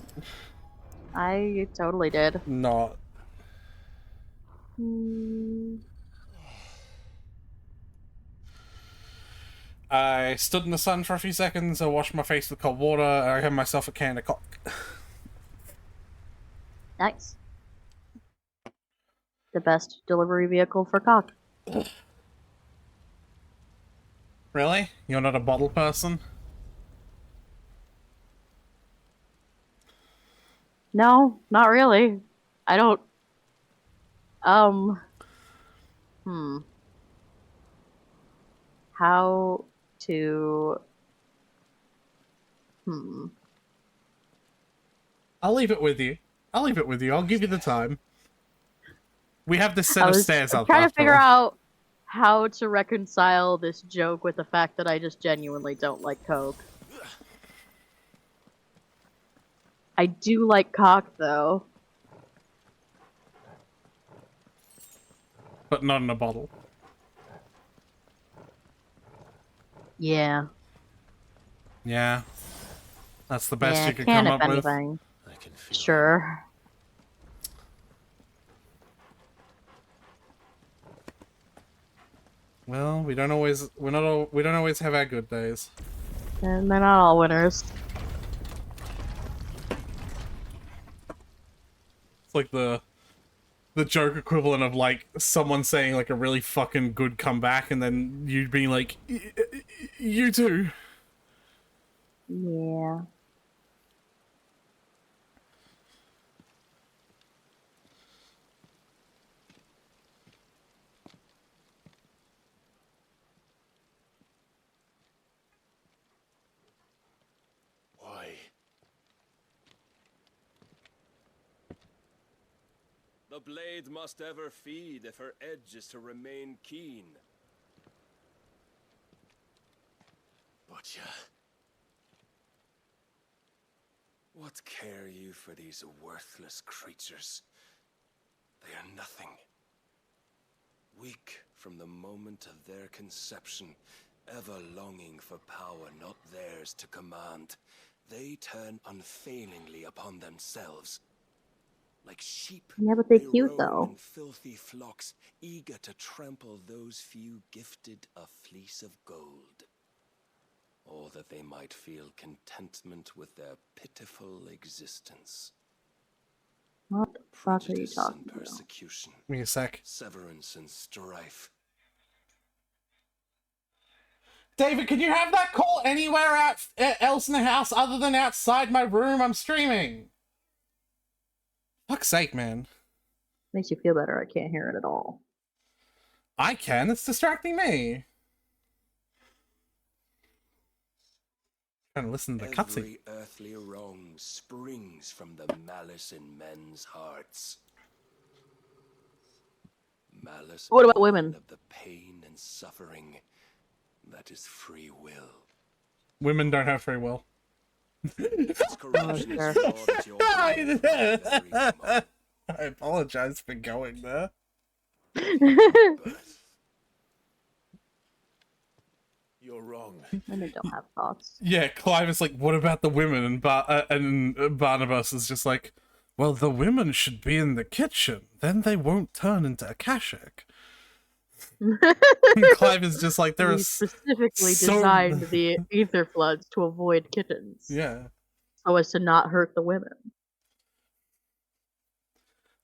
I totally did. Not. I stood in the sun for a few seconds, I washed my face with cold water, and I had myself a can of cock. Nice. The best delivery vehicle for cock. Really? You're not a bottle person? No, not really. I don't. Hmm. How to. I'll leave it with you. I'll give you the time. We have this set I of was stairs up trying to after figure all. out how to reconcile this joke with the fact that I just genuinely don't like Coke. I do like cock, though. But not in a bottle. Yeah. Yeah. That's the best Yeah, you could can come if up with? anything. Sure. Well, we don't always have our good days. And they're not all winners. It's like the joke equivalent of like someone saying like a really fucking good comeback and then you being like, you too. Yeah. A blade must ever feed if her edge is to remain keen. Butcher. What care you for these worthless creatures? They are nothing. Weak from the moment of their conception, ever longing for power not theirs to command, they turn unfailingly upon themselves. Like sheep, Yeah, but they're they cute, roam though. in filthy flocks, eager to trample those few gifted a fleece of gold. Or that they might feel contentment with their pitiful existence. What the fuck are you Prejudice talking and about? persecution. Give me a sec. Severance and strife. David, can you have that call anywhere else in the house other than outside my room? I'm streaming. Fuck's sake, man. Makes you feel better. I can't hear it at all. I can. It's distracting me. Trying to listen to the cutscene. Every earthly wrong springs from the malice in men's hearts. Malice What about born women? of the pain and suffering that is free will. Women don't have free will. Its corruption is flawed at your will from very moment. I apologize for going there. You're wrong. Women don't have thoughts. Yeah, Clive is like, what about the women? And Barnabas is just like, well, the women should be in the kitchen. Then they won't turn into a Akashic. Clive is just like, there We is specifically designed the ether floods to avoid kittens. Yeah. So as to not hurt the women.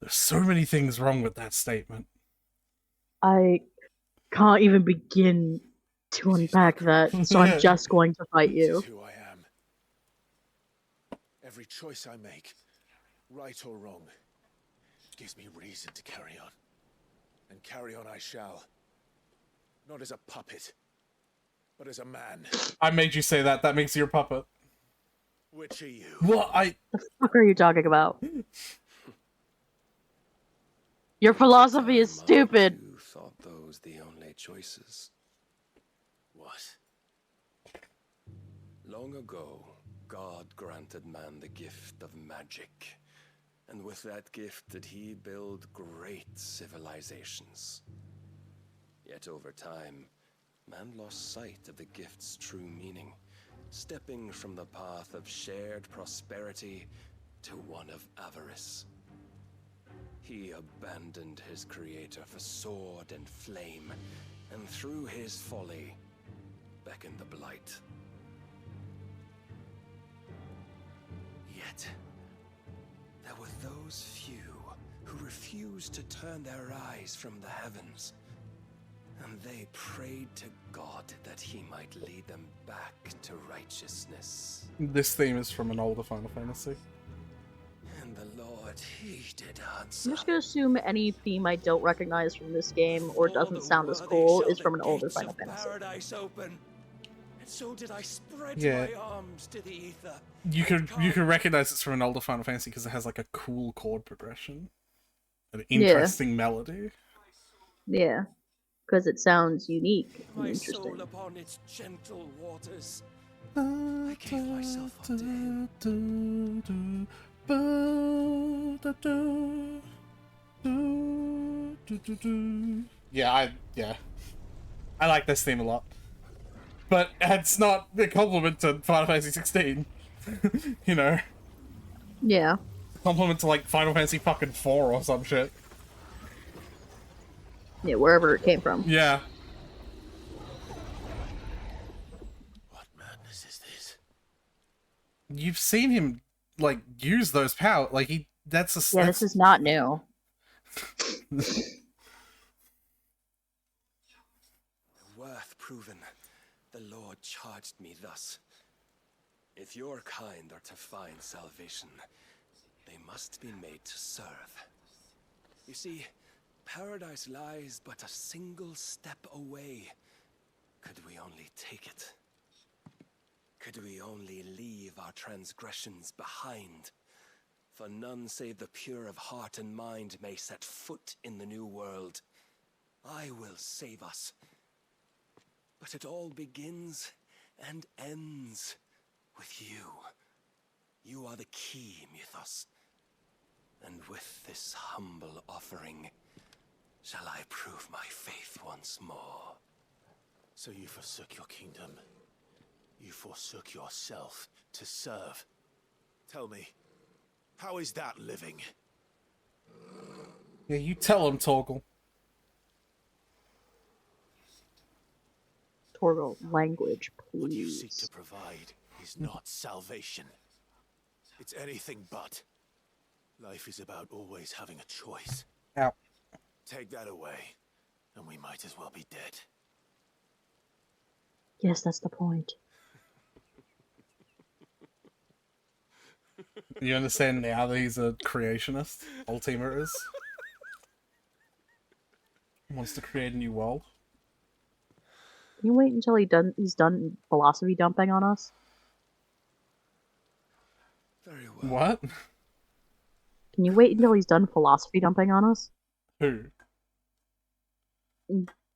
There's so many things wrong with that statement. I can't even begin to unpack that, so I'm just going to fight This you. is who I am. Every choice I make, right or wrong, gives me reason to carry on. And carry on I shall. Not as a puppet, but as a man. I made you say that. That makes you a puppet. Which are you? What? What the fuck are you talking about? Your philosophy is stupid. You thought those the only choices. What? Long ago, God granted man the gift of magic. And with that gift did he build great civilizations. Yet over time, man lost sight of the gift's true meaning, stepping from the path of shared prosperity to one of avarice. He abandoned his creator for sword and flame, and through his folly, beckoned the blight. Yet, there were those few who refused to turn their eyes from the heavens, and they prayed to God that he might lead them back to righteousness. This theme is from an older Final Fantasy. And the Lord heeded answer. I'm just gonna assume any theme I don't recognize from this game or doesn't sound as cool is from an older Final Fantasy. Paradise open. And so did I spread Yeah. my arms to the ether. You can recognize it's from an older Final Fantasy because it has like a cool chord progression, an interesting melody. Yeah, because it sounds unique and My interesting. soul upon its gentle waters. I gave myself up to him. Yeah, I like this theme a lot, but it's not a compliment to Final Fantasy 16. You know, Yeah. compliment to like Final Fantasy fucking 4 or some shit. Yeah, wherever it came from. Yeah. What madness is this? You've seen him like use those power, like that's a Yeah, this is not new. Worth proven, the Lord charged me thus. If your kind are to find salvation, they must be made to serve. You see, paradise lies but a single step away. Could we only take it? Could we only leave our transgressions behind? For none save the pure of heart and mind may set foot in the new world. I will save us. But it all begins and ends with you. You are the key, Mythos. And with this humble offering, shall I prove my faith once more. So you forsook your kingdom. You forsook yourself to serve. Tell me, how is that living? Yeah, you tell him, Torgal. Torgal, language, please. What you seek to provide is not salvation. It's anything but. Life is about always having a choice. Ow. Take that away, and we might as well be dead. Yes, that's the point. You understand now that he's a creationist? Ultima is. He wants to create a new world. Can you wait until he's done philosophy dumping on us? Very well. What? Can you wait until he's done philosophy dumping on us? Who?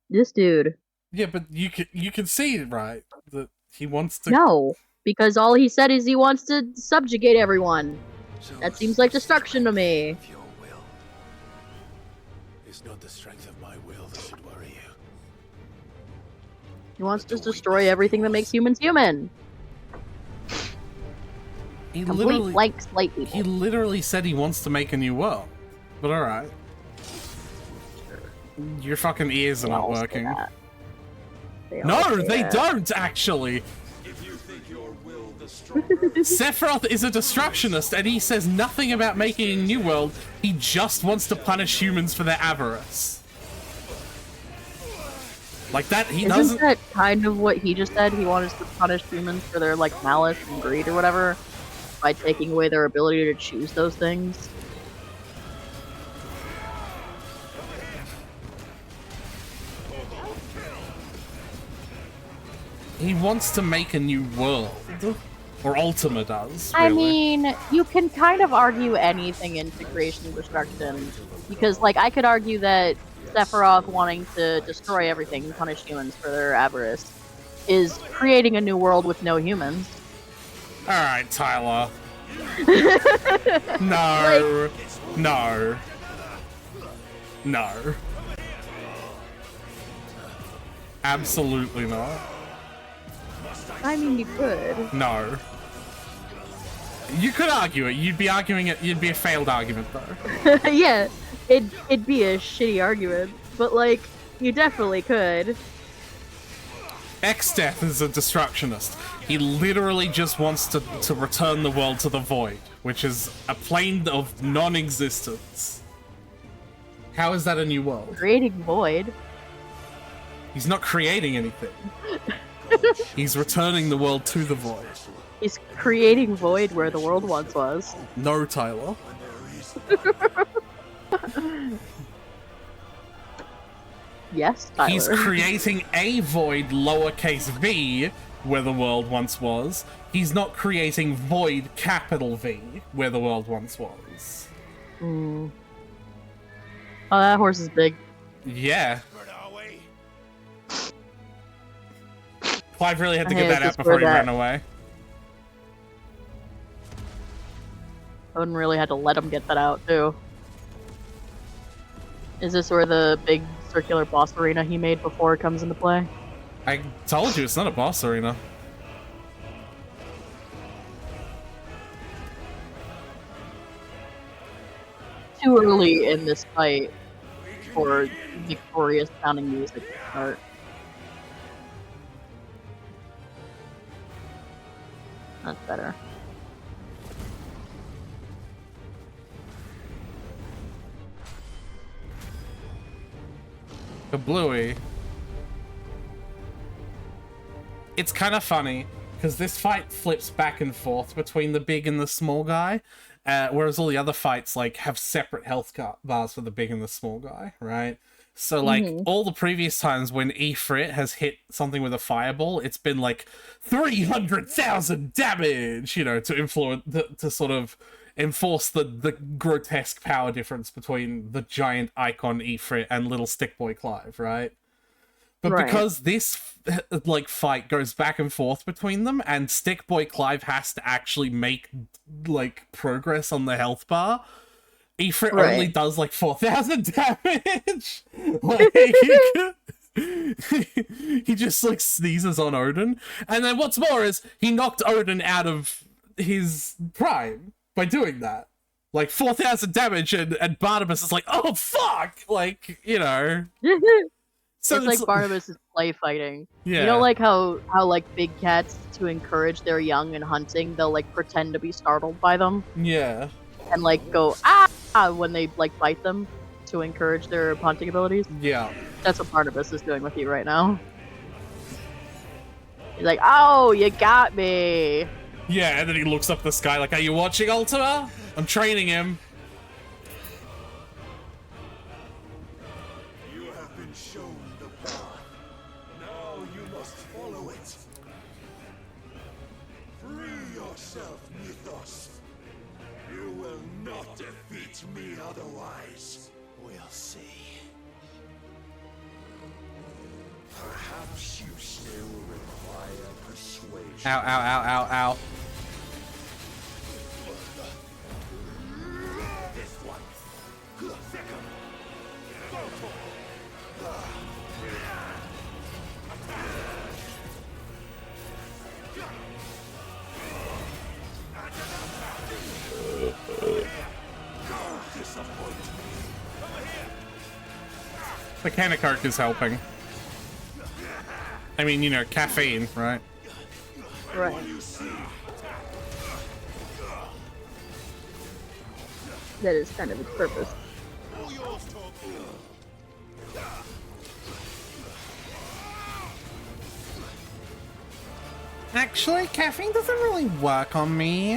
This dude. Yeah, but you can see, right, that he wants to... No, because all he said is he wants to subjugate everyone. That seems like destruction to me. It's not the strength of my will that should worry you. He wants to destroy everything that makes humans human. He Complete blank slate people. He literally said he wants to make a new world. But alright. Your fucking ears are not working. No, they don't, actually! Sephiroth is a destructionist, and he says nothing about making a new world. He just wants to punish humans for their avarice. Like that, he doesn't... Isn't that kind of what he just said? He wanted to punish humans for their, like, malice and greed or whatever? By taking away their ability to choose those things? He wants to make a new world. Or Ultima does, really. I mean, you can kind of argue anything into creation and destruction. Because, like, I could argue that Sephiroth wanting to destroy everything and punish humans for their avarice is creating a new world with no humans. Alright, Tyler. No. Like... No. No. Absolutely not. I mean, you could. No. You could argue it. You'd be arguing it. You'd be a failed argument, though. Yeah, it'd be a shitty argument, but like, you definitely could. X-Death is a destructionist. He literally just wants to return the world to the void, which is a plane of non-existence. How is that a new world? Creating void. He's not creating anything. He's returning the world to the void. He's creating void where the world once was. No, Tyler. Yes, Tyler. He's creating a void lowercase v where the world once was. He's not creating void capital V where the world once was. Mm. Oh, that horse is big. Yeah. Clive really had to get that out before he ran away. Odin really had to let him get that out, too. Is this where the big circular boss arena he made before comes into play? I told you, it's not a boss arena. Too early in this fight for victorious sounding music to start. That's better. The Bluey. It's kind of funny, because this fight flips back and forth between the big and the small guy, whereas all the other fights, like, have separate health bars for the big and the small guy, right? So, like, all the previous times when Ifrit has hit something with a fireball, it's been, like, 300,000 damage, you know, to influence, to sort of enforce the grotesque power difference between the giant icon Ifrit and little stick boy Clive, right? But Right. because this like fight goes back and forth between them, and stick boy Clive has to actually make like progress on the health bar, Ifrit only Right. does like 4,000 damage. Like, he just like sneezes on Odin, and then what's more is he knocked Odin out of his prime by doing that. Like 4,000 damage, and Barnabas is like, oh fuck, like, you know. So it's like Barnabas is play fighting. Yeah. You know, like how like big cats, to encourage their young in hunting, they'll like pretend to be startled by them. Yeah. And like go ah when they like bite them to encourage their hunting abilities. Yeah. That's what Barnabas is doing with you right now. He's like, oh, you got me. Yeah, and then he looks up the sky like, are you watching, Ultima? I'm training him. You have been shown the path. Now you must follow it. Free yourself, Mythos. You will not defeat me otherwise. We'll see. Perhaps you still require persuasion. Ow, ow, ow, ow, ow. This one. Second. Go for Mechanic Arc is helping. I mean, you know, caffeine, right? Right. That is kind of its purpose. Actually, caffeine doesn't really work on me.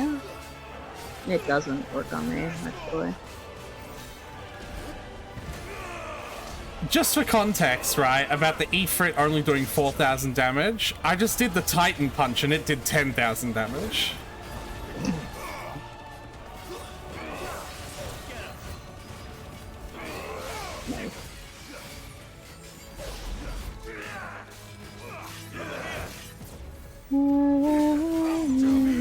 It doesn't work on me, actually. Just for context, right, about the Ifrit only doing 4,000 damage, I just did the Titan Punch and it did 10,000 damage.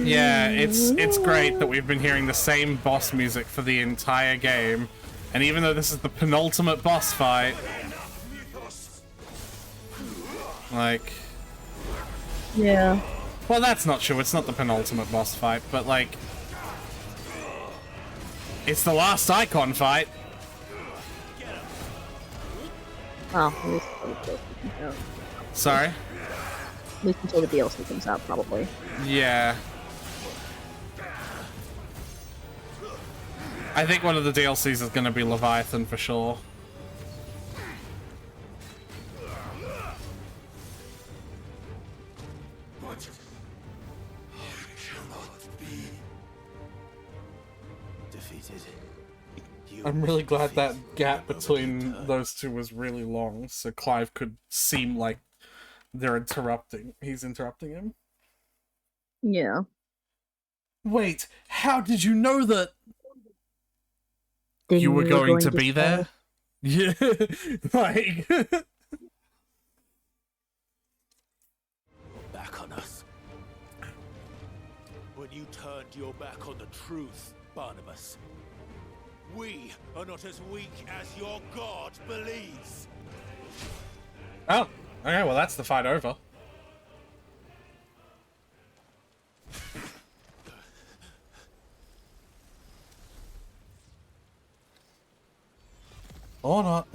Yeah, it's great that we've been hearing the same boss music for the entire game. And even though this is the penultimate boss fight, like... Yeah. Well, that's not true. It's not the penultimate boss fight, but, like... It's the last icon fight. Well, at least until the DLC comes out. Sorry? At least until the DLC comes out, probably. Yeah. I think one of the DLCs is going to be Leviathan for sure. I'm really glad that gap between those two was really long, so Clive could seem like they're interrupting. He's interrupting him. Yeah. Wait, how did you know that you were going to be there? Yeah, like... back on us. When you turned your back on the truth, Barnabas. We are not as weak as your god believes. Oh, okay, well that's the fight over. Or not.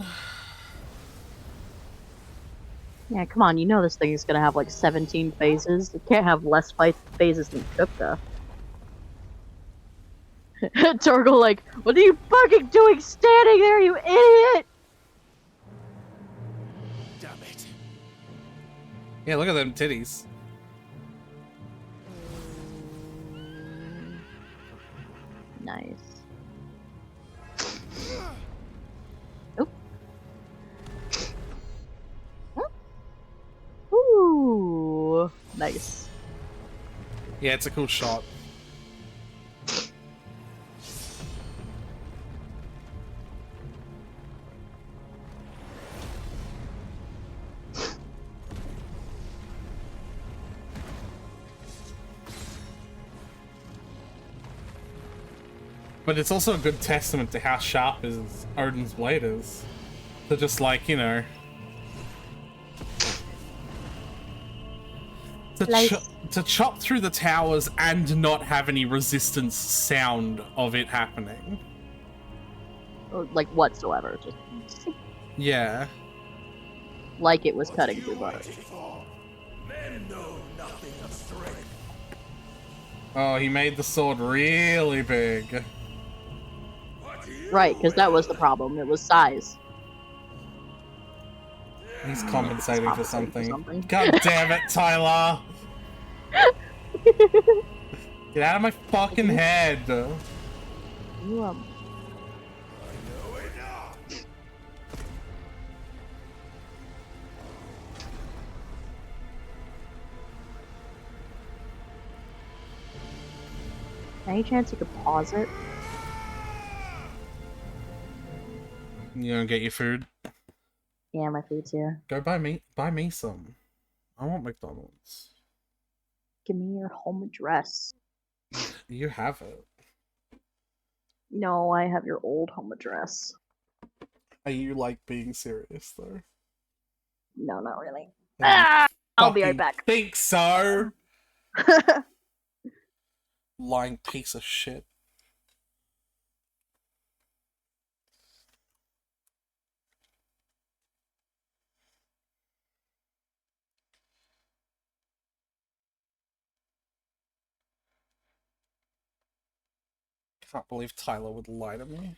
Yeah, come on, you know this thing is gonna have like 17 phases. It can't have less phases than Kupka. Torgal like, what are you fucking doing standing there, you idiot? Damn it. Yeah, look at them titties. Nice. Oop. Ooh, nice. Yeah, it's a cool shot. But it's also a good testament to how sharp Odin's blade is. To just, like, you know... To chop through the towers and not have any resistance sound of it happening. Like, whatsoever. Just... Yeah. Like it was cutting through butter. Men know nothing of strength. Oh, he made the sword really big. Right, because that was the problem. It was size. He's compensating for something. God damn it, Tyler! Get out of my fucking head! You, Any chance you could pause it? You gonna get your food? Yeah, my food's here. Go buy me some. I want McDonald's. Give me your home address. You have it. No, I have your old home address. Are you, like, being serious, though? No, not really. Ah, I'll be right back. Think so? Lying piece of shit. Can't believe Tyler would lie to me.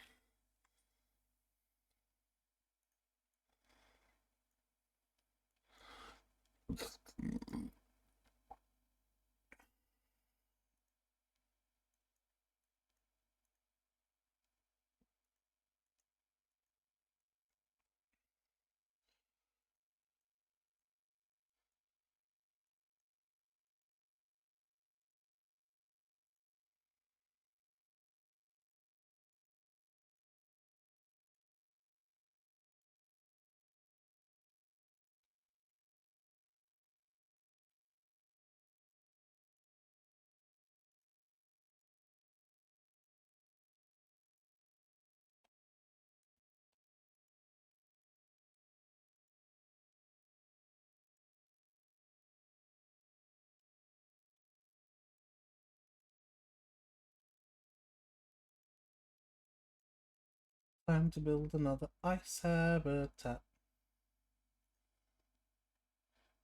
Time to build another ice habitat.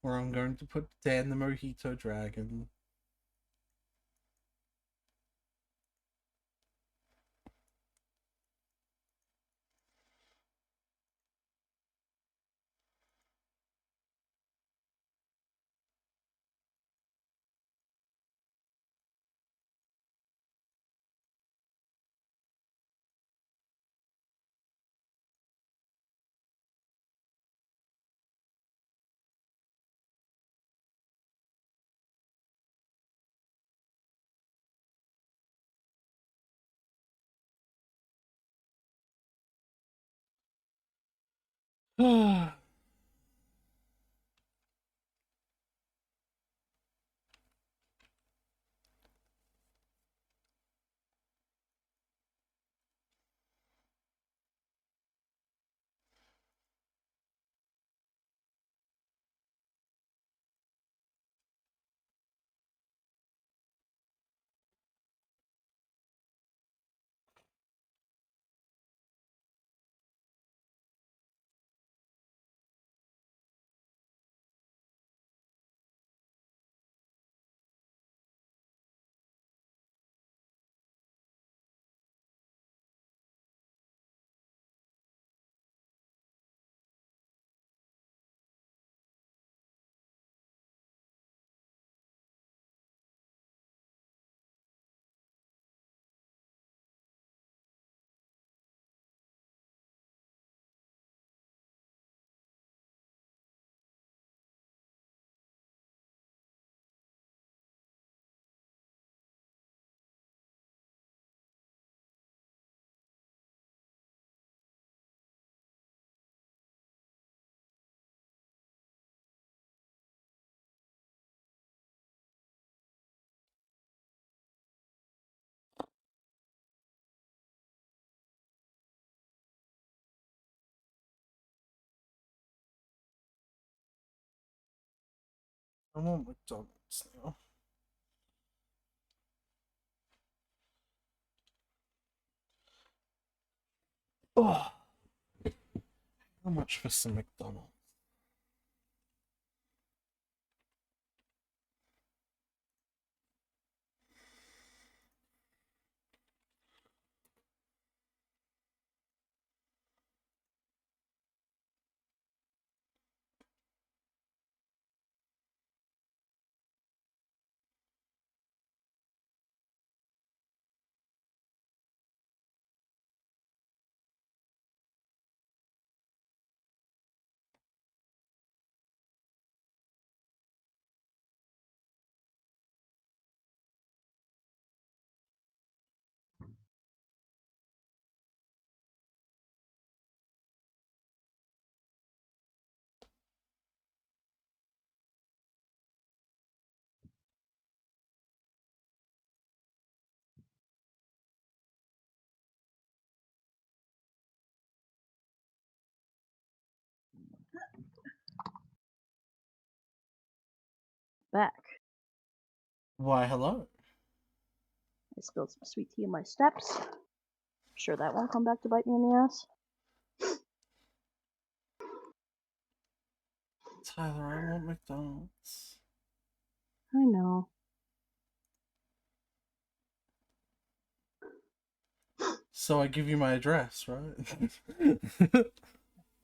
Where I'm going to put Dan the Mojito Dragon. I want McDonald's now. Oh, how much for some McDonald's? Back. Why, hello. I spilled some sweet tea in my steps. I'm sure that won't come back to bite me in the ass. Tyler, I want McDonald's. I know. So I give you my address, right?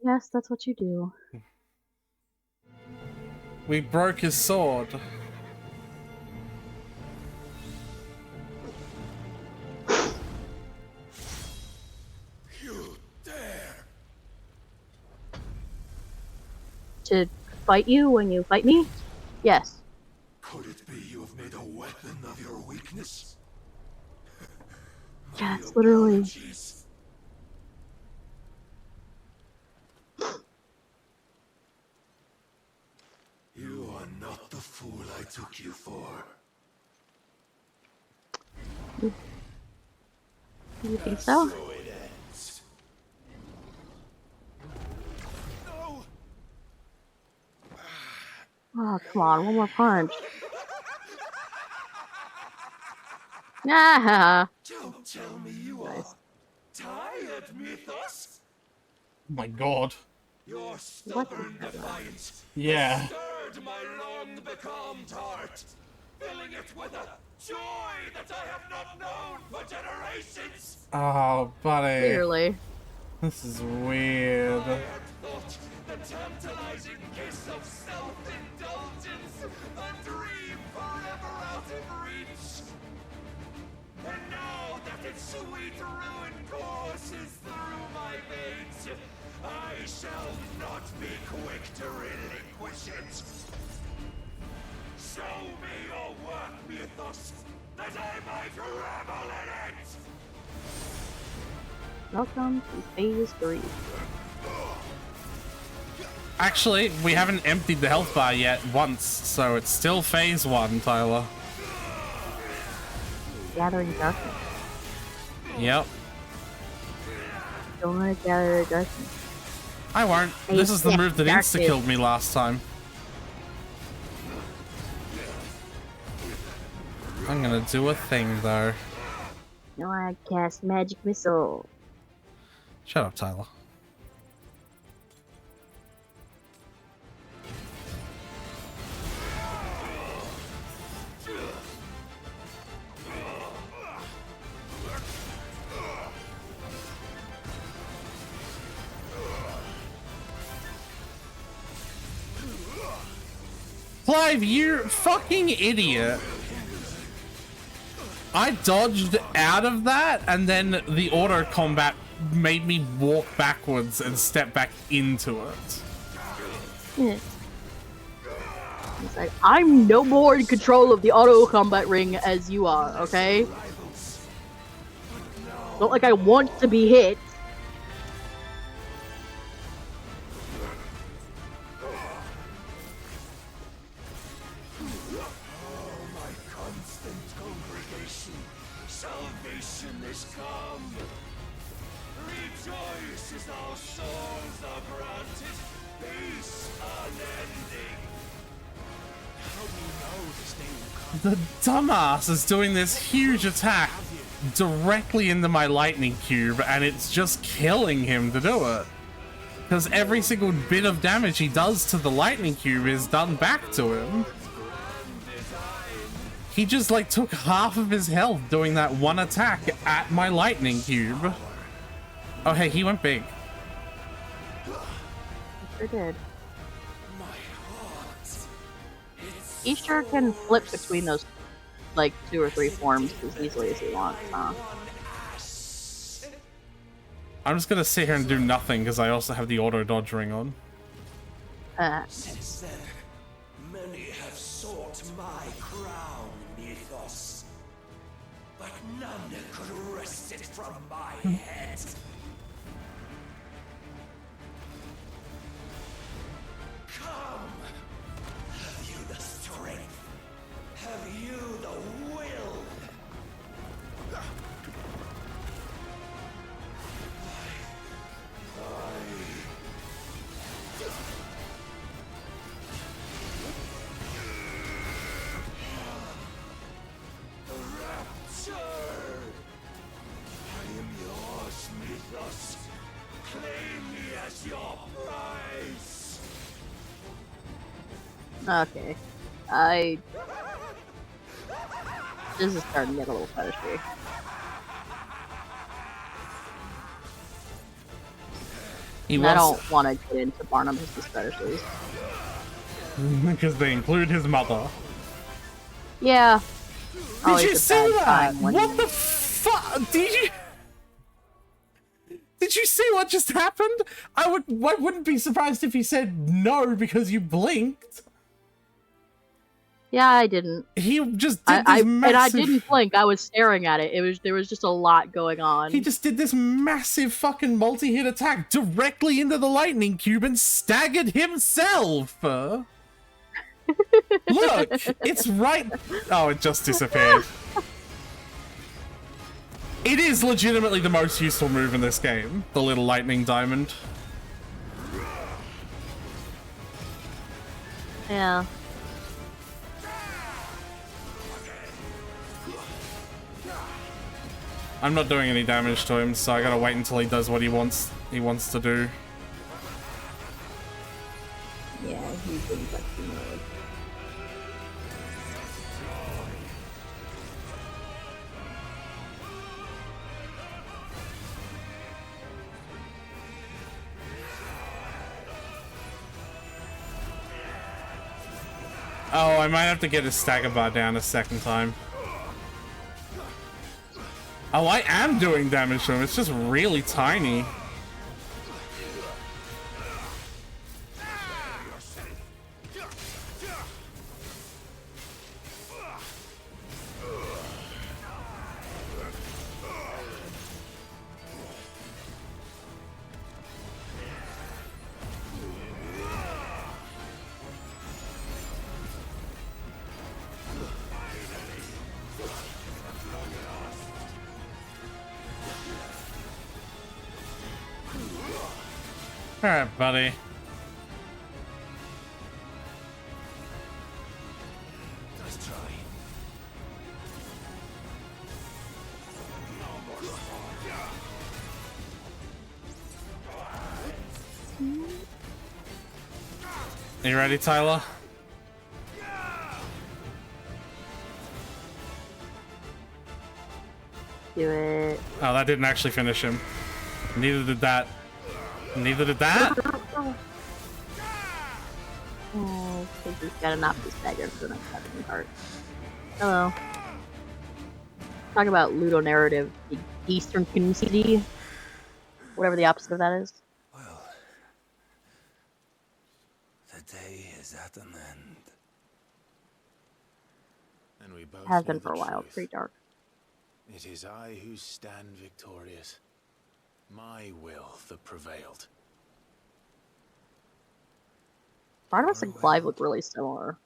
Yes, that's what you do. We broke his sword. You dare! To fight you when you fight me? Yes. Could it be you have made a weapon of your weakness? Yes, literally. You are not the fool I took you for. You think so? So it ends. No! Oh, come on, one more punch. Ah! Don't tell me you are tired, Mythos. Oh my god. Your stubborn defiance Yeah. has stirred my long becalmed heart, filling it with a joy that I have not known for generations. Oh, buddy. Clearly. This is weird. I had thought the tantalizing kiss of self-indulgence a dream forever out of reach. And now that its sweet ruin courses through my veins, I shall not be quick to relinquish it. Show me your work, Mythos, that I might revel in it! Welcome to Phase 3. Actually, we haven't emptied the health bar yet once, so it's still phase 1, Tyler. Gathering darkness. Yep. Don't want to gather darkness. I won't. This is the move that insta-killed me last time. I'm gonna do a thing, though. No, I cast magic missile. Shut up, Tyler. Clive, you fucking idiot. I dodged out of that, and then the auto combat made me walk backwards and step back into it. Yeah. It's like, I'm no more in control of the auto combat ring as you are, okay? Not like I want to be hit. Salvation is come. Rejoice as our souls are granted peace unending. How The dumbass is doing this huge attack directly into my lightning cube, and it's just killing him to do it. Because every single bit of damage he does to the lightning cube is done back to him. He just like took half of his health doing that one attack at my lightning cube. Oh hey, he went big. He sure did. He sure can flip between those like 2 or 3 forms as easily as he wants, huh? I'm just gonna sit here and do nothing because I also have the auto dodge ring on. Since then, many have sought my crown, Mythos, but none could wrest it from my head. Come! Have you the strength? Have you the will? Rapture! I am yours, Mythos. Claim me as your prize. Okay. This is starting to get a little fetishy. I don't want to get into Barnum's fetishes. Because they include his mother. Yeah. Did you see that? What the fuck? Did you see what just happened? I wouldn't be surprised if he said no because you blinked. Yeah, I didn't. He just did this massive... And I didn't blink. I was staring at it. There was just a lot going on. He just did this massive fucking multi-hit attack directly into the lightning cube and staggered himself. Look, it's right... Oh, it just disappeared. It is legitimately the most useful move in this game, the little lightning diamond. Yeah. I'm not doing any damage to him, so I gotta wait until he does what he wants to do. Yeah, he's in sexy mode. Oh, I might have to get his stagger bar down a second time. Oh, I am doing damage to him. It's just really tiny. Alright, buddy. Let's try. Are you ready, Tyler? Do it. Oh, that didn't actually finish him. Neither did that. Neither did that. Oh, I think he's got enough to stagger for the next 7 part. Hello. Talk about ludonarrative, the Eastern Community. Whatever the opposite of that is. Well, the day is at an end. And we both Has know been for a the while. truth. Pretty dark. It is I who stand victorious. My will that prevailed. Barnabas and Clive look really similar.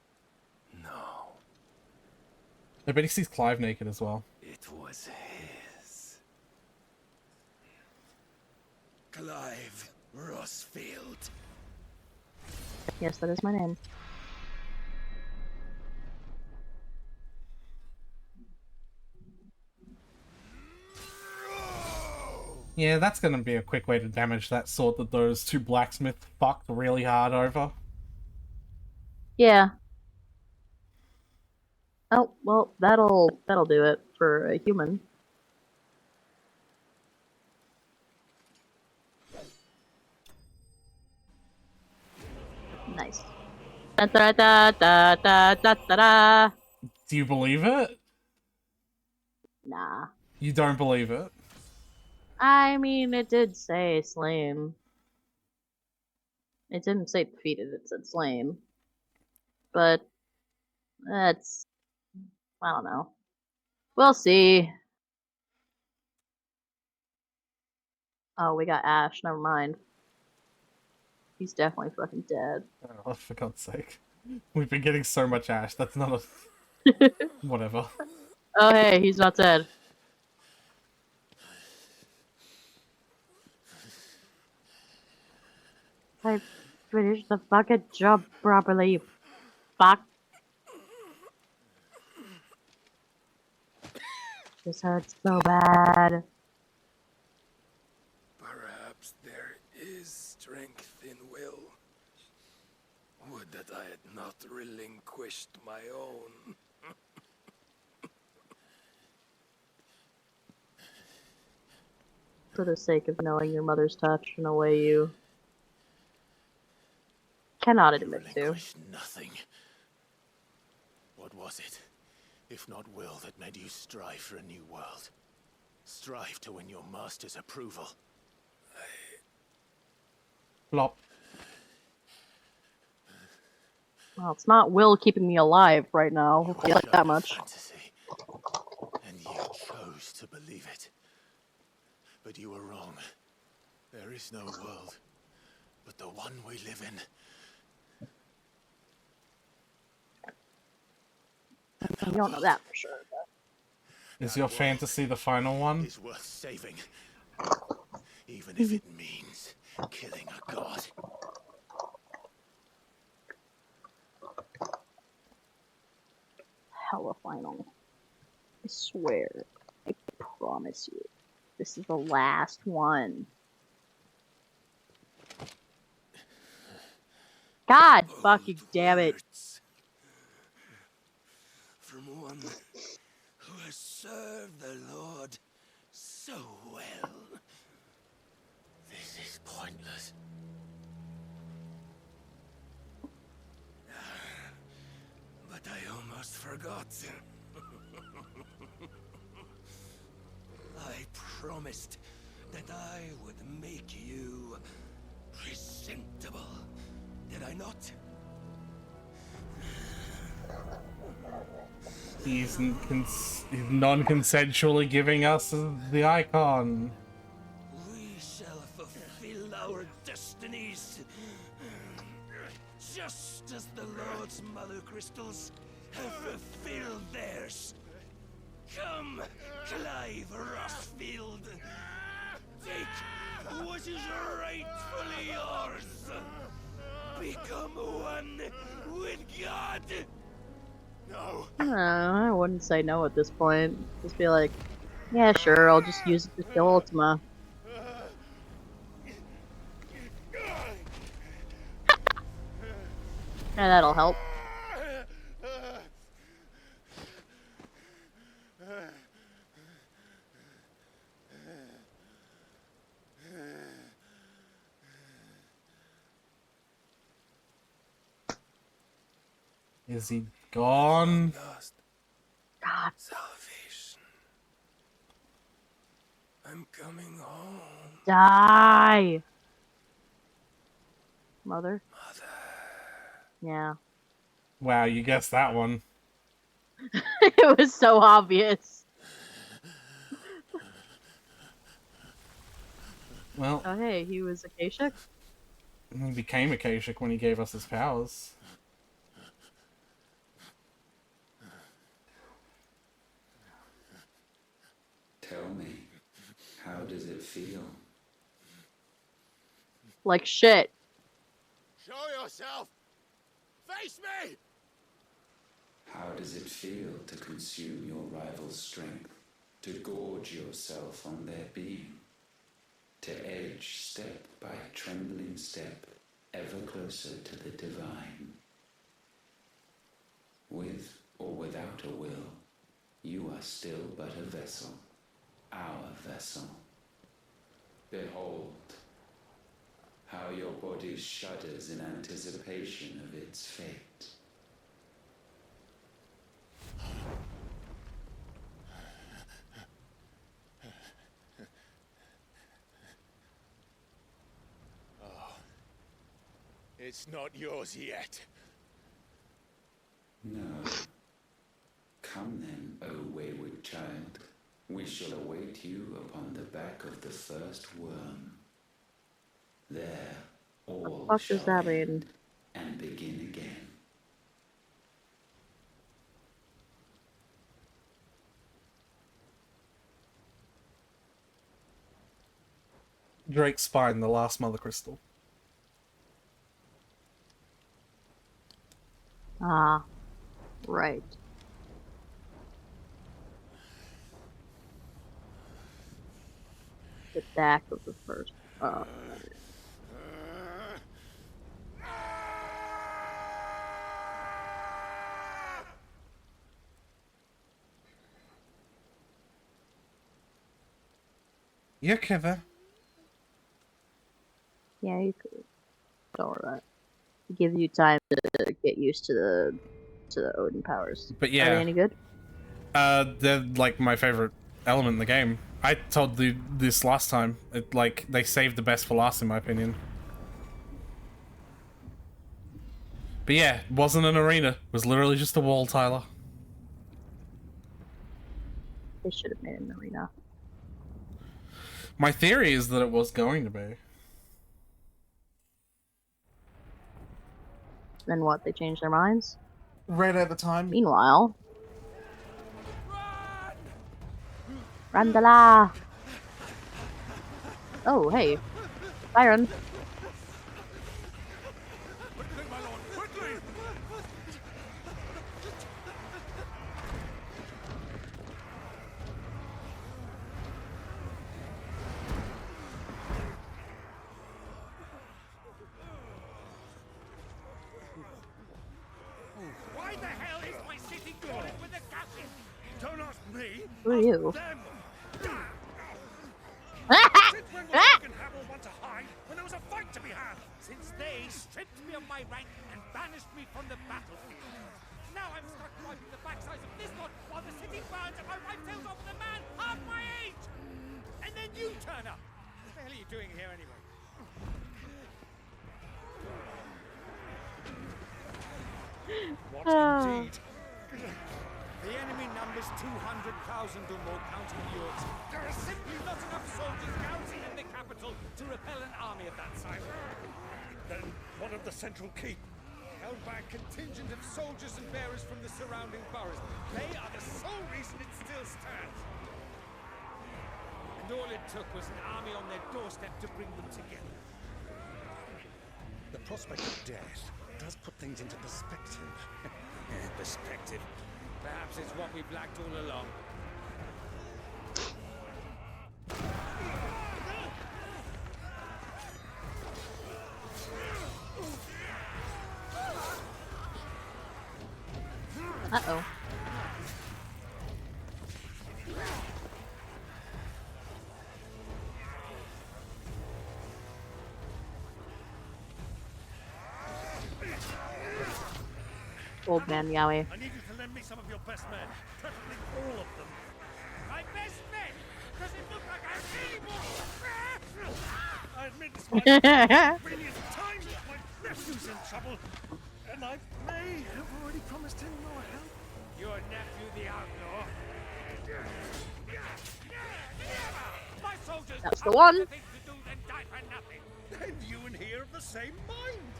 I bet he sees Clive naked as well. It was his. Clive Rossfield. Yes, that is my name. Yeah, that's gonna be a quick way to damage that sword that those two blacksmiths fucked really hard over. Yeah. Oh, well, that'll do it for a human. Nice. Da, da, da, da, da, da, da, da. Do you believe it? Nah. You don't believe it? I mean, it did say slain. It didn't say defeated, it said slain. But that's, I don't know. We'll see. Oh, we got Ash. Never mind. He's definitely fucking dead. Oh, for God's sake. We've been getting so much Ash. That's not a... Whatever. Oh, hey, he's not dead. I finished the fucking job properly. Fuck. This hurts so bad. Perhaps there is strength in will. Would that I had not relinquished my own. For the sake of knowing your mother's touch in a way you cannot admit to. Nothing. What was it, if not will, that made you strive for a new world? Strive to win your master's approval. Flop. Well, it's not Will keeping me alive right now. I'll feel like that much. Fantasy, and you chose to believe it. But you were wrong. There is no world, but the one we live in. You don't know that for sure. But... Is your fantasy the final one? Is worth saving, even if it means killing a god. Hella final. I swear. I promise you. This is the last one. God fucking damn it. From one who has served the Lord so well. This is pointless. But I almost forgot. I promised that I would make you presentable. Did I not? He's non-consensually giving us the icon. We shall fulfill our destinies. Just as the Lord's mother crystals have fulfilled theirs. Come, Clive Rossfield. Take what is rightfully yours. Become one with God. No. I wouldn't say no at this point. Just be like, yeah, sure, I'll just use it to kill Ultima. Yeah, that'll help. Is he gone? God. Salvation. I'm coming home. Die! Mother? Yeah. Wow, you guessed that one. It was so obvious. Well, oh hey, he was Akashic? He became Akashic when he gave us his powers. Tell me, how does it feel? Like shit. Show yourself! Face me! How does it feel to consume your rival's strength? To gorge yourself on their being? to edge step by trembling step ever closer to the divine. With or without a will, you are still but a vessel, our vessel. Behold, how your body shudders in anticipation of its fate. Oh, it's not yours yet. No. Come then, O wayward child. We shall await you upon the back of the first worm. There, all What shall does that end mean? and begin again. Drake's spine, the last mother crystal. Ah, right. The back of the first. You okay there? Yeah, you could. Don't worry about it. Give you time to get used to the Odin powers. But yeah. Are they any good? They're like my favorite element in the game. I told you this last time. They saved the best for last in my opinion. But yeah, it wasn't an arena. It was literally just a wall, Tyler. They should have made an arena. My theory is that it was going to be. Then what? They changed their minds? Right at the time. Meanwhile... Randala! Oh, hey. Byron. Why the hell is my city crawling with the gases? Don't ask me. Who are you? Them. Since when was Hagel want to hide when there was a fight to be had? Since they stripped me of my rank and banished me from the battlefield. Now I'm stuck wiping the backsides of this lot while the city burns and my wife tells off with a man half my age. And then you turn up. What the hell are you doing here anyway? What indeed? The enemy numbers 200,000 or more, counting yours. There are simply not enough soldiers garrisoned in the capital to repel an army of that size. Then what of the central keep? Held by a contingent of soldiers and bearers from the surrounding boroughs. They are the sole reason it still stands. And all it took was an army on their doorstep to bring them together. The prospect of death does put things into perspective. Perspective. Perhaps it's what we've lacked all along. Uh-oh. Old man Yowie. I need you to lend me some of your best men, preferably all of them. My best men? Does it look like I really want? I admit this might be really is time that my nephew's in trouble, and I may have already promised him more help. Your nephew, the outlaw? My soldiers That's the one. have things to do than die for nothing. Then you and he are of the same mind.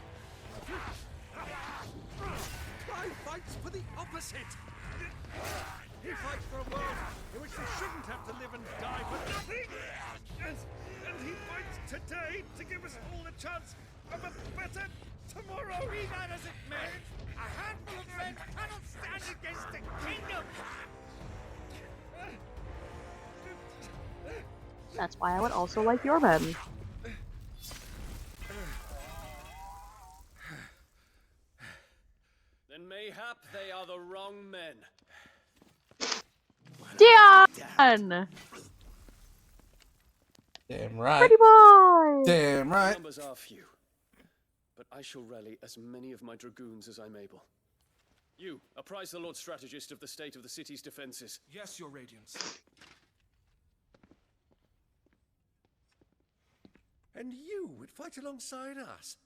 Clive fights for the opposite. He fights for a world in which they shouldn't have to live and die for nothing. And he fights today to give us all a chance of a better tomorrow. Be that as it may, a handful of men cannot stand against the kingdom. That's why I would also like your men. Then mayhap they are the wrong men. Dion! Damn right. Pretty boy! Damn The right. numbers are few, but I shall rally as many of my dragoons as I'm able. You, apprise the Lord Strategist of the state of the city's defenses. Yes, Your Radiance. And you would fight alongside us?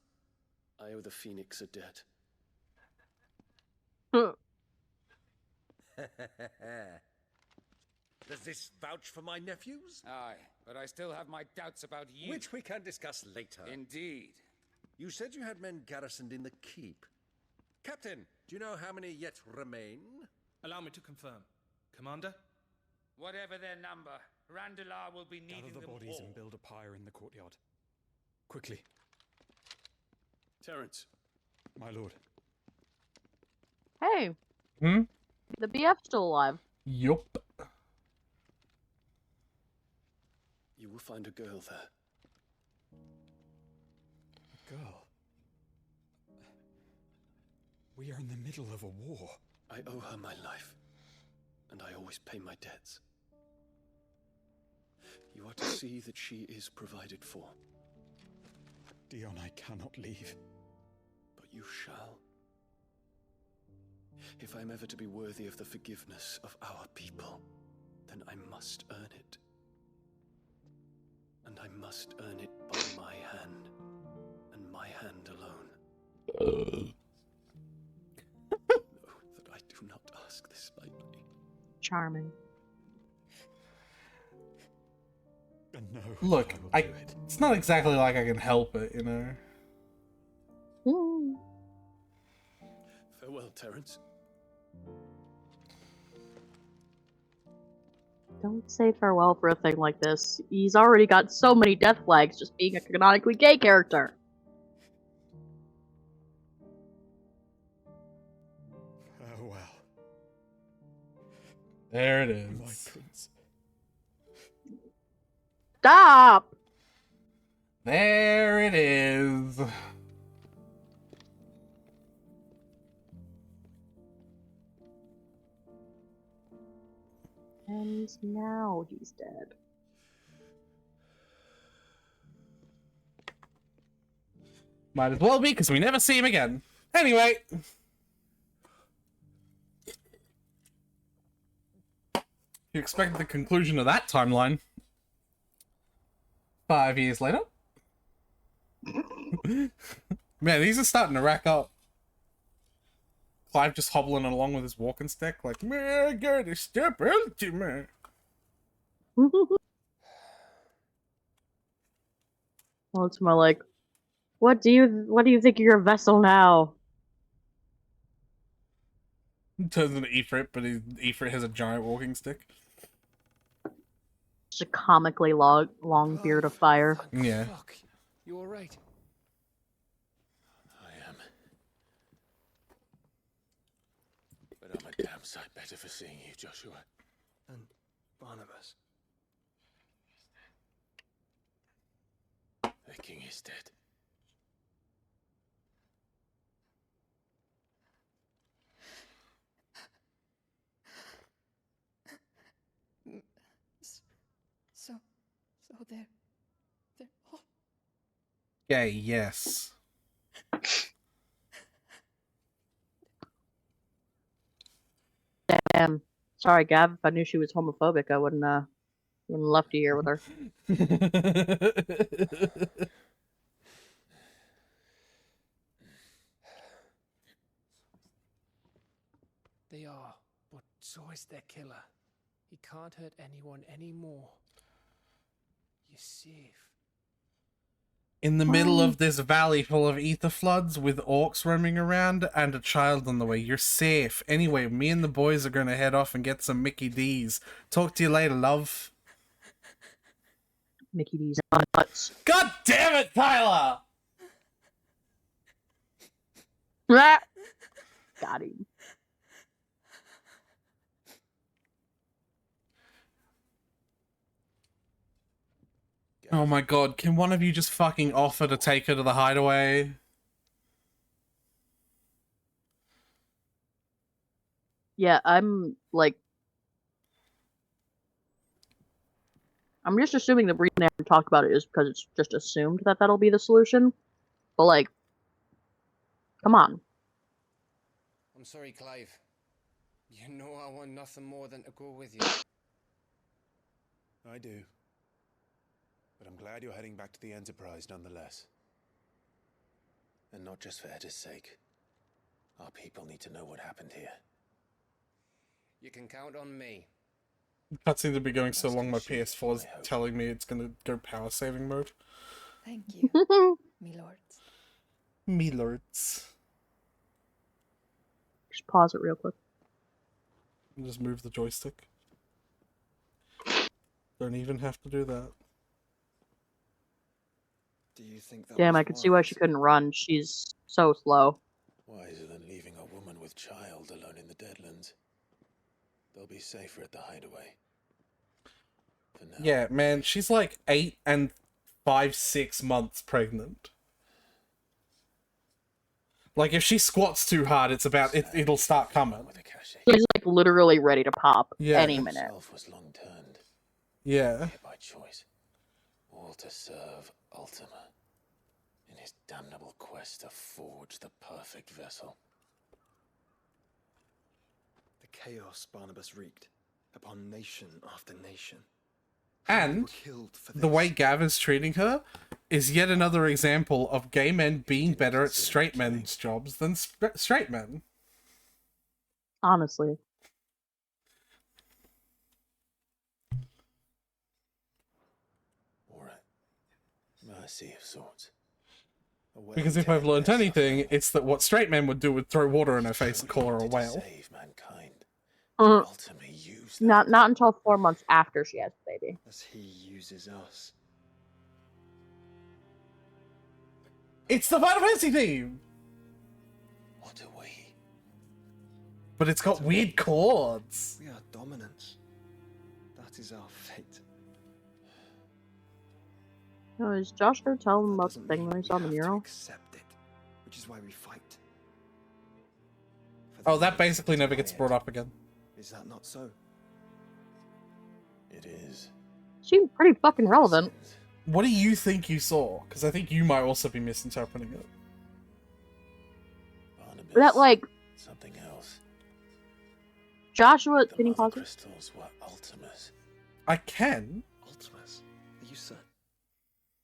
I owe the Phoenix a debt. Does this vouch for my nephews? Aye, but I still have my doubts about you. Which we can discuss later. Indeed. You said you had men garrisoned in the keep. Captain, do you know how many yet remain? Allow me to confirm. Commander? Whatever their number, Randalar will be needing Gather the them bodies all. and build a pyre in the courtyard. Quickly. Terence. My lord. Hey. Hmm? The BF's still alive. Yup. You will find a girl there. A girl? We are in the middle of a war. I owe her my life, and I always pay my debts. You are to see that she is provided for. Dion, I cannot leave. But you shall. If I'm ever to be worthy of the forgiveness of our people, then I must earn it. And I must earn it by my hand, and my hand alone. Know that I do not ask this lightly. Charming. No, Look, it's not exactly like I can help it, you know? Farewell, Terence. Don't say farewell for a thing like this. He's already got so many death flags just being a canonically gay character. Farewell. There it My is. prince. Stop! There it is. And now he's dead. Might as well be, because we never see him again. Anyway. You expected the conclusion of that timeline. 5 years later. Man, these are starting to rack up. Clive just hobbling along with his walking stick, like, man, I gotta step out to me. Well, it's more like, what do you think of your vessel now? Turns into Ifrit, but Ifrit has a giant walking stick. Just a comically long beard of fire. Yeah. Fuck. You alright? I am. But I'm a damn sight better for seeing you, Joshua. And Barnabas. The king is dead. So they're all... Gay, yes. Damn. Sorry, Gav. If I knew she was homophobic, I wouldn't left you here with her. They are, but so is their killer. He can't hurt anyone anymore. You're safe. In the middle of this valley full of ether floods with orcs roaming around and a child on the way. You're safe. Anyway, me and the boys are gonna head off and get some Mickey D's. Talk to you later, love. Mickey D's nuts. God damn it, Tyler! Got him. Oh my god, can one of you just fucking offer to take her to the hideaway? Yeah, I'm just assuming the reason they haven't talked about it is because it's just assumed that that'll be the solution. But like, come on. I'm sorry, Clive. You know I want nothing more than to go with you. I do. But I'm glad you're heading back to the Enterprise nonetheless. And not just for Edda's sake. Our people need to know what happened here. You can count on me. Cutscenes have been going so long, my PS4 is telling me it's gonna go power saving mode. Thank you, me lords. Me lords. Just pause it real quick. Just move the joystick. Don't even have to do that. Do you think that Damn, I could see why she couldn't run. She's so slow. Wiser than leaving a woman with child alone in the Deadlands. They'll be safer at the hideaway. For now. Yeah, man, she's like 8 and 5-6 months pregnant. Like, if she squats too hard, it'll start coming. She's like literally ready to pop any minute. Himself was long turned. Yeah. Here by choice. All to serve Ultima. In his damnable quest to forge the perfect vessel. The chaos Barnabas wreaked upon nation after nation. And the way Gav is treating her is yet another example of gay men being better at straight men's jobs than straight men. Honestly. Or a mercy of sorts. Because if I've learned anything, it's that what straight men would do would throw water in her face and call her a whale. Save mankind. Not until 4 months after she has the baby. As he uses us. It's the Final Fantasy theme! What are we? But it's got weird chords. We are dominance. That is our fate. No, is Josh gonna tell him about the thing that he saw on the mural? Accept it, which is why we fight. Oh, that basically never gets brought up again. Is that not so? It is. Seemed pretty fucking relevant. What do you think you saw? Because I think you might also be misinterpreting it. Barnabas, That like something else. Joshua, can you pause it? Crystals were Ultimas. I can. Ultimas? Are you certain?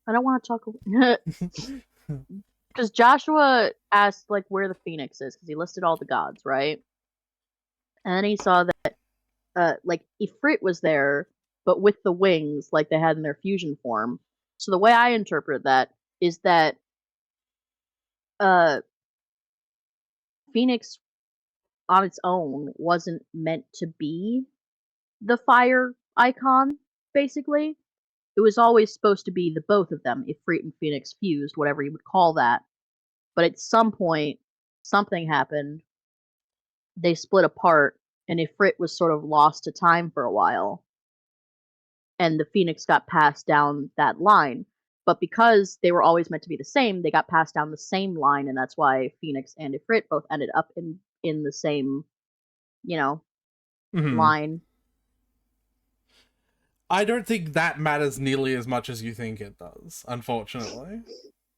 I don't want to talk. Because Joshua asked like where the Phoenix is, because he listed all the gods, right? And then he saw that like Ifrit was there, but with the wings like they had in their fusion form. So the way I interpret that is that Phoenix on its own wasn't meant to be the fire icon, basically. It was always supposed to be the both of them, Ifrit and Phoenix fused, whatever you would call that. But at some point, something happened. They split apart, and Ifrit was sort of lost to time for a while. And the Phoenix got passed down that line. But because they were always meant to be the same, they got passed down the same line, and that's why Phoenix and Ifrit both ended up in the same, line. I don't think that matters nearly as much as you think it does, unfortunately.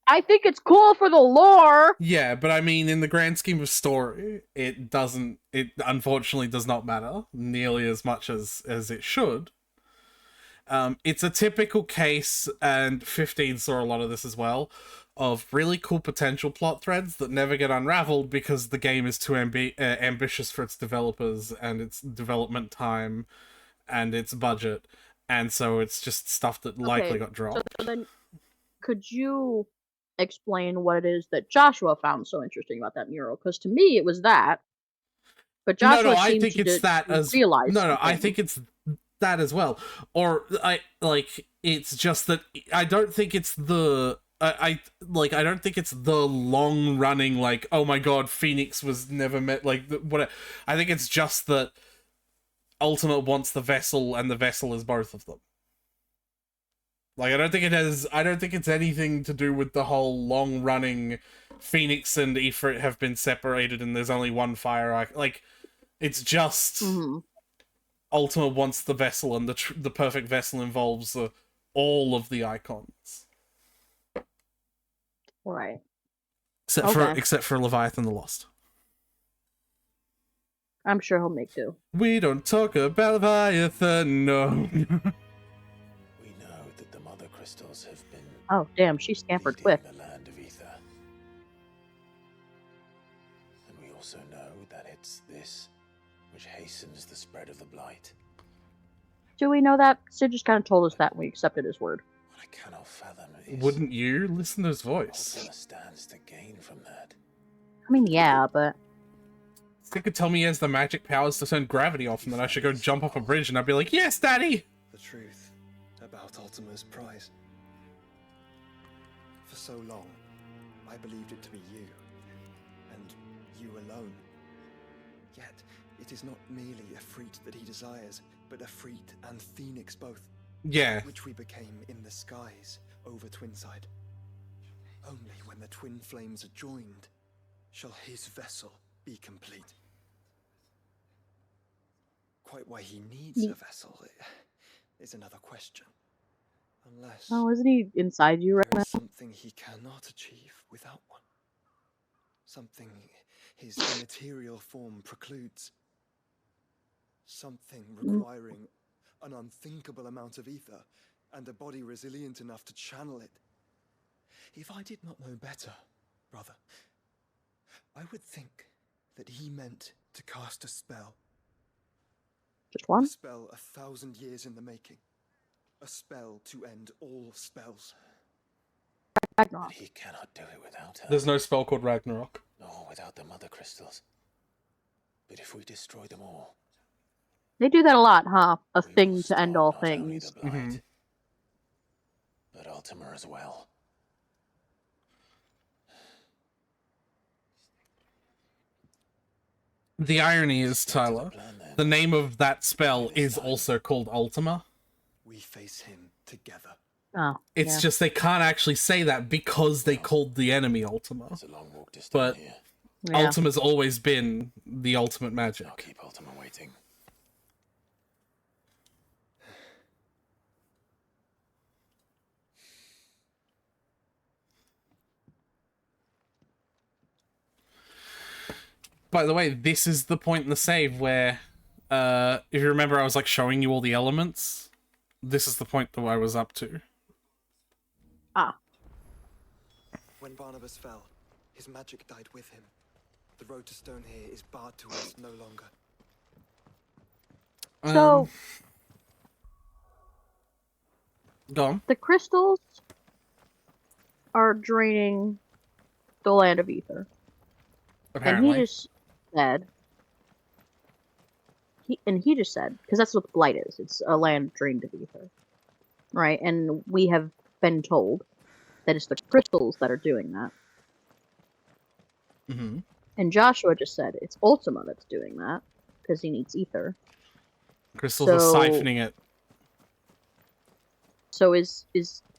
I think it's cool for the lore! Yeah, but I mean, in the grand scheme of story, it unfortunately does not matter nearly as much as it should. It's a typical case, and 15 saw a lot of this as well, of really cool potential plot threads that never get unraveled because the game is too ambitious for its developers and its development time and its budget, and so it's just stuff that likely got dropped. So then, could you explain what it is that Joshua found so interesting about that mural? Because to me, it was that. But Joshua I think it's that as realize I think it's that as well. Or it's just that I don't think it's the I don't think it's the long running oh my god, Phoenix was never met what I think it's just that Ultima wants the vessel and the vessel is both of them. Like, I don't think it's anything to do with the whole long-running Phoenix and Ifrit have been separated and there's only one fire icon. Like, it's just Ultima wants the vessel, and the perfect vessel involves all of the icons. Right. Except for Leviathan the Lost. I'm sure he'll make do. We don't talk about Leviathan, no. Crystals have been Oh, damn, she scampered quick. the land of ether. And we also know that it's this which hastens the spread of the blight. Do we know that? Sid just kind of told us that and we accepted his word. What I cannot fathom is Wouldn't you? Listen to his voice. Ultima stands to gain from that. I mean, yeah, but... They could tell me he has the magic powers to turn gravity off and then I should go jump off a bridge and I'd be like, yes, Daddy! The truth about Ultima's prize. For so long, I believed it to be you, and you alone. Yet, it is not merely a freat that he desires, but a freat and Phoenix both. Yeah. Which we became in the skies over Twinside. Only when the twin flames are joined shall his vessel be complete. Quite why he needs a vessel is another question. Unless oh, isn't he inside you right now? Something he cannot achieve without one. Something his immaterial form precludes. Something requiring an unthinkable amount of ether and a body resilient enough to channel it. If I did not know better, brother, I would think that he meant to cast a spell. Just one? A spell 1,000 years in the making. A spell to end all spells. But he cannot do it without her. There's no spell called Ragnarok. Nor without the mother crystals. But if we destroy them all... They do that a lot, huh? A thing to end all things. But Ultima as well. The irony is, Tyler, the name of that spell is also called Ultima. We face him together. Oh, it's just they can't actually say that because they called the enemy Ultima. It's a long walk distance but here. Ultima's always been the ultimate magic. I'll keep Ultima waiting. By the way, this is the point in the save where, if you remember, I was like showing you all the elements. This is the point that I was up to. Ah. When Barnabas fell, his magic died with him. The road to Stone here is barred to us no longer. So... Go on. The crystals are draining the land of ether. Apparently. And he just said... He just said, because that's what the blight is. It's a land drained of ether. Right? And we have been told that it's the crystals that are doing that. Mm-hmm. And Joshua just said it's Ultima that's doing that, because he needs ether. Crystals are siphoning it. So is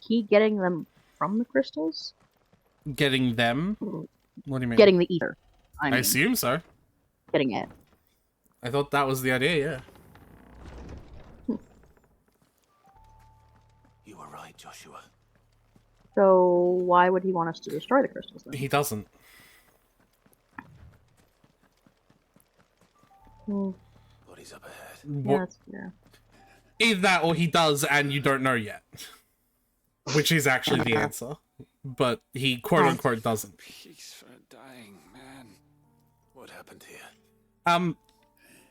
he getting them from the crystals? Getting them? What do you mean? Getting the ether. I mean, assume so. Getting it. I thought that was the idea, yeah. You were right, Joshua. So why would he want us to destroy the crystals then? He doesn't. Body's up ahead. Yeah, that's fair. Either that or he does and you don't know yet. Which is actually the answer. But he quote-unquote doesn't. Peace for a dying man. What happened here?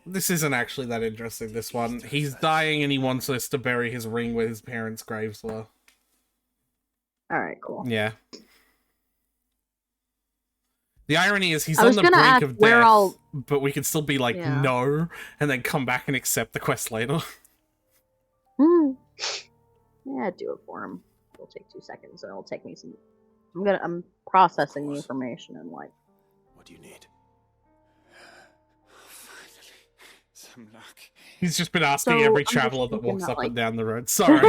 This isn't actually that interesting, this one. He's dying and he wants us to bury his ring where his parents' graves were. Alright, cool. Yeah. The irony is he's on the brink of death, but we could still be like, no, and then come back and accept the quest later. Yeah, do it for him. It'll take 2 seconds, and it'll take me some... I'm processing the information and like... What do you need? Some luck. He's just been asking every traveler that walks up and down the road. Sorry.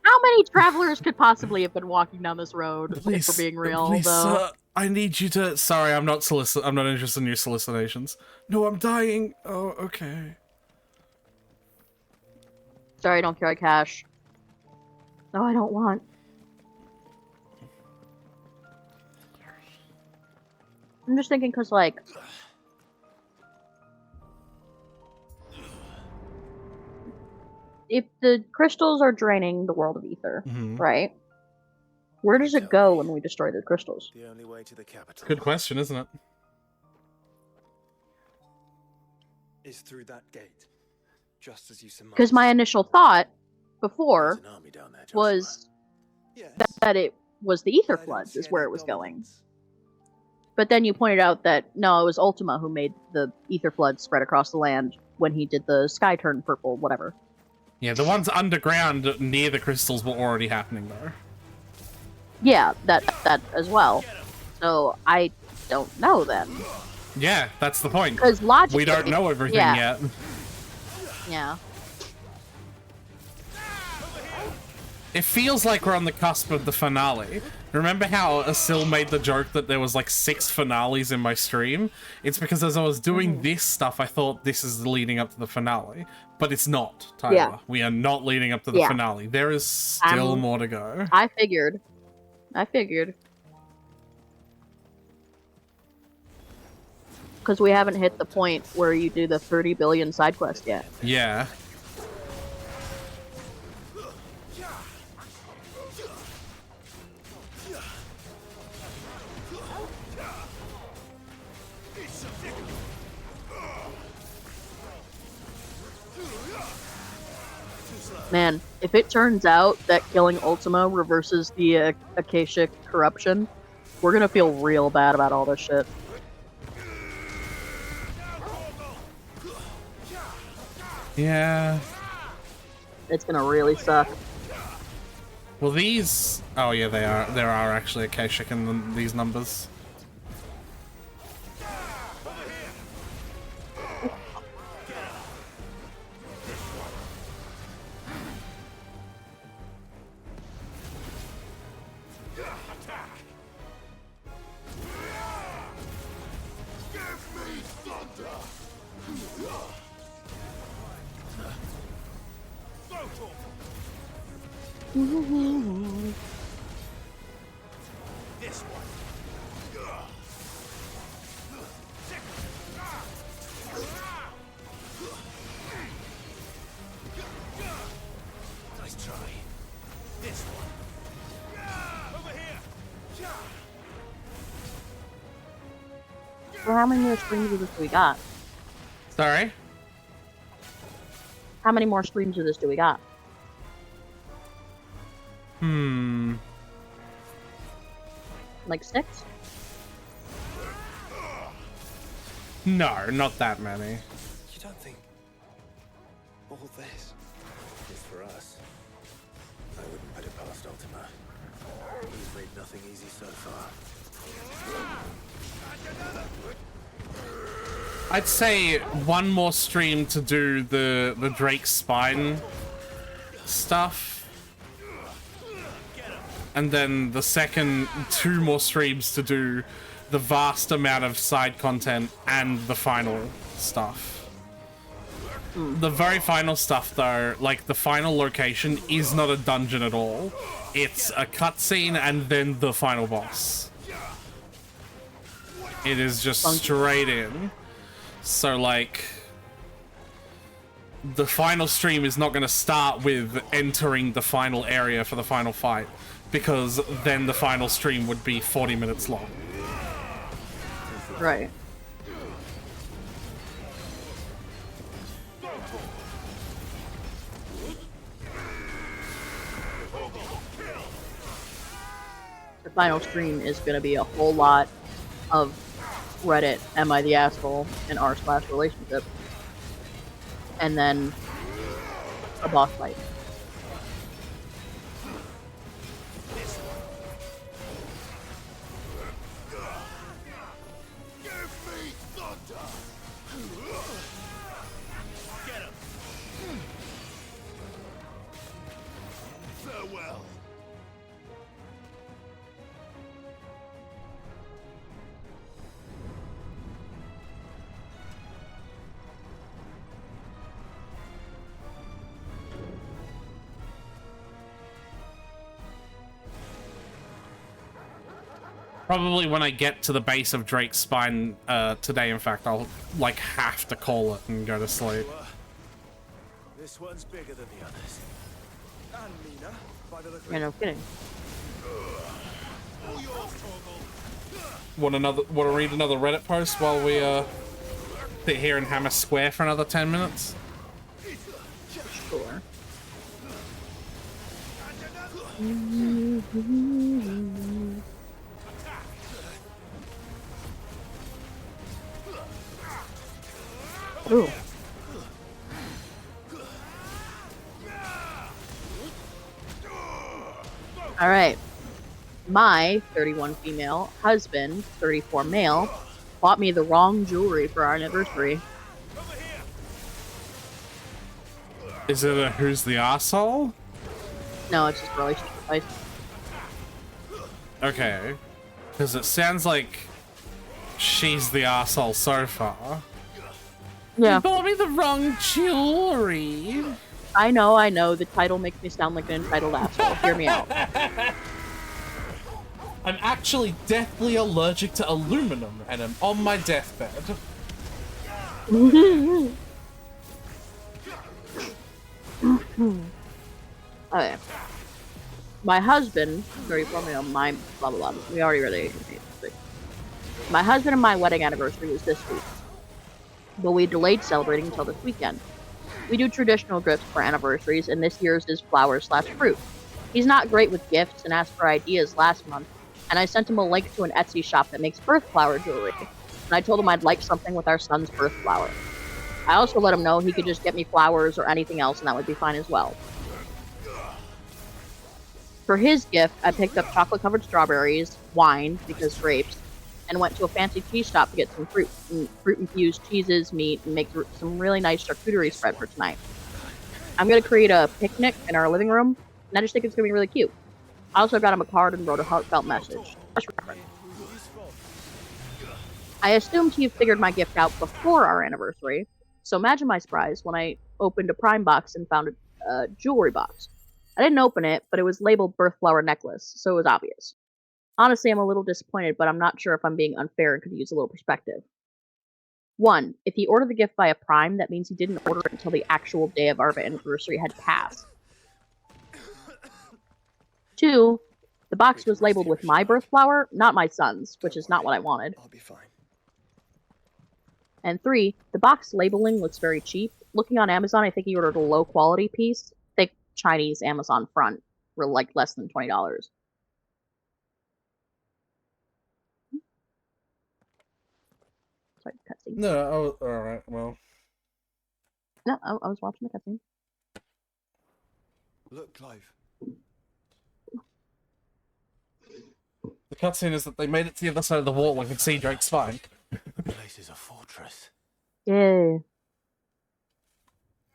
How How many travelers could possibly have been walking down this road, if we're being real, please, though? sir, I need you to... Sorry, I'm not interested in your solicitations. No, I'm dying. Oh, okay. Sorry, I don't carry cash. No, I don't want. I'm just thinking, because, like... if the crystals are draining the world of ether, right? Where does it go when we destroy the crystals? The only way to the capital. Good question, isn't it? Is through that gate, just as you surmised. Because my initial thought before was that it was the ether floods is where it was going. But then you pointed out that no, it was Ultima who made the ether floods spread across the land when he did the sky turn purple, whatever. Yeah, the ones underground near the crystals were already happening, though. Yeah, that as well. So I don't know then. Yeah, that's the point. Because logically, we don't know everything yet. Yeah. It feels like we're on the cusp of the finale. Remember how Asil made the joke that there was like 6 finales in my stream? It's because as I was doing this stuff, I thought this is leading up to the finale. But it's not, Tyler. Yeah. We are not leading up to the finale. There is still more to go. I figured. Because we haven't hit the point where you do the 30 billion side quest yet. Yeah. Man, if it turns out that killing Ultima reverses the Akashic corruption, we're gonna feel real bad about all this shit. Yeah. It's gonna really suck. Well, these... Oh, yeah, they are. There are actually Akashic in these numbers. This one. Nice try. This one. Over here. So how many more streams of this do we got? Sorry? How many more streams of this do we got? Like 6? No, not that many. You don't think all this is for us? I wouldn't put it past Ultima. He's made nothing easy so far. I'd say one more stream to do the Drake Spine stuff. And then the second 2 more streams to do the vast amount of side content and the final stuff. The very final stuff, though, like the final location is not a dungeon at all. It's a cutscene and then the final boss. It is just straight in. So, like, the final stream is not going to start with entering the final area for the final fight, because then the final stream would be 40 minutes long. Right. The final stream is going to be a whole lot of Reddit, am I the asshole, and r/relationship. And then a boss fight. Farewell. Probably when I get to the base of Drake's spine today, in fact, I'll like have to call it and go to sleep. This one's bigger than the others. And meaner, by the look of Yeah, no kidding. Want to read another Reddit post while we sit here and hammer square for another 10 minutes? Sure. Ooh. All right. My 31 female husband, 34 male, bought me the wrong jewelry for our anniversary. Is it a who's the asshole? No, it's just relationship advice. Okay. Because it sounds like she's the asshole so far. Yeah. You bought me the wrong jewelry. I know. The title makes me sound like an entitled asshole. Hear me out. I'm actually deathly allergic to aluminum, and I'm on my deathbed. Okay. My husband, 34 male, my blah blah blah. We already read it. My husband and my wedding anniversary was this week, but we delayed celebrating until this weekend. We do traditional gifts for anniversaries, and this year's is flowers/fruit. He's not great with gifts and asked for ideas last month, and I sent him a link to an Etsy shop that makes birth flower jewelry, and I told him I'd like something with our son's birth flower. I also let him know he could just get me flowers or anything else, and that would be fine as well. For his gift, I picked up chocolate-covered strawberries, wine, because grapes, and went to a fancy cheese shop to get some fruit-infused cheeses, meat, and make some really nice charcuterie spread for tonight. I'm going to create a picnic in our living room, and I just think it's going to be really cute. I also got him a card and wrote a heartfelt message. I assumed he figured my gift out before our anniversary, so imagine my surprise when I opened a Prime box and found a jewelry box. I didn't open it, but it was labeled birth flower necklace, so it was obvious. Honestly, I'm a little disappointed, but I'm not sure if I'm being unfair and could use a little perspective. 1. If he ordered the gift via Prime, that means he didn't order it until the actual day of our anniversary had passed. 2. The box was labeled with my birth flower, not my son's, which is not what I wanted. I'll be fine. And 3. The box labeling looks very cheap. Looking on Amazon, I think he ordered a low-quality piece. Thick Chinese Amazon front for like less than $20. Sorry, cutscene. No, alright, well. No, I was watching the cutscene. Look, Clive. The cutscene is that they made it to the other side of the wall and could see Drake's spine. The place is a fortress. Yeah.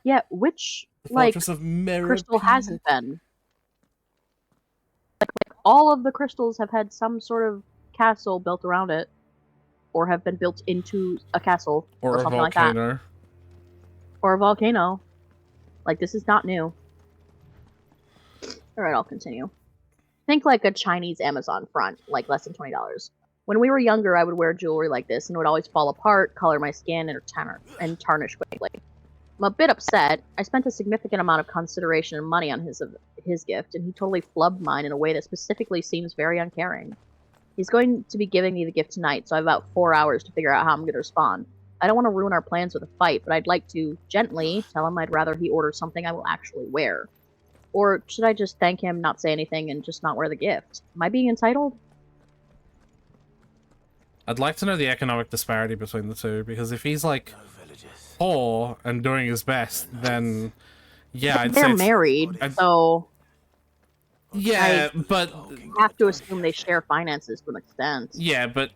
Yeah, which, The like, Fortress of Meripede. crystal hasn't been? Like, all of the crystals have had some sort of castle built around it. Or have been built into a castle. Or a something volcano. like that. Or a volcano. Like, this is not new. Alright, I'll continue. Think like a Chinese Amazon front, like less than $20. When we were younger, I would wear jewelry like this, and it would always fall apart, color my skin, and tarnish quickly. I'm a bit upset. I spent a significant amount of consideration and money on his gift, and he totally flubbed mine in a way that specifically seems very uncaring. He's going to be giving me the gift tonight, so I have about 4 hours to figure out how I'm going to respond. I don't want to ruin our plans with a fight, but I'd like to gently tell him I'd rather he order something I will actually wear. Or should I just thank him, not say anything, and just not wear the gift? Am I being entitled? I'd like to know the economic disparity between the two, because if he's like poor and doing his best, then yeah, I'd They're say married, so yeah, I but have to assume they share finances to an extent. yeah, but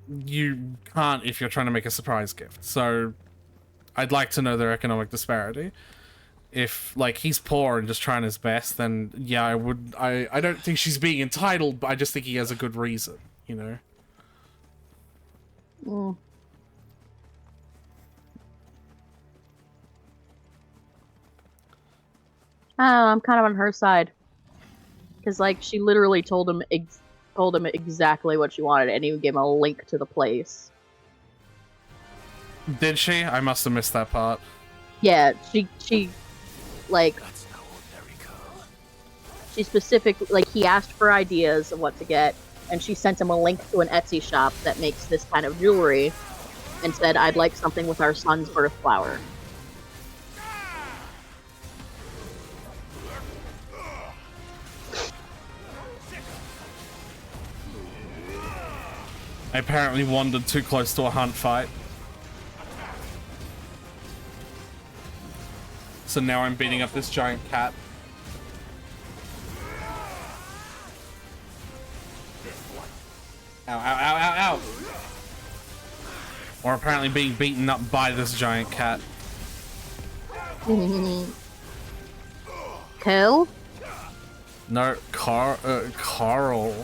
you can't if you're trying to make a surprise gift. So I'd like to know their economic disparity. If like he's poor and just trying his best, then yeah, I don't think she's being entitled, but I just think he has a good reason, you know. I'm kind of on her side. Because, like, she literally told him told him exactly what she wanted, and he gave him a link to the place. Did she? I must have missed that part. Yeah, she like, she specifically, like, he asked for ideas of what to get, and she sent him a link to an Etsy shop that makes this kind of jewelry, and said, I'd like something with our son's birth flower. I apparently wandered too close to a hunt fight. So now I'm beating up this giant cat. Ow, ow, ow, ow, ow! Or apparently being beaten up by this giant cat. Kill? No, Carl.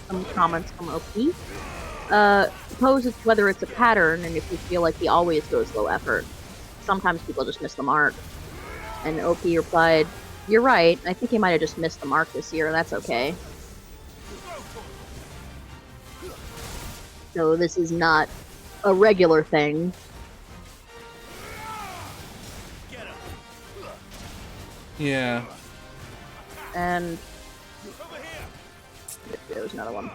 Some comments from OP. Suppose it's whether it's a pattern, and if you feel like he always goes low effort. Sometimes people just miss the mark. And OP replied, you're right, I think he might have just missed the mark this year, and that's okay. So this is not a regular thing. Yeah. And there's another one.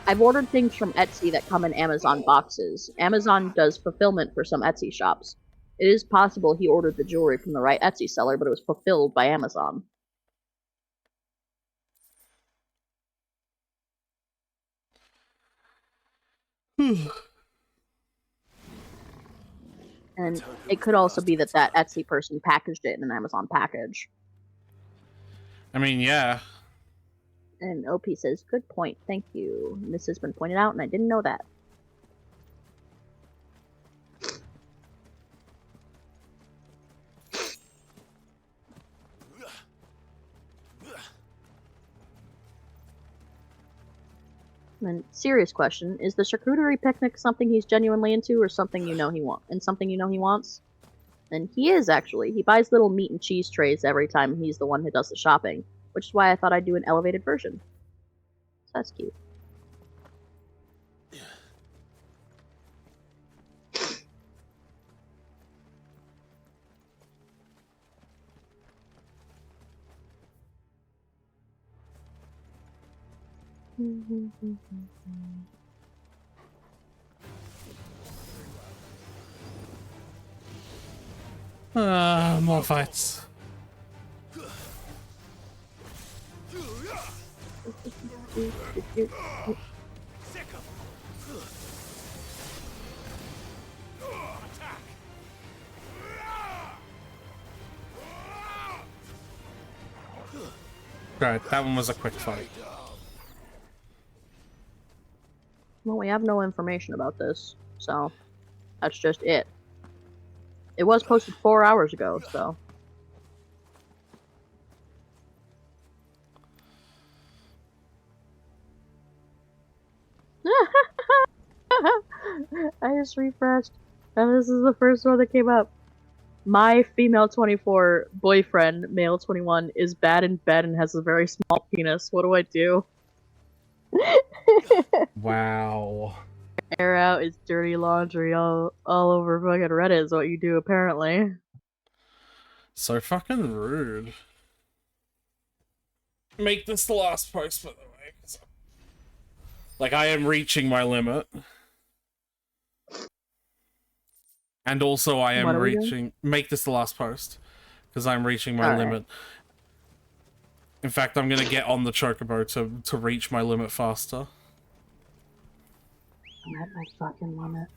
I've ordered things from Etsy that come in Amazon boxes. Amazon does fulfillment for some Etsy shops. It is possible he ordered the jewelry from the right Etsy seller, but it was fulfilled by Amazon. And it could also be that that Etsy person packaged it in an Amazon package. I mean, yeah. And OP says, good point, thank you. And this has been pointed out, and I didn't know that. And serious question, is the charcuterie picnic something he's genuinely into, or something you know he wants? And something you know he wants? And he is, actually. He buys little meat and cheese trays every time he's the one who does the shopping, which is why I thought I'd do an elevated version. So that's cute. More fights. Right, that one was a quick fight. Well, we have no information about this, so that's just it. It was posted 4 hours ago, so. I just refreshed, and this is the first one that came up. My female 24 boyfriend, male 21, is bad in bed and has a very small penis. What do I do? Wow. Air out his dirty laundry all over fucking Reddit is what you do, apparently. So fucking rude. Make this the last post, by the way. 'Cause like, I am reaching my limit. And also, I am What are we doing? reaching... Make this the last post, because I'm reaching my Alright. limit. In fact, I'm going to get on the chocobo to reach my limit faster. I'm at my fucking limit.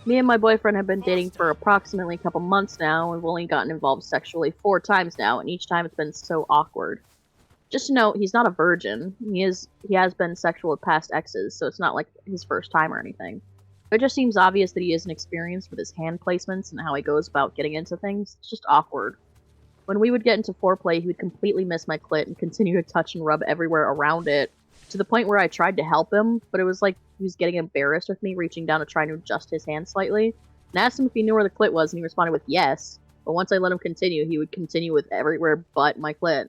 Me and my boyfriend have been dating for approximately a couple months now, and we've only gotten involved sexually 4 times now, and each time it's been so awkward. Just to note, he's not a virgin. He has been sexual with past exes, so it's not like his first time or anything. It just seems obvious that he isn't experienced with his hand placements and how he goes about getting into things. It's just awkward. When we would get into foreplay, he would completely miss my clit and continue to touch and rub everywhere around it, to the point where I tried to help him, but it was like he was getting embarrassed with me reaching down to try to adjust his hand slightly, and asked him if he knew where the clit was, and he responded with yes, but once I let him continue, he would continue with everywhere but my clit.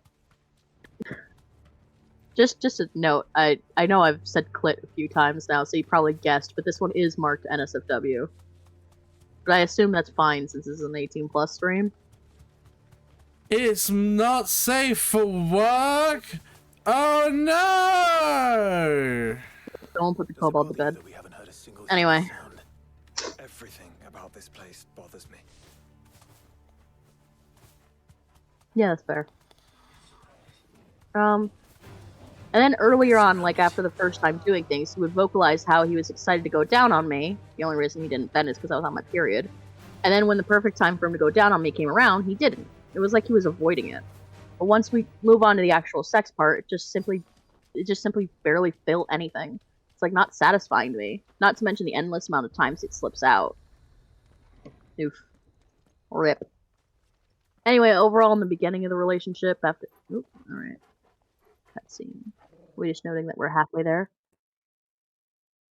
Just a note, I know I've said clit a few times now, so you probably guessed, but this one is marked NSFW. But I assume that's fine since this is an 18+ stream. It's not safe for work! Oh no! Don't put the kobold to bed. Anyway. Everything about this place bothers me. Yeah, that's fair. And then earlier on, like after the first time doing things, he would vocalize how he was excited to go down on me. The only reason he didn't then is because I was on my period. And then when the perfect time for him to go down on me came around, he didn't. It was like he was avoiding it. But once we move on to the actual sex part, it just simply barely felt anything. It's like not satisfying to me. Not to mention the endless amount of times it slips out. Oof. Rip. Anyway, overall in the beginning of the relationship, after alright. Cutscene. We're just noting that we're halfway there.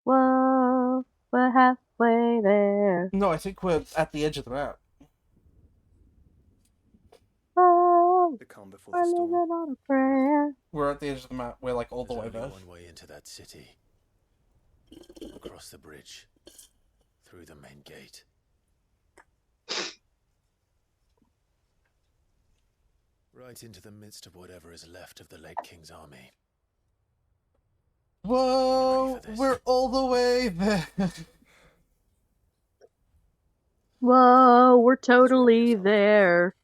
Whoa, we're halfway there. No, I think we're at the edge of the map. Oh, The calm before we're the storm. living on a prayer. We're at the edge of the map. We're like all the way there. One way into that city. Across the bridge. Through the main gate. Right into the midst of whatever is left of the late King's army. Whoa, we're all the way there. Whoa, we're totally there.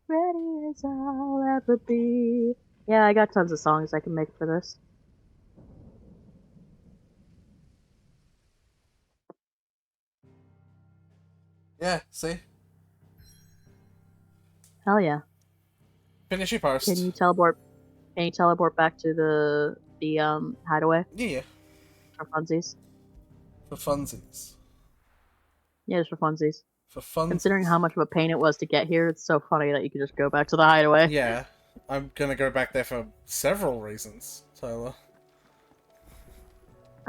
Ready as I'll ever be. Yeah, I got tons of songs I can make for this. Yeah, see? Hell yeah. Finish your post. Can you teleport back to the hideaway? Yeah. For funsies? For funsies. Yeah, just for funsies. For fun. Considering how much of a pain it was to get here, it's so funny that you could just go back to the hideaway. Yeah. I'm gonna go back there for several reasons, Tyler.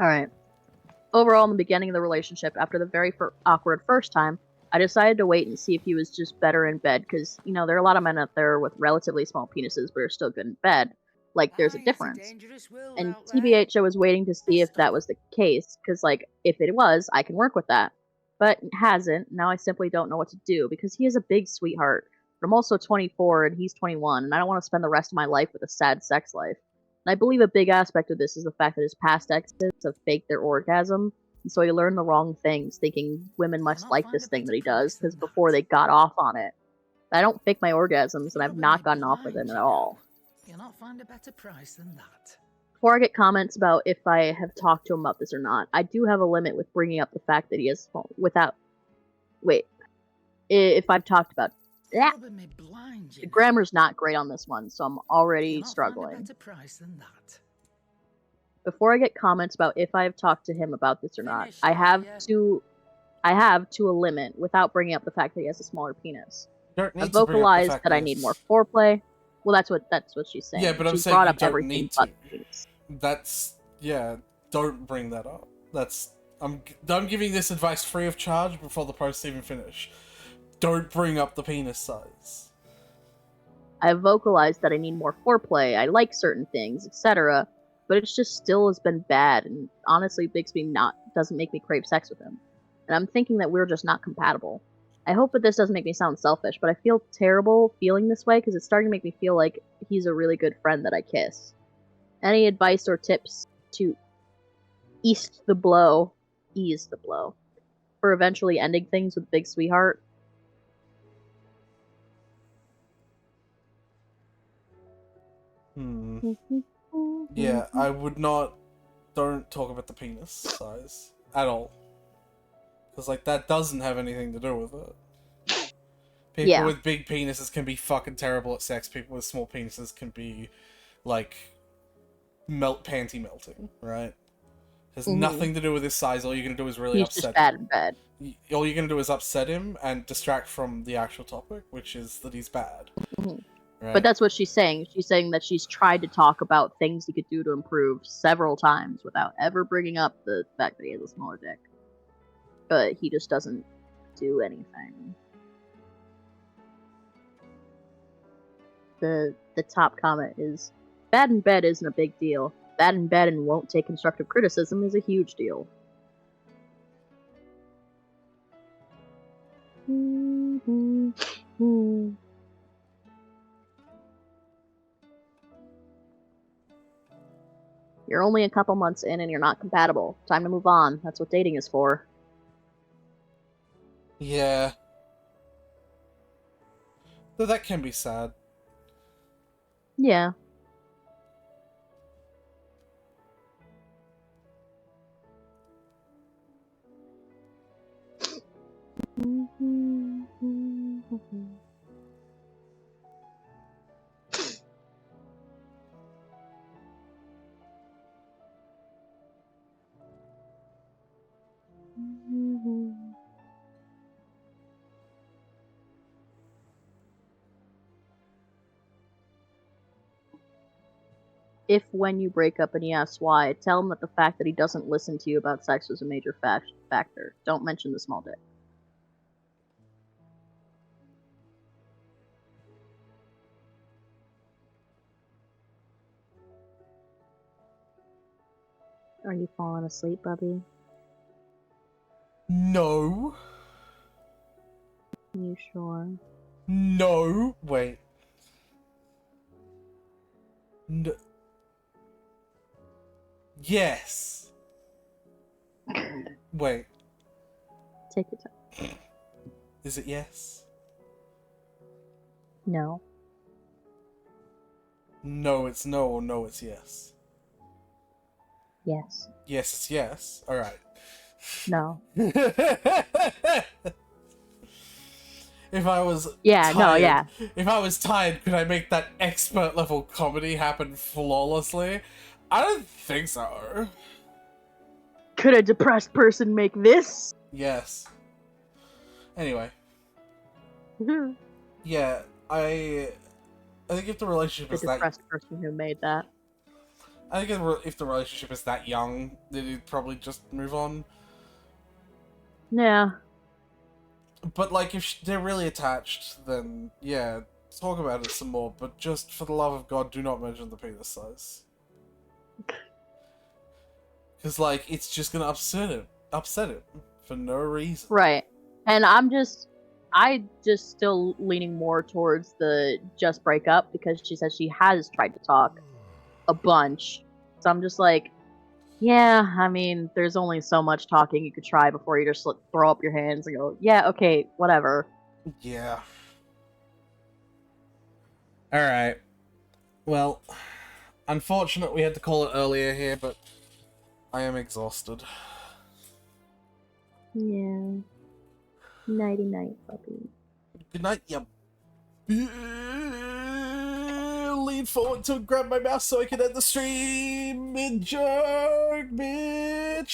Alright. Overall, in the beginning of the relationship, after the very awkward first time, I decided to wait and see if he was just better in bed, because, you know, there are a lot of men out there with relatively small penises but are still good in bed. Like, there's a difference. And TBH, I was waiting to see if that was the case, because, like, if it was, I can work with that. But it hasn't. Now I simply don't know what to do, because he is a big sweetheart. But I'm also 24 and he's 21, and I don't want to spend the rest of my life with a sad sex life. And I believe a big aspect of this is the fact that his past exes have faked their orgasm, and so he learned the wrong things, thinking women must like this thing that he does, because before they got off on it. I don't fake my orgasms, and I've not gotten off with it at all. You'll not find a better price than that. Before I get comments about if I have talked to him about this or not, I do have a limit with bringing up the fact that he has if I've talked about that. The grammar's not great on this one, so I'm already struggling. Before I get comments about if I've talked to him about this or not, I have to a limit without bringing up the fact that he has a smaller penis. I vocalized that I need more foreplay. Well, that's what she's saying. Yeah, but I'm she's saying brought you up don't everything need but to. the penis. That's don't bring that up. I'm giving this advice free of charge before the posts even finish. Don't bring up the penis size. I vocalized that I need more foreplay, I like certain things, etc. But it's just still has been bad, and honestly doesn't make me crave sex with him. And I'm thinking that we're just not compatible. I hope that this doesn't make me sound selfish, but I feel terrible feeling this way because it's starting to make me feel like he's a really good friend that I kiss. Any advice or tips to ease the blow ease the blow, for eventually ending things with Big Sweetheart. Yeah, I would not... Don't talk about the penis size at all. Because, like, that doesn't have anything to do with it. People with big penises can be fucking terrible at sex. People with small penises can be, like, panty melting, right? Has nothing to do with his size. All you're gonna do is really upset He's just bad in bed. All you're gonna do is upset him and distract from the actual topic, which is that he's bad. Right? But that's what she's saying. She's saying that she's tried to talk about things he could do to improve several times without ever bringing up the fact that he has a smaller dick. But he just doesn't do anything. The top comment is, bad in bed isn't a big deal. Bad in bed and won't take constructive criticism is a huge deal. You're only a couple months in and you're not compatible. Time to move on. That's what dating is for. Yeah. Though that can be sad. Yeah. If when you break up and he asks why, tell him that the fact that he doesn't listen to you about sex is a major factor. Don't mention the small dick. Are you falling asleep, Bubby? No. You sure? No. Wait. No. Yes. Wait. Take your time. Is it yes? No. No, it's no, or no, it's yes? Yes. Yes, it's yes. Alright. No. If I was tired, no, yeah. If I was tired, could I make that expert level comedy happen flawlessly? I don't think so. Could a depressed person make this? Yes. Anyway. Yeah, I think if the relationship is that... The depressed person who made that. I think if the relationship is that young, then you'd probably just move on. Yeah. But, like, if they're really attached, then, yeah, talk about it some more. But just, for the love of God, do not mention the penis size. Because, like, it's just gonna upset him for no reason. Right. And I just still leaning more towards the just break up, because she says she has tried to talk a bunch. So I'm just like, yeah, I mean, there's only so much talking you could try before you just throw up your hands and go, yeah, okay, whatever. Yeah. Alright. Well, unfortunate we had to call it earlier here, but I am exhausted. Yeah. Nighty night, puppy. Good night, you. Lean forward to grab my mouse so I can end the stream. Mid-jerk, bitch.